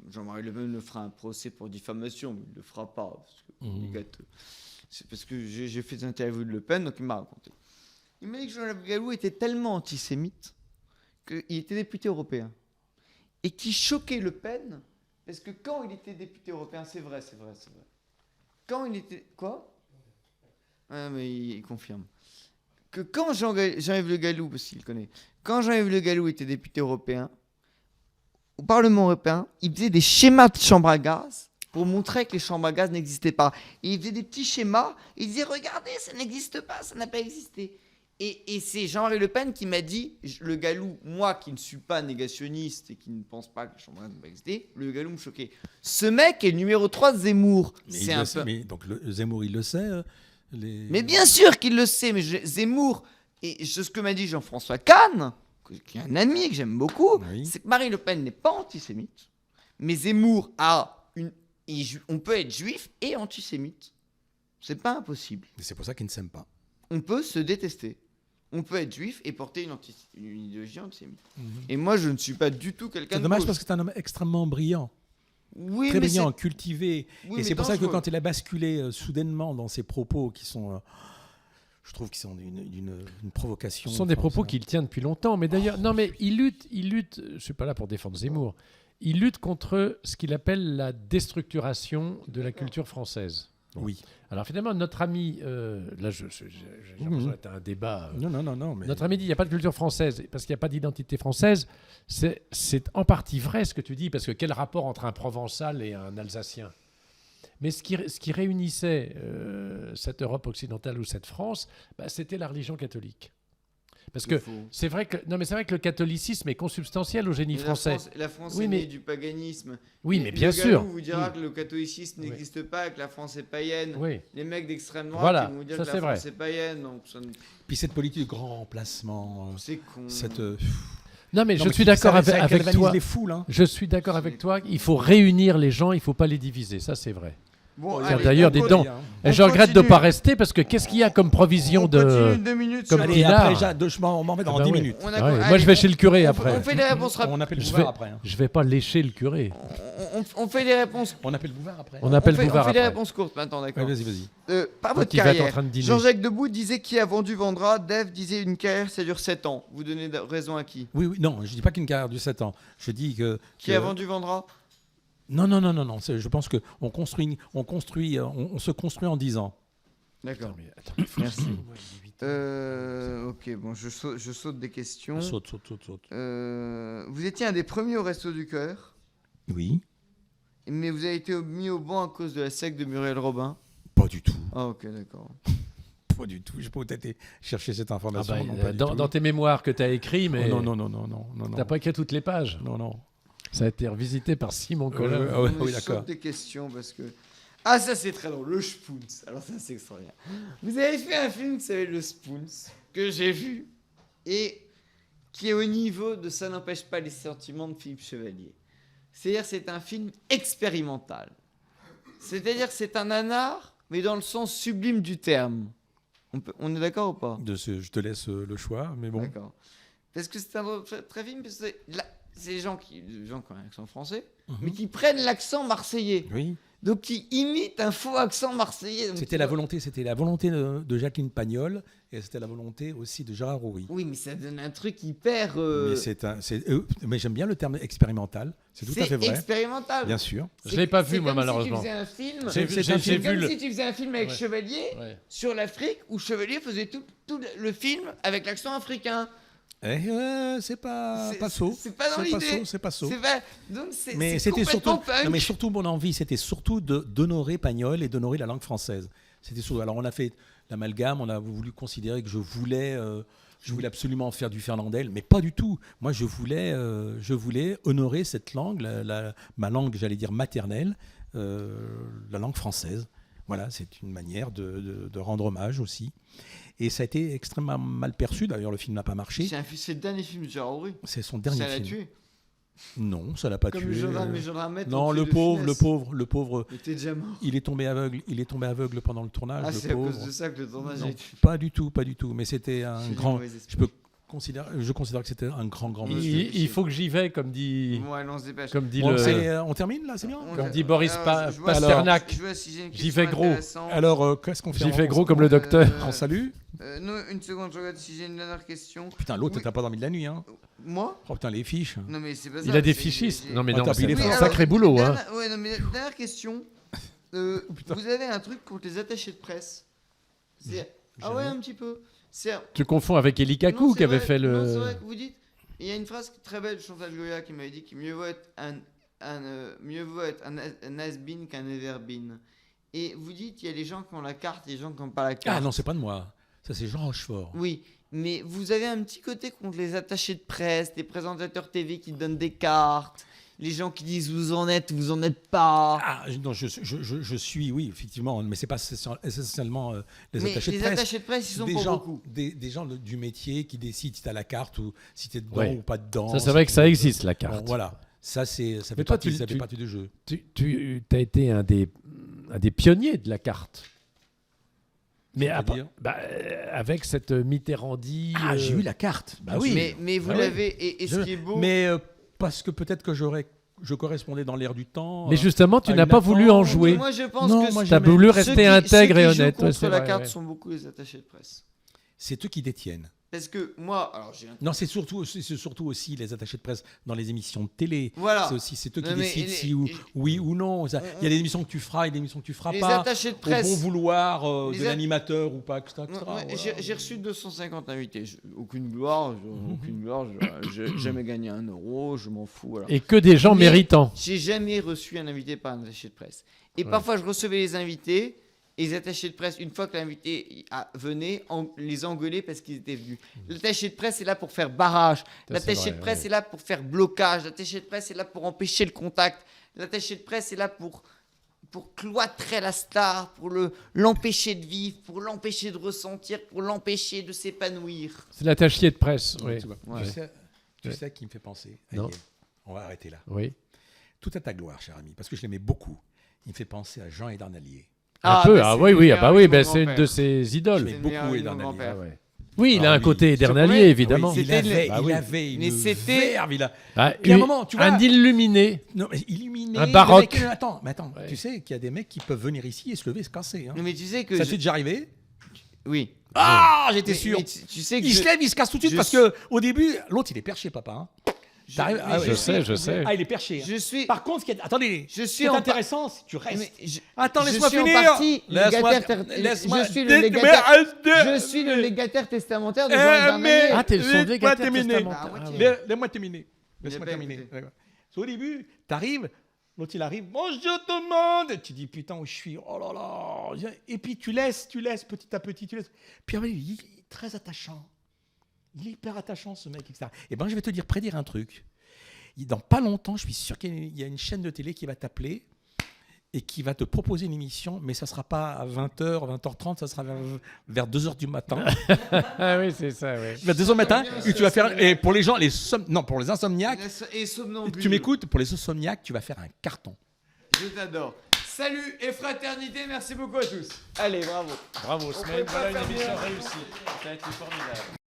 Jean-Marie Le Pen le fera un procès pour diffamation, mais il ne le fera pas. Parce que il est gâteux. C'est parce que j'ai fait des interviews de Le Pen, donc il m'a raconté. Il m'a dit que Jean-Jacques Galou était tellement antisémite qu'il était député européen. Et qui choquait Le Pen, parce que quand il était député européen, c'est vrai. Quand il était... Quoi ? Ah, mais il confirme. Que quand Jean-Yves Le Gallou, parce qu'il connaît, quand Jean-Yves Le Gallou était député européen, au Parlement européen, il faisait des schémas de chambres à gaz pour montrer que les chambres à gaz n'existaient pas. Et il faisait des petits schémas, il disait, regardez, ça n'existe pas, ça n'a pas existé. Et c'est Jean-Marie Le Pen qui m'a dit, Le Gallou, moi qui ne suis pas négationniste et qui ne pense pas que les chambres à gaz n'ont pas existé, Le Gallou me choquait. Ce mec est le numéro 3 de Zemmour. Donc Zemmour, il le sait. Mais bien sûr qu'il le sait, mais Zemmour, et ce que m'a dit Jean-François Kahn, qui est un ami que j'aime beaucoup, Oui. c'est que Marine Le Pen n'est pas antisémite, mais Zemmour on peut être juif et antisémite. C'est pas impossible. Et c'est pour ça qu'il ne s'aime pas. On peut se détester. On peut être juif et porter une idéologie antisémite. Et moi, je ne suis pas du tout quelqu'un C'est de dommage gauche. parce que c'est un homme extrêmement brillant. Oui, Très mais brillant, cultivé. Oui, et mais c'est pour ça que dangereux. quand il a basculé soudainement dans ses propos qui sont... je trouve qu'ils sont d'une provocation. Ce sont des propos qu'il qu'il tient depuis longtemps. Mais d'ailleurs, non, mais il lutte. Je suis pas là pour défendre Zemmour. Il lutte contre ce qu'il appelle la déstructuration de la culture française. Oui. Alors finalement, notre ami, là, j'ai l'impression que c'était un débat. Non. Mais... Notre ami dit il n'y a pas de culture française parce qu'il n'y a pas d'identité française. C'est en partie vrai ce que tu dis, parce que quel rapport entre un Provençal et un Alsacien ? Mais ce qui réunissait cette Europe occidentale ou cette France, c'était la religion catholique. Parce que c'est vrai que le catholicisme est consubstantiel au génie français. La France Oui, est mais- née du paganisme. Oui, mais bien Le sûr. Gallou vous dira Oui. que le catholicisme Oui. n'existe pas, que la France est païenne. Oui. Les mecs d'extrême droite Voilà, ils vont vous dire ça, que la c'est vrai. France est païenne. Donc Puis cette politique de grand remplacement, c'est con. Non, mais non, je mais suis ça- d'accord ça avec galvanise toi. les foules. Hein. Je suis d'accord avec toi. Il faut réunir les gens, il ne faut pas les diviser. Ça, c'est vrai. Bon, Tiens, allez, d'ailleurs, on dis continue. donc. On Et je regrette de ne continue. pas rester parce que qu'est-ce qu'il y a comme provision On de. continue 2 minutes comme sur Allez, Pinard. après, on m'en met dans Ah bah 10 oui. minutes. On a- Ouais, allez, moi, je vais chez le curé on après. fait des réponses rapides. On appelle le Je Bouvard vais- après. Hein. Je vais pas lécher le curé. On fait des réponses. On appelle Bouvard après. On appelle on fait Bouvard des après. réponses courtes maintenant, d'accord. Ouais, vas-y. Par Toi votre qui vas être en carrière, train de dîner. Jean-Jacques Debout disait qui a vendu vendra. Dave disait une carrière ça dure 7 ans. Vous donnez raison à qui? Oui, non, je dis pas qu'une carrière de 7 ans. Je dis que... Qui a vendu vendra? Non. Je pense qu'on on se construit en 10 ans. D'accord. Mais attends, Merci. Ok, bon, je saute des questions. Saute. Vous étiez un des premiers au Resto du Cœur, Oui. mais vous avez été mis au banc à cause de la secte de Muriel Robin. Pas du tout. Ah, ok, d'accord. Pas du tout. Je peux peut-être aller chercher cette Ah information. bah, non, pas du tout. dans tes mémoires que tu as écrits, mais Oh, non. tu n'as pas écrit toutes les pages. Non. Ça a été revisité par Simon Collin. Ah ouais, Je oui, saute d'accord. des questions parce que... Ah, ça c'est très drôle, le Spoons. Alors ça c'est extraordinaire. Vous avez fait un film qui s'appelle Le Spoons, que j'ai vu, et qui est au niveau de Ça n'empêche pas les sentiments de Philippe Chevalier. C'est-à-dire c'est un film expérimental. C'est-à-dire que c'est un nanar, mais dans le sens sublime du terme. On est d'accord ou pas? Je te laisse le choix, mais bon. D'accord. Parce que c'est un très film, parce que c'est les gens qui ont un accent français, mais qui prennent l'accent marseillais. Oui. Donc qui imitent un faux accent marseillais. Donc, C'était la volonté de Jacqueline Pagnol et c'était la volonté aussi de Gérard Roury. Oui, mais ça donne un truc hyper... Mais j'aime bien le terme expérimental. C'est tout à fait vrai. expérimental. Bien sûr. Je l'ai pas vu, C'est moi, comme malheureusement. Si tu faisais un film, J'ai vu- c'est j'ai- j'ai comme vu le- si tu faisais un film avec Ouais. Chevalier Ouais. sur l'Afrique, où Chevalier faisait tout le film avec l'accent africain. C'est pas saut. C'est pas dans l'idée. C'est pas saut. C'est pas... Donc c'est Mais c'est c'était surtout, complètement punk. non, mais surtout mon envie, c'était surtout d'honorer Pagnol et d'honorer la langue française. C'était surtout. Alors on a fait l'amalgame, on a voulu considérer que je voulais absolument faire du Fernandel, mais pas du tout. Moi, je voulais honorer cette langue, ma langue, j'allais dire maternelle, la langue française. Voilà, c'est une manière de rendre hommage aussi. Et ça a été extrêmement mal perçu. D'ailleurs, le film n'a pas marché. C'est le dernier film de Gérard Roury. C'est son dernier Ça l'a film. tué. Non, ça l'a pas Comme tué. le gendarme Maître Non, au-dessus le de pauvre, Funès. Il était déjà mort. il est tombé aveugle pendant le tournage. Ah, le c'est à pauvre. cause de ça que le tournage Non, a été... pas du tout. Mais c'était un C'est grand. du mauvais esprit. Je peux Je considère que c'était un grand monsieur. Il faut que j'y vais, comme dit, Ouais, non, on se dépêche. comme dit Bon, le. on termine là, c'est bien. On- Comme dit Boris alors, je vois si- Pasternak. je vois si j'ai une J'y question vais gros. intéressante. Alors, qu'est-ce qu'on fait J'y en- fais gros comme le docteur. On salue. Non, une seconde, je regarde si j'ai une dernière question. Putain, l'autre, Oui. t'as pas dormi de la nuit, hein. Moi Oh putain, les fiches. Non, mais c'est pas ça. Il a des c'est- fichistes. j'ai- Non, mais Attends, non, puis il c'est est un fort. sacré boulot. Hein. Ouais, non, mais dernière question. Vous avez un truc contre les attachés de presse. Ah ouais, un petit peu. C'est... Tu confonds avec Eli Non, Kaku c'est qui avait vrai. fait Non, c'est le. vrai que vous dites. Il y a une phrase très belle de Chantal Goya qui m'avait dit qu'il mieux vaut être mieux vaut être un has-been qu'un ever-been. Et vous dites, il y a les gens qui ont la carte et les gens qui n'ont pas la carte. Ah non, c'est pas de moi. Ça, c'est Jean Rochefort. Oui, mais vous avez un petit côté contre les attachés de presse, les présentateurs TV qui donnent des cartes, les gens qui disent vous en êtes pas. Ah, non, je suis, oui, effectivement, mais c'est pas essentiellement les Mais attachés de les presse. attachés de presse, ils sont des pas gens, beaucoup. des gens du métier qui décident si tu as la carte ou si tu es dedans Ouais. ou pas dedans. Ça, c'est vrai que ça existe, la Bon, carte. voilà, ça fait Mais toi, partie, ça tu- fait partie du jeu. Tu as été un des pionniers de la carte. Mais C'est-à-dire avec cette Mitterrandie. Ah, j'ai eu la carte. Bah oui. Mais vous Ah oui. l'avez, et ce qui est beau. Mais parce que peut-être que je correspondais dans l'air du temps. Mais justement, tu à n'as une pas voulu en attente. jouer. Moi, je pense Non, que moi, Tu as jamais. voulu ceux rester qui- intègre et ceux qui jouent honnête. Ouais, contre c'est la vrai, carte ouais. sont beaucoup les attachés de presse. C'est eux qui détiennent. Parce que moi, alors j'ai un... Non, c'est surtout aussi les attachés de presse dans les émissions de télé. Voilà. C'est eux qui Non, mais décident les- si oui ou non. Il y a des émissions que tu feras et des émissions que tu feras Les pas. attachés de Au presse. bon vouloir Les de l'animateur ou pas, etc. Ouais, voilà. j'ai reçu 250 invités. Aucune gloire, j'ai jamais gagné 1 euro, je m'en fous. Voilà. Et que des gens Mais- méritants. J'ai jamais reçu un invité par un attaché de presse. Et parfois, je recevais les invités et les attachés de presse, une fois que l'invité venait, les engueuler parce qu'ils étaient venus. L'attaché de presse est là pour faire barrage. L'attaché vrai, de presse ouais. est là pour faire blocage. L'attaché de presse est là pour empêcher le contact. L'attaché de presse est là pour cloîtrer la star, pour l'empêcher de vivre, pour l'empêcher de ressentir, pour l'empêcher de s'épanouir. C'est l'attaché de presse. Oui. Tu vois, Ouais. tu sais qui me fait penser. Non. Allez, on va arrêter là. Oui. Tout à ta gloire, cher ami, parce que je l'aimais beaucoup. Il me fait penser à Jean Edernalier. Un peu. bah, Ah c'est oui, le oui. Ah meilleur bah oui. ami de Ben, mon c'est une grand-père. de ses idoles. Mais le beaucoup meilleur ami de mon Edernalier. grand-père. Ah ouais. Oui, il a Ah un oui. côté Je éternalier, promets. évidemment. Oui, Il avait, Bah il oui. avait une Mais c'était- verve, il a- Ah, Puis à un moment, tu vois- un illuminé. Non, mais illuminé. Un le baroque. mec, attends, Ouais. tu sais qu'il y a des mecs qui peuvent venir ici et se lever et se casser. Hein. Non, mais tu sais que Ça je- t'est déjà arrivé? oui. Ah, j'étais Mais- sûr. mais tu sais que Il je- se lève, il se casse tout de suite je parce suis- que au début, l'autre il est perché, papa. Hein. T'arrives- mais je sais, je sais. Ah, il est perché. hein. Je suis. Par contre, attendez, Je ce suis qui est en intéressant, c'est que tu Mais restes. je- Attends, je laisse-moi suis en finir. partie Laisse-moi- légataire- laisse-moi- je suis le Dites- légataire- mais- Je suis le légataire testamentaire de Eh, Jean mais- Edernalier. Ah, t'es le son Laisse-moi légataire terminer. testamentaire. Bah, Ah moitié. ouais. Laisse-moi terminer. Laisse-moi pas terminer. écouté. Ouais. Au début, t'arrives, l'autre il arrive, bonjour tout le monde. Tu dis putain où je suis, oh là là. Et puis tu laisses petit à petit, tu laisses. Puis après, il est très attachant. Il est hyper attachant ce mec, etc. Et ben je vais te prédire un truc. Dans pas longtemps, je suis sûr qu'il y a une chaîne de télé qui va t'appeler et qui va te proposer une émission, mais ça sera pas à 20h, 20h30, ça sera vers 2h du matin. Ah oui, c'est ça, oui. Vers 2h du matin, et tu vas faire. Et pour les gens, pour les insomniaques, Et somnambule. tu m'écoutes, pour les insomniaques, tu vas faire un carton. Je t'adore. Salut et fraternité, merci beaucoup à tous. Allez, bravo. Bravo, Semaine. Voilà une émission réussie. Ça a été formidable.